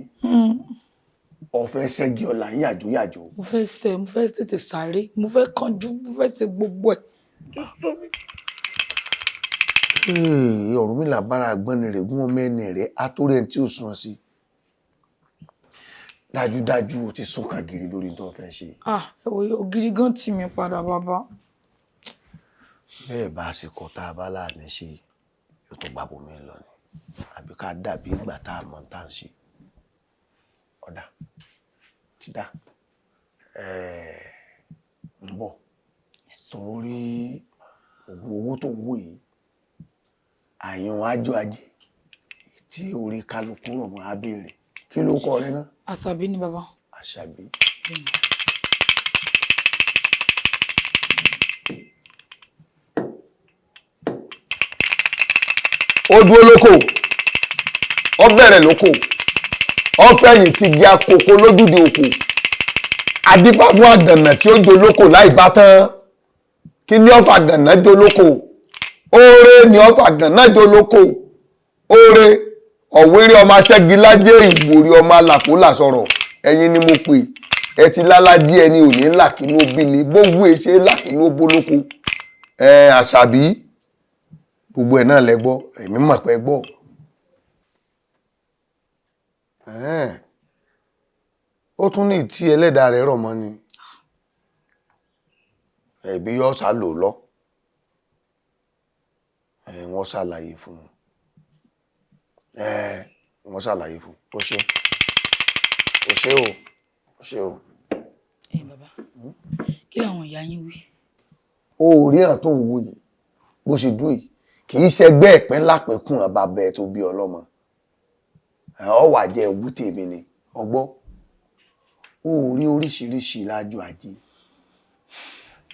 Ó fẹ́ ṣẹ́gi ọ̀la ń yàjò. Mo fẹ́ tètè sáré, mo fẹ́ kánjú, mo fẹ́ ṣe gbogbo ẹ̀. Ọ̀rúnmìlà bára àgbọ́nni rẹ̀ gún ọmọ ẹni rẹ̀ àtúrẹ́ tí ó sún ọ sí. Dájúdájú o ti sún kàgìrì lórí tó fẹ́ ṣe. Ògiri gan tì mí padà bàbá. Bẹ́ẹ̀ bá ṣe kọ́ tá a bá láàánú ṣe yóò tó gbàgbọ́ mi lọ ni àbí ká dàbí ìgbà tá a mọ̀ tá à ń ṣe. Ọ̀dà ti dá ń bọ̀ torí oògùn owó tó ń wò yìí àyàn àjọ ajé tí orí kálukú rọ̀ mọ́ abẹ́rẹ́ kí ló kọ́ rẹ náà. Àṣàbí ni bàbá. Àṣàbí. Ó dúró lóko ó bẹ̀rẹ̀ lóko ó fẹ̀yìn ti gé àkókò lójúde òkò adífá fún àgànà tí ó jo lóko láì bá tán kí ni ó fa àgànà jo lóko oore ni ó fa àgànà jo lóko oore ọ̀wéré ọmọ aṣẹ́gi lájẹ́ ìwòrí ọmọ alàpólà sọ̀rọ̀ ẹ̀yin ni mo pè ẹ ti lálájí ẹni ò ní làkínú bí ni gbogbo èṣe làkínú bólóko Àṣàbí gbogbo ẹ̀ náà lẹ gbọ́ èmi mọ̀ pé gbọ́ ó tún ní tí ẹlẹ́dàá rẹ̀ rọ̀ mọ́ ni ẹ̀bí yọ́ sá lò lọ wọ́n ṣàlàyé fún un wọ́n ṣàlàyé fún ó ṣe o. Bàbá kí làwọn ìyá yín wí. O ò rí hàn tó ń wo yìí bó ṣe dúró yìí kì í ṣẹgbẹ́ ẹ̀pẹ́ lápẹ̀kùn àbàbà ẹ̀ tó bí ọlọ́mọ ọ wà jẹ́ ewu tèmi ni ọgbọ́ o ò rí oríṣiríṣi lájọ ajé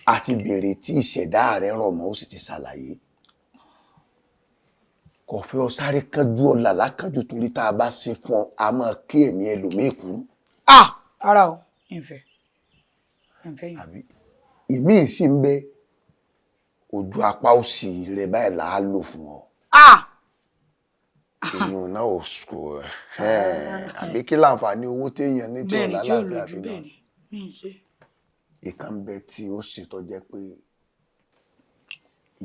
àti bèrè tí ìṣẹ̀dá rẹ̀ rọ̀ mọ́ ó sì ti ṣàlàyé kò fẹ́ ọ sáré kánjú ọ̀la lákánjú torí tá a bá ṣe fún ọ a máa kí èmi ẹlòmíì kú. Ara o ìfẹ́ yìí. Ìmí sì ń bẹ ojú apá òsì rẹ báyìí là á lò fún ọ. Èèyàn náà ò sùkò àbí kí láǹfààní owó téèyàn ní tí ọ̀la láàfin àbí náà. Ìkan bẹ tí ó ṣètò jẹ́ pé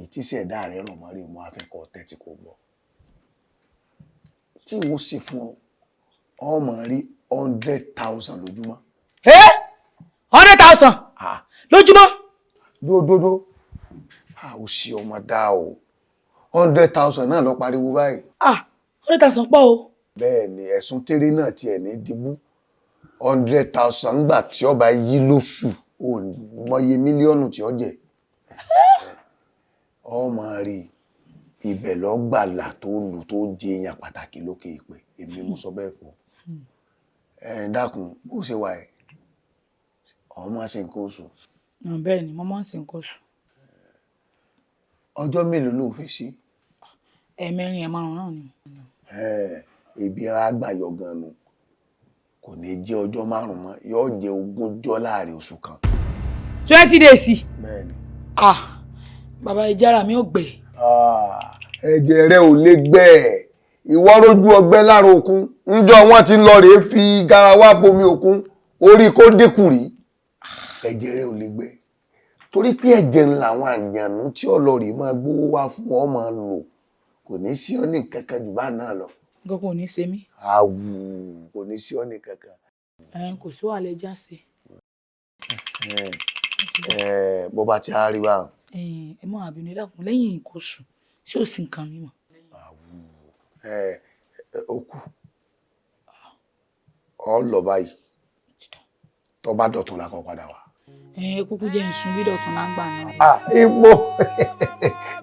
ìtísẹ̀dá rẹ̀ rọ̀ mọ́ rí mọ́ afẹ́kọ̀ọ́ tẹ́tí kò gbọ́. Tí wọ́n sì fún ọ ọmọ rí 100,000 lójúmọ́. 100,000 lójúmọ́. Dódódó ó ṣe ọmọ dá o 100,000 náà lọ pariwo báyìí. 100,000 pọ̀ o. Bẹ́ẹ̀ ni ẹ̀sùn tẹ́rẹ́ náà tiẹ̀ ní dìbò 100,000 ńgbà tí ọba yí lóṣù ò mọye mílíọ̀nù tí ó jẹ ọmọ rí ibẹ̀ lọ gbàlà tó lù tó jẹ èèyàn pàtàkì lókè ìpè èmi mo sọ bẹ́ẹ̀ fún dákun bó ṣe wà ẹ̀ ọmọ ṣe nǹkan oṣù. Bẹ́ẹ̀ ni mo máa ń ṣe nǹkan oṣù. Ọjọ́ mélòó ló fi sí? 4 5 náà ni. Ebi àgbàyọ gan nu kò ní jẹ́ ọjọ́ 5 mọ́ yóò jẹ́ 20 ọjọ́ láàrin oṣù kan. 20 days. Bẹ́ẹ̀ ni. Bàbá ìjára mi ò gbẹ. Ẹ̀jẹ̀ rẹ ò lè gbẹ ìwọ rójú ọgbẹ́ lára òkun ńjọ́ wọ́n ti lọ rèé fi garawa bomi òkun orí kó dínkù rí ẹ̀jẹ̀ rẹ ò lè gbẹ torí pé ẹ̀jẹ̀ ńlá àwọn àjànú tí ọlọ́rìí máa gbówó wá fún ọ máa lò kò ní sí ọ ní kankan jù bá náà lọ. nǹkan kò ní ṣe mí. àwù kò ní sí ọ́nì kankan. Kò sí wàhálà ẹja ṣe. bó bá ti á rí wa. ẹ mọ àbínú dákun lẹ́yìn nǹkan oṣù ṣé ò sí nǹkan mímọ́. ó kù ọ lọ báyìí tó bá dọ̀tún la kan padà wá. kúkú jẹ́ ìsun bí dọ̀tún là ń gbà náà.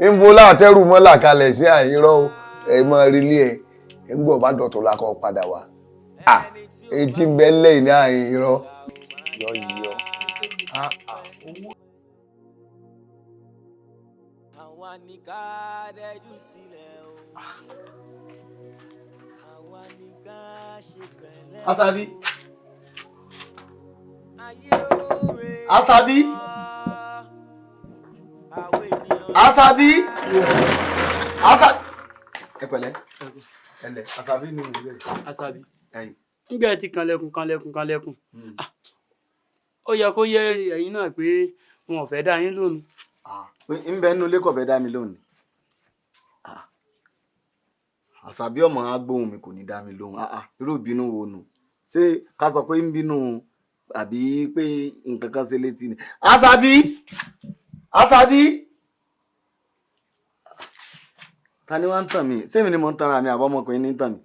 ipò látẹrù mọ́ làkalẹ̀ sí àìrọ́ ẹ mọ rílé ẹ gbọ́ bá dọ̀tún la kan padà wá. etí ń bẹ lẹ́yìn ní àìrọ́ yọ yíyọ. àwa ní ká dẹ́jú sílẹ̀ o àwa ní ká ṣe pẹ̀lẹ́. Àṣàbí. Àṣàbí. Àṣàbí. Ẹ pẹ̀lẹ́. Ẹlẹ Àṣàbí ni mo rí. Àṣàbí. Nígbà tí kanlẹ̀kùn. Ó yẹ kó yé ẹ̀yin náà pé wọn ò fẹ́ dá yín lónìí. ń bẹ nínú ilé kò fẹ́ dá mi lóhùn. Àṣàbí ọmọ agbóhùn mi kò ní dá mi lóhùn. Irú ìbínú wo nù? Ṣé ká sọ pé ń bínú àbí pé nǹkan kan ṣe létí ni? Àṣàbí! Àṣàbí! Ta ni wọ́n ń tàn mí? Ṣé èmi ni mo ń tanra mi àbọ̀ ọmọkùnrin ní ń tàn mí?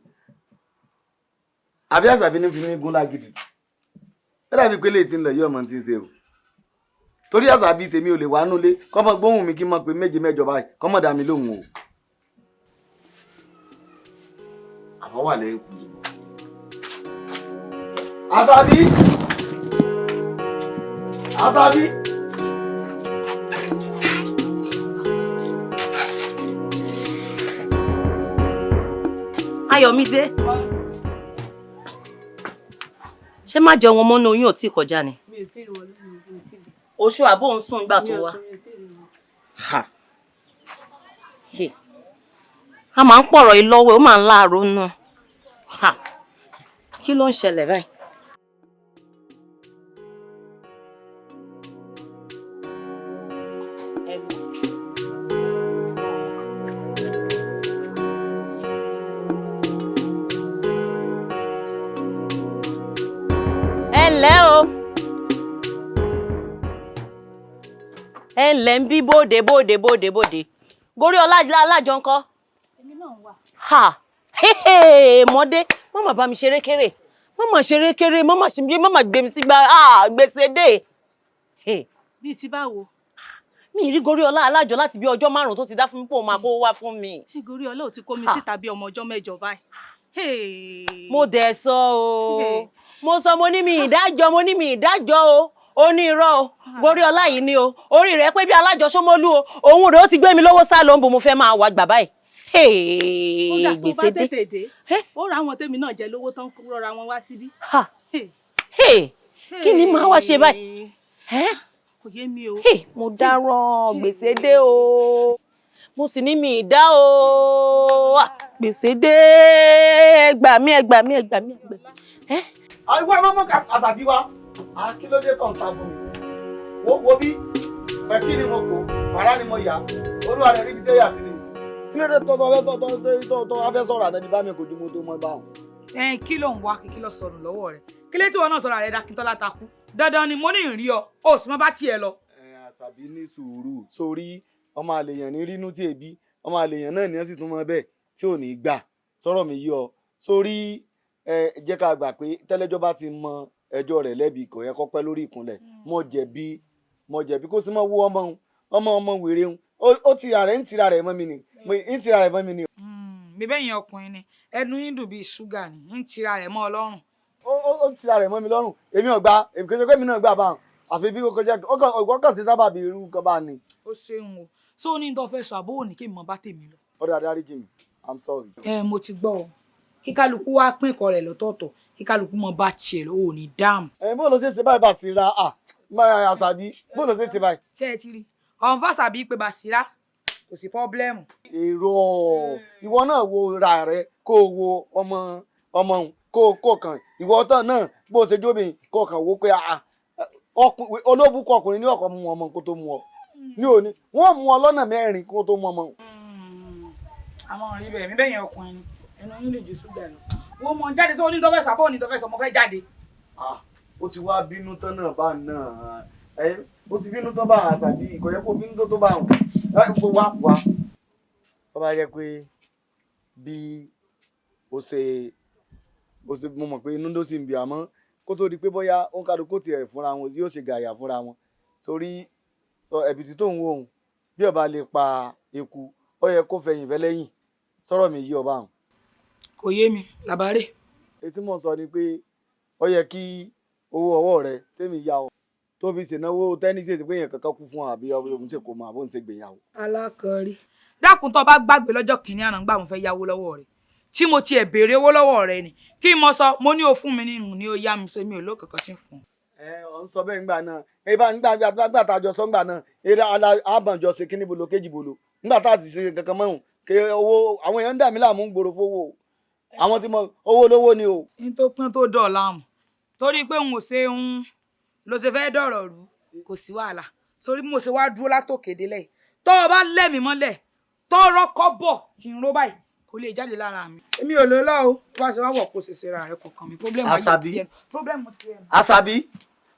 Àbí Àṣàbí ní fi mí gún lágídí? Ẹ dàbí pé létí ń lọ yí ọmọ tí ń ṣe o. Torí Àṣàbí tèmi ò lè wá nulé kọ́mọ gbóhùn mi kí n mọ̀ pé méje mẹ́jọ báyìí kọ́mọ dá mi lóhùn o. Àbọ̀ wà lẹ́yìn kù. Àṣàbí! Àṣàbí! Ayọ̀mídé. Ṣé má jẹun ọmọ náà oyún ò tí kọjá ni? Mi ò tí ì wọlé, mi ò tí ì dé. Oṣù àbò ń sùn ìgbà tó wá. A máa ń pọ̀rọ̀ ìlọ́wọ́, ó máa ń láàárọ̀ nù. Kí ló ń ṣẹlẹ̀ báyìí? Ẹ ǹlẹ́ ń bí bóde. Gorí alájọ ńkọ́? Èmi náà wà. Mọ́dé, mọ́mà bá mi ṣeré kéré. Mọ́mà gbé mi sígbà gbèsè dé. Bíi ti báwo? Mi rí gorí alájọ láti bí ọjọ́ 5 tó ti dá fún mi pé ó máa kó wá fún mi. Ṣé gorí ọlá ò ti kó mi síta bí ọmọ ọjọ́ 8 báyìí? Mo dẹ̀ sọ o. Mo sọ mo ní mi ìdájọ́ o. Ó ní irọ́ o, gorí ọlá yìí ni o, orí rẹ̀ pé bí alájọ Ṣómólú o, òun rẹ̀ ó ti gbé mi lówó sá lọ ń bo mo fẹ́ máa wá gbà báyìí. Ó dà tó bá tètè dé, ó ra àwọn tèmi náà jẹ lówó tán rọra wọn wá síbí. Kí ni màá wá ṣe báyìí? Kò yé mi o. Mo dáràn gbèsè dé o, mo sì ní mi ìdá o, gbèsè dé, ẹ gbà mí. Ìwọ ẹ mọ́ Àṣàbí wa. Kí ló dé tán sá fún mi? Wo bí fẹ́ kí ni mo kó, bàrá ni mo yà, olúwa rẹ̀ níbi tẹ́ yà sí ni. Kí ló dé tó abẹ́ sọ̀rọ̀ àdẹ́ni bá mi kò ju mo tó mọ́ bá wọn. Kí ló ń wá kí ló sọnù lọ́wọ́ rẹ̀? Kí lé tí wọn náà sọ̀rọ̀ àrẹ Dákíntọ́lá takú? Dandan ni mo ní ìrí ọ, ó sì mọ́ bá tiẹ̀ lọ. Àṣàbí ní sùúrù sórí ọmọ àlèyàn ní rínú tí èbí, ọmọ àlèyàn náà ní ẹ sì tún mọ bẹ́ẹ̀ tí ò ní gbà. Sọ̀rọ̀ mi yí ọ. Sórí jẹ́ ká gbà pé tẹ́lẹ́jọ́ bá ti mọ ẹjọ́ rẹ̀ lẹ́bi kò yẹ kó pẹ́ lórí ìkúnlẹ̀. Mo jẹ̀bi kó sì mọ wú ọmọ wèrè ń ó ti ara ń tira rẹ̀ mọ́ mi ni. Mi bẹ́yìn ọkùnrin ni ẹnu yín dùn bíi ṣúgà ni ń tira rẹ̀ mọ́ ọ lọ́rùn. Ó tira rẹ̀ mọ́ mi lọ́rùn èmi ò gbà èmi kò sọ pé èmi náà gbà bá wọn àfi bí kò jẹ́ ọkọ̀ kàn sí sábà bí irú kan bá ní. Ó ṣeun o só ní tó fẹ́ sọ àbówò ní kí n mọ bá tèmi lọ. Ọ̀dọ̀ àdáríjì mi I'm sorry. Mo ti gbọ́ ọ kí kálukú wá pín ìkọ rẹ̀ lọ́tọ̀ọ̀tọ̀ kí kálukú mọ bá tiẹ̀ lọ́wọ́ ní dáàmú. Bó ló ṣe báyìí Bàṣírà Àṣàbí bó ló ṣe báyìí. Ṣé ẹ ti rí ọ̀n fàṣàbí pé Bàṣírà kò sí pọ́blẹ́mù. Èrò ìwọ náà wo ra rẹ kó o wo ọmọ òun kó kàn ìwọ tán náà bó ṣe jóbìn kó kàn wo pé olóbùkọ ọkùnrin ní ọkọ mú ọmọ kó tó mú ọ ní òní wọn mú ọ lọ́nà 4 kó tó mú ọmọ. Àwọn ọ̀rìn bẹ́ẹ̀ mi bẹ́yẹn ọkùnrin ni ẹnu yín lè ju ṣúgà lọ wọ́n mọ̀ jáde sọ ní tó fẹ́ sọ àbọ̀ ní tó fẹ́ sọ mo fẹ́ jáde. ó ti wá bínú tán náà bá náà ó ti bínú tán bá àṣàbí ìkọ̀yẹ́ kó bínú tó bá wọn wá ó bá yẹ pé bí ó ṣe mo mọ̀ pé inú ló sì ń bí àmọ́ kó tó di pé bóyá ó ń kálukú tiẹ̀ fúnra wọn yóò ṣe gàyà fúnra wọn sórí ẹ̀bìtì tó ń wò ó bí ọba lè pa eku ó yẹ kó fẹ̀yìn fẹ́ lẹ́yìn sọ̀rọ̀ mi yí ọba hàn. kò yé mi làbárè. etí mò ń sọ ni pé ó yẹ kí owó ọwọ́ rẹ tẹ́mi yá ọ tó fi ṣènáwó tẹ́nísì pé èèyàn kankan kú fún ọ àbí òun ṣe kò mọ àbó ń ṣe gbéyàwó. alákọ̀ọ́rí dákun tó bá gbàgbé lọ́jọ́ kìíní àná gbà mo fẹ́ yáwó lọ́wọ́ rẹ̀ tí mo tiẹ̀ béèrè owó lọ́wọ́ rẹ̀ ni kí mo sọ mo ní o fún mi nínú ni ó yá mi so mi ò ló kankan tí ń fún. ọ̀ ń sọ bẹ́ẹ̀ ńgbà náà ebá ńgbà tá a jọ sọ ńgbà náà eré àbànjọ ṣe kíní bolo kéjì bolo ńgbà tá a ti ṣe kankan mọ́hùn kí owó àwọn èèyàn ń dà mí láàmú ń gbòòrò fowó àwọn tí mo owó lówó ni o. n tó pín tó dọ̀ láàmú torí pé n ò ṣe ń lo ṣe fẹ́ dọ̀rọ̀ rú kò sí wàhálà sórí bí mo ṣe wá dúró látòkè délẹ̀ tó o bá lẹ́mìí mọ́lẹ̀ tọ́rọ́ kọ́ bọ̀ tí ń ró báyìí kò lè jáde lára mi. èmi ò lè lọ o tó bá ṣe wá wọ̀ kó ṣe ṣe ra rẹ kọ̀ọ̀kan mi problem ayé tiẹ̀ problem tiẹ̀. Àṣàbí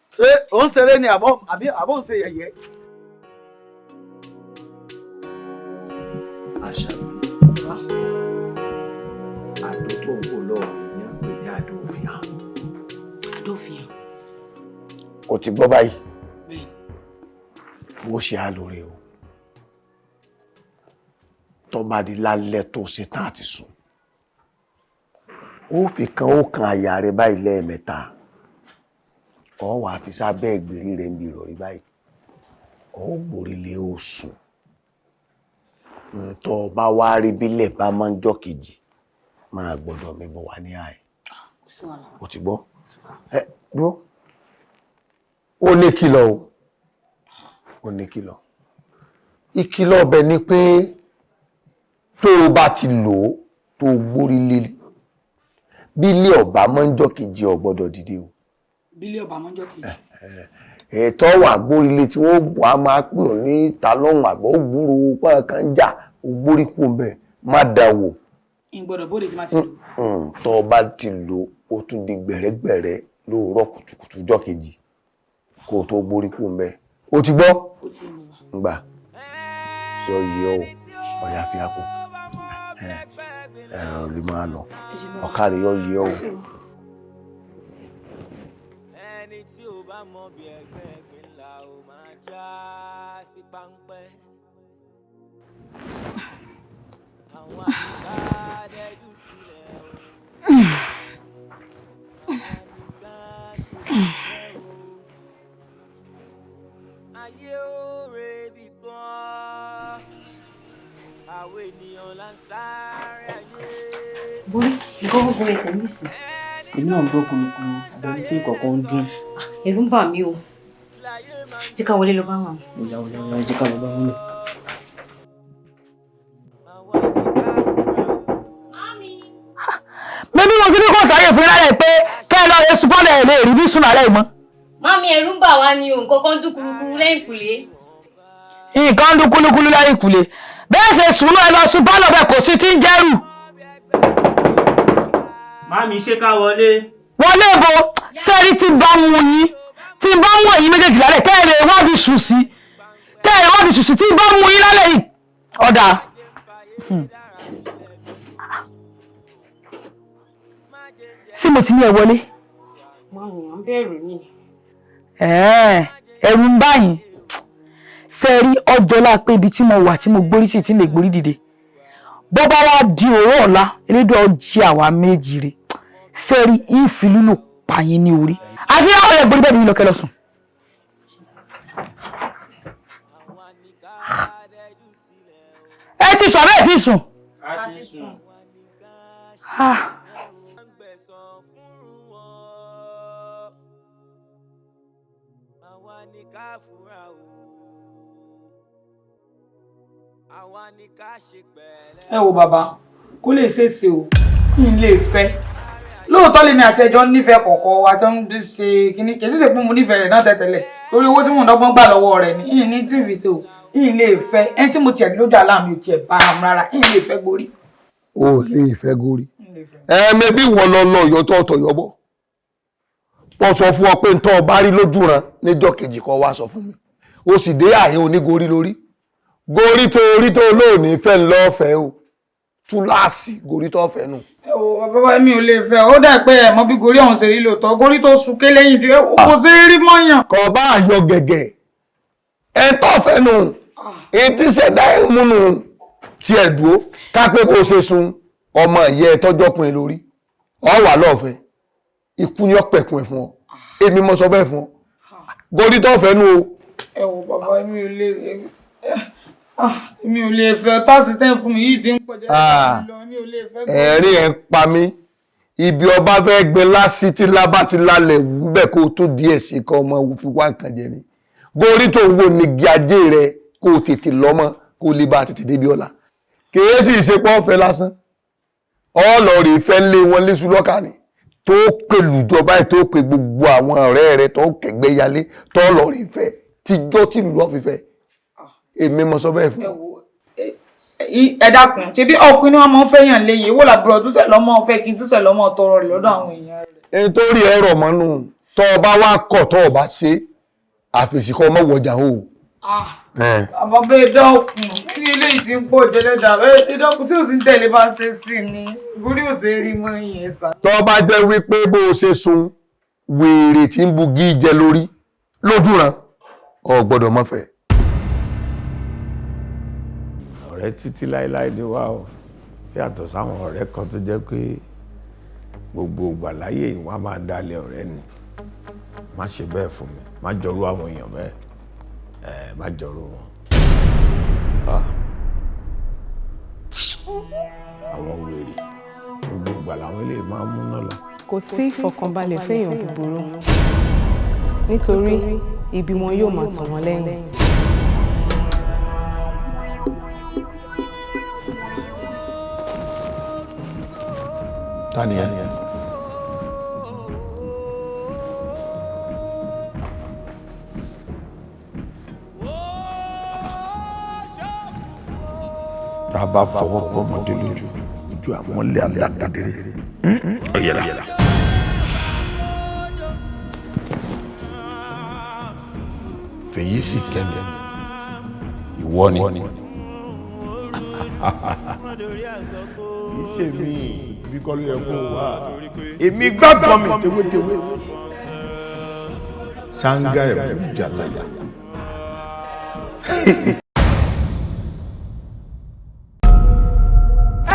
ṣé ò ń ṣeré ni àbọ̀ ń ṣe yẹ̀yẹ́. Àṣàbí àdó tó ń wò lọ́wọ́ ni à ń pè ní àdó òfìhàn. àdó òfìhàn. o ti gbọ́ báyìí bó ṣe á lóore o tó bá di lálẹ́ tó ṣe tán àti sùn ó fi kan ó kan àyà rẹ báyìí lẹ́ẹ̀mẹ́ta ọ wà fi sábẹ́ ìgbèrí rẹ ń bi ìrọ̀rí báyìí ọ gbòrí lé ó sùn tó bá wá rí bílẹ̀ bá máa ń jọ́ kejì máa gbọ́dọ̀ mi bọ̀ wá ní àì ó ti gbọ́ ẹ dúró ó ní kìlọ̀ o ó ní kìlọ̀ ìkìlọ̀ ọbẹ̀ ni pé tó o bá ti lò ó tó o gbórí lé bí ilé ọba mọ́njọ́ kejì ò gbọ́dọ̀ dìde o. bí ilé ọba mọ́njọ́ kejì. ètò wà gbórí lé tí wọ́n wà máa pè ọ́ ní ta lọ́hùn àgbọ̀ ó gbúrò pọ́n kan jà ó gbórí kú bẹ́ẹ̀ má dà wò. ìgbọ́dọ̀ bóde tí má ti lò. tó o bá ti lò ó tún di gbẹ̀rẹ́gbẹ̀rẹ́ lóòrọ̀ kùtùkùtù ọjọ́ kejì kó o tó gbórí kú bẹ́ẹ̀ o ti gbọ́ ngbà yọ yẹ o ọ̀yà fi àpò ẹ̀rọ lè máa lọ ọ̀kadì yọ yẹ o. ẹni tí ò bá mọ bí ẹgbẹ́ ńlá ò máa já sí páńpẹ́. àwọn àgbà dẹ́jú sílẹ̀ o. àwọn àgbà ṣe ìfẹ́ o. ayé ó rebi gan. àwọn ènìyàn là ń sáré ayé. Borí nǹkan ó bẹ̀rẹ̀ ẹsẹ̀ nísìn. Èmi náà ń gbọ́ gbogbo àbẹ̀wò pé kọ̀ọ̀kan ń dún. Ẹ̀rù ń bà mí o. Jẹ́ ká wọlé lọ bá wọn. Ìyá wọlé lọ jẹ́ ká lọ bá wọn. Bébí mo ti ní kó sáré fún lálẹ́ pé kẹ́ ẹ lọ rẹ supọ́lẹ̀ ẹ̀ lè rí bí sùn lálẹ́ mọ́. Mami ẹ̀rù ń bà wá ni o, nǹkan kan dún kurukuru lẹ́yìn kùlé. Nǹkan dún kúlúkúlú lẹ́yìn kùlé. Bẹ́ẹ̀ ṣe sùn náà ẹ lọ supọ́lẹ̀ bẹ́ẹ̀ kò sí tí ń jẹ́rù. Mami ṣé ká wọlé. Wọlé bo sẹ́rí tí bá mú yín tí bá mú ẹ̀yin méjèèjì lálẹ́ kẹ́ ẹ lè wádìí sùn sí kẹ́ ẹ lè wádìí sùn sí tí bá mú yín lálẹ́ yìí ọ̀dà. Sí mo ti ní ẹ wọlé. Mami à ń bẹ̀rù ni. Ẹ̀rù ń bá yín sẹ́rí ọjọ́ la pé ibi tí mo wà tí mo gbórí sí tí lè gbórí dìde bó bá wá di òwò ọ̀la elédùn ọjí àwa méjì rè sẹ́rí ìfìlúlò pààyàn ní orí àfi àwọn ọ̀rẹ́ gbórí bẹ́ẹ̀ ni lọ́kẹ́ lọ sùn. ẹ ti sùn abẹ́ẹ̀ ti sùn. A ti sùn. Ẹ wo bàbá kó lè ṣèṣe o kí n lè fẹ́ lóòótọ́ lèmi àti ẹjọ́ nífẹ̀ẹ́ kọ̀ọ̀kan wa tó ń ṣe kíní kì í sì ṣe pé mo nífẹ̀ẹ́ rẹ̀ náà tẹ́tẹ́lẹ̀ lórí owó tí mò ń dọ́gbọ́n gbà lọ́wọ́ rẹ̀ ni ìyìn ní tí ì fi ṣe o ìyìn lè fẹ́ ẹni tí mo tiẹ̀ lójú àlá mi ò tiẹ̀ bá a mú rárá ìyìn lè fẹ́ gborí. o lè fẹ́ gorí mẹbí wọ́n lọ yọ tó yọbọ̀ wọ́n sọ fún ọ pé ntọ́ ọba rí lójú ran níjọ́ kejì kan wá sọ fún mi ó sì dé àyè onígorí lórí gorí tó orí tó lóòní fẹ́ ń lọ́ọ̀fẹ́ o túláàsì gorí tó fẹ́ nù. ẹ wo bàbá mi ò lè fẹ́ ó dà pé ẹ mọ̀ bí gorí ọ̀hún ṣe rí lóòótọ́ gorí tó sunké lẹ́yìn tí kò sí rí mọ́yàn. kò bá àyọ gẹ̀gẹ̀ ẹ tó fẹ́ nù etí ṣẹ̀dá ẹ̀ múnú tí ẹ̀ dúró ká pé kó ṣe sun ọmọ ìyẹ́ tọ́jọ́kùnrin lórí ọ wà lọ́ọ̀fẹ́ ikú ni ọ̀pẹ̀kùn ẹ̀ fún ọ èmi mo sọ bẹ́ẹ̀ fún ọ gorí tó fẹ́ nù o. ẹ wo bàbá mi ò lè fẹ́ tọ́sí tẹ́ fún mi yìí ti ń pọ̀jẹ́ lọ mi ò lè fẹ́. ẹ̀rín ẹ̀ ń pa mí ibi ọba fẹ́ gbé lásì tí lábá ti lálẹ́ wù bẹ́ẹ̀ kó tó díẹ̀ sí kan ọmọ fi wá nǹkan jẹ ni gorí tó ń wò ní gíajé rẹ kó tètè lọ́mọ kó lè bá tètè débi ọ̀la kìí sì ṣe pọ́n fẹ́ lásán ọlọ́ọ̀rẹ́ fẹ́ lé wọn léṣu lọ́kà ni tó pèlú ìjọba ẹ̀ tó pe gbogbo àwọn ọ̀rẹ́ rẹ tó kẹgbẹ́ yálé tó ọlọ́ọ̀rẹ́ fẹ́ tíjọ́ tìlú lọ́fífẹ́ èmi mo sọ bẹ́ẹ̀ fún. ẹ dákun ṣe bí ọkùnrin ni wọn máa ń fẹ́ yàn léyè wò làbúrò túnṣe lọ́mọ fẹ́ kí n túnṣe lọ́mọ tọrọ rẹ̀ lọ́dọ̀ àwọn èèyàn rẹ̀. nítorí ẹ̀rọ mọ́nú tọ́ ọ bá wá kọ̀ tọ́ ọ bá ṣe àfẹ̀sí kọ́ ọmọ wọjà o. àmọ́ bẹ́ẹ̀ dákun kí ni eléyìí ti ń pọ̀ jẹ́lẹ́dà bẹ́ẹ̀ dákun tí ò sí ń tẹ̀lé bá ń ṣe sí ni gorí ò sí rí mọ́ ìyẹn sá. tọ́ bá jẹ́ wípé bó o ṣe sun wèrè tí ń bugi jẹ lórí lójú ran ọ gbọ́dọ̀ mọ́ fẹ́. ọ̀rẹ́ títí láíláí ni wá o yàtọ̀ sáwọn ọ̀rẹ́ kan tó jẹ́ pé gbogbo ìgbà láyé ìwọ́n á máa dalẹ̀ ọ̀rẹ́ ni má ṣe bẹ́ẹ̀ fún mi má jọrú àwọn èèyàn bẹ́ẹ̀ má jọrú wọn. àwọn wèrè gbogbo ìgbà làwọn eléyìí máa ń múná lọ. kò sí ìfọ̀kànbalẹ̀ fẹ́yàn búburú nítorí ibi wọn yóò máa tàn wọ́n lẹ́yìn. Tani ẹ? Tá a bá fọwọ́ pọ̀ ọmọdé lójú ojú àwọn ilé alákàdéré ọ̀yẹ̀lá. Fèyí sì kẹ́mi ìwọ ni. Ìṣe mi ibi kọ́ ló yẹ kó wá èmi gbàgbọ́ mi tewétewé ṣáńgá ẹ̀ mú jàláyà.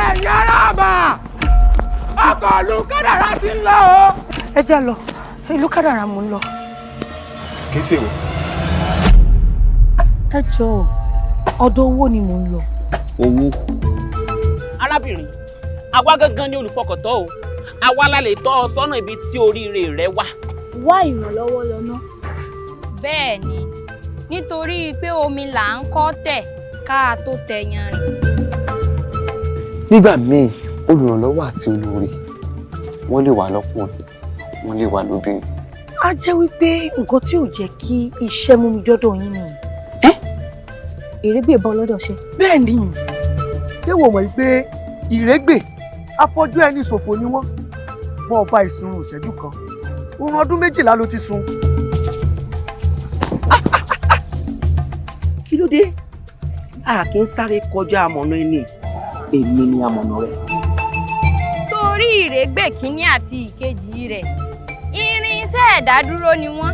ẹ̀yin aráàbà ọkọ̀ ìlú kádàrá ti ń lọ o. ẹ já lọ ìlú kádàrá mò ń lọ. kì í ṣe wọ. ẹ jọ̀ọ́ ọ̀dọ̀ owó ni mò ń lọ. owó. arábìnrin àwa gangan ni olùfọkàntọ́ o àwa la lè tọ́ ọ sọ́nà ibi tí oríire rẹ wà. wá ìrànlọ́wọ́ lọ́nà. bẹ́ẹ̀ ni nítorí pé omi là ń kọ́ tẹ̀ ká tó tẹ̀yàn rìn. nígbà míì olùrànlọ́wọ́ àti olóore wọ́n lè wà lọ́kùnrin wọ́n lè wà lóbìnrin. a jẹ́ wípé nǹkan tí ò jẹ́ kí iṣẹ́ mú mi dọ́dọ̀ yín nìyí. ìrégbè bọ́ lọ́dọ̀ ṣe. bẹ́ẹ̀ ni. ṣé wò mọ̀ pé ìrégbè afọ́jú ẹni ṣòfò ni wọ́n bọ́ ọba ìsunrun ìṣẹ́jú kan oorun ọdún 12 ló ti sun. kí ló dé a kì í sáré kọjá amọ̀nà ẹni èmi ni amọ̀nà rẹ. sórí ìrégbè kínní àti ìkejì rẹ̀ irinṣẹ́ ìdádúró ni wọ́n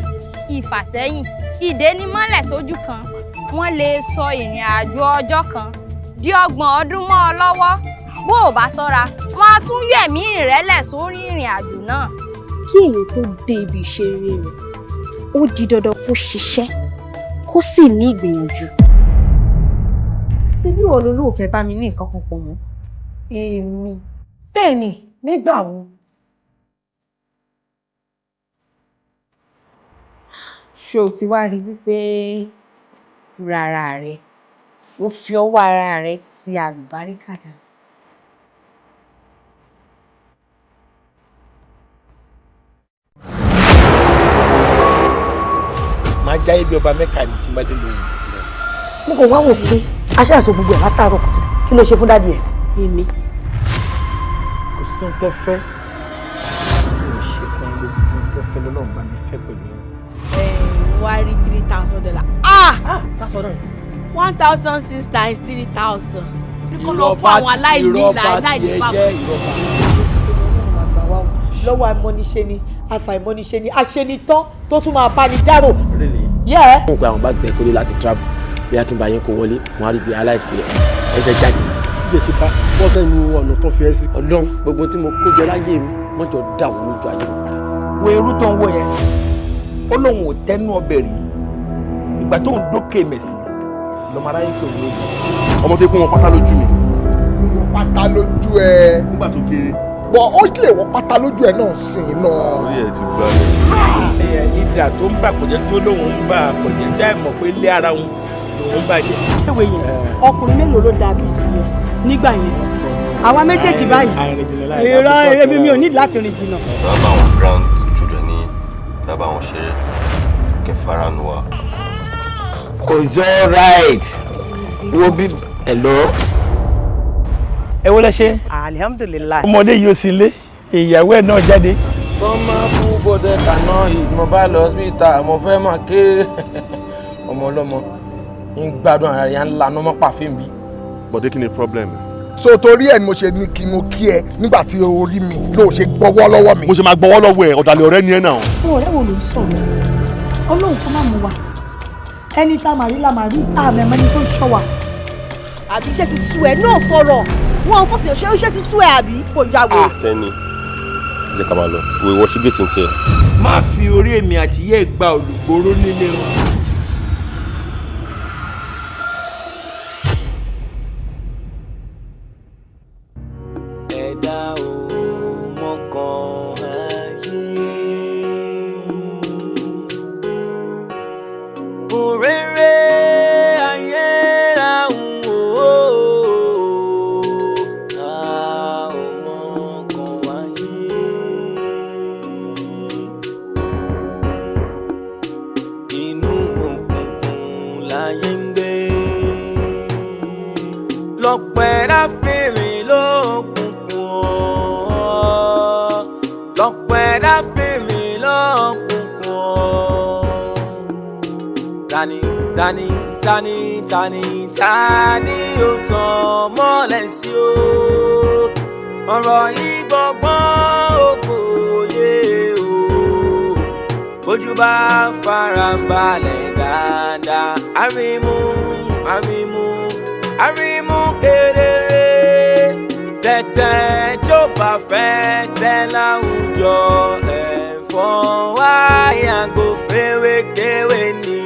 ìfàsẹ́yìn ìdénímọ́lẹ̀ sójú kan wọ́n lè sọ ìrìn àjò ọjọ́ kan di 30 ọdún mọ́ ọ lọ́wọ́ bó o bá ṣọ́ra wọ́n á tún yẹ̀mí ìrẹ́lẹ̀ sórí ìrìn àjò náà. kí èèyàn tó dé ibi ìṣeré rẹ̀ ó di dandan kó ṣiṣẹ́ kó sì ní ìgbìyànjú. ṣé bí wọn ló fẹ́ bá mi ní nǹkan kan pọ̀ mọ́. èmi bẹ́ẹ̀ ni nígbà wo. ṣé o ti wá rí wípé fúnra ara rẹ ó fi ọwọ́ ara rẹ ti àlùbáríkà dà. máa já ibi ọba mẹ́ka ní tí mádé lóyún. mo kàn wá wò pé aṣáàṣọ gbogbo ẹ̀ látàárọ̀ kùtù kí ló ṣe fún dádì ẹ̀. èmi sí ohun tẹ́ fẹ́ tí mo ṣe fún yín gbogbo ohun tẹ́ fẹ́ lọ́lọ́run bá mi fẹ́ pẹ̀lú yín. wá rí $3,000. sásọ náà. 1,006 times 3,000. kó lọ fún àwọn aláìní bàbá. lọ́wọ́ àìmọ́niṣe ni àfàìmọ́niṣe ni aṣenitán tó tún máa bá ní dárò. mo pe àwọn báàgì tẹ kólé láti travel bí akínbá yín kó wọlé wọn á rí bí aláìsí ẹsẹ jáde. ìjẹ́ ti bá wọ́n sẹ́nu ọ̀nà tó fi ẹ́ sí. ọlọ́run gbogbo tí mo kó jẹ láyé mi wọ́n jọ dà wọ́n lójú ayé mi padà. wo irú tó ń wọ yẹn ó lóun ò tẹnu ọbẹ̀ rí ìgbà tó ń dókè mẹ̀sì lọ́mọ aráyé pé òun ló bọ̀. ọmọ tó kún wọn pátá lójú mi. pátá lójú ẹ. nígbà tó kéré. bọ̀ ó lè wọ pátá lójú ẹ náà sìn náà. orí ẹ ti gbálẹ̀. ìdà tó ń bà kọjá tó lóun ń bà kọjá já mọ̀ pé ilé ara wọn lòun bàjẹ́. ìwé yẹn ọkùnrin mélòó ló dàbí tiẹ̀ nígbà yẹn àwa méjèèjì báyìí èrò èmi mi ò ní láti rìn jìnnà. bàbá àwọn grand children ní bàbá àwọn ṣeré kẹfàrà nù wá. it's all right wo bí hello. ẹ wọlé ṣe. alihamudulilayi. ọmọdé yìí ó sì lé ìyàwó ẹ náà jáde. sọ́mà fún bọ́dẹ kaná mo bá lọ hospital mo fẹ́ máa ké ọmọ ọlọ́mọ ń gbádùn ara yẹn ń lanú mọ́ pàfin bí. bọ̀dé kí ni problem. so torí ẹ ni mo ṣe ní kí mo kí ẹ nígbà tí o rí mi ló ṣe gbọ́wọ́ lọ́wọ́ mi. mo ṣe máa gbọ́wọ́ lọ́wọ́ ẹ ọ̀dàlẹ̀ ọ̀rẹ́ ni ẹ náà. ọ̀rẹ́ wo ló ń sọ̀rọ̀ ọlọ́run tó má mú wa ẹni tá a máa rí la máa rí àmì ẹ̀mẹ́ni tó ń ṣọ́ wa. àbí iṣẹ́ ti sú ẹ náà sọ̀rọ̀ wọn fọ́sì ọ̀ṣẹ́ iṣẹ́ ti sú ẹ àbí kò yá wo. tẹ́ni jẹ́ ká máa lọ wo ìwọ ṣígẹ́tì ń tiẹ̀. má fi orí èmi àti yẹ́ gba olùgbòrò nílé o. ẹ̀dá ò mọ̀kàn ayé. òréré ayé làwọn ò mọ̀kàn ayé. inú òkùnkùn láyé ń gbé lọ́pẹ̀dá fèrè lókùnkùn lọ́pẹ̀dá fèrè lókùnkùn tani tani tani tani tani ó tàn mọ́lẹ̀ sí o ọ̀rọ̀ yìí gbọ́gbọ́n ògbóye o bójú bá farabalẹ̀ dáadáa àrímú àrímú àrímú kedere tẹ̀tẹ̀ tó bá fẹ́ tẹ̀ láwùjọ ẹ̀fọn wáyàgò fèrèkéwé ni.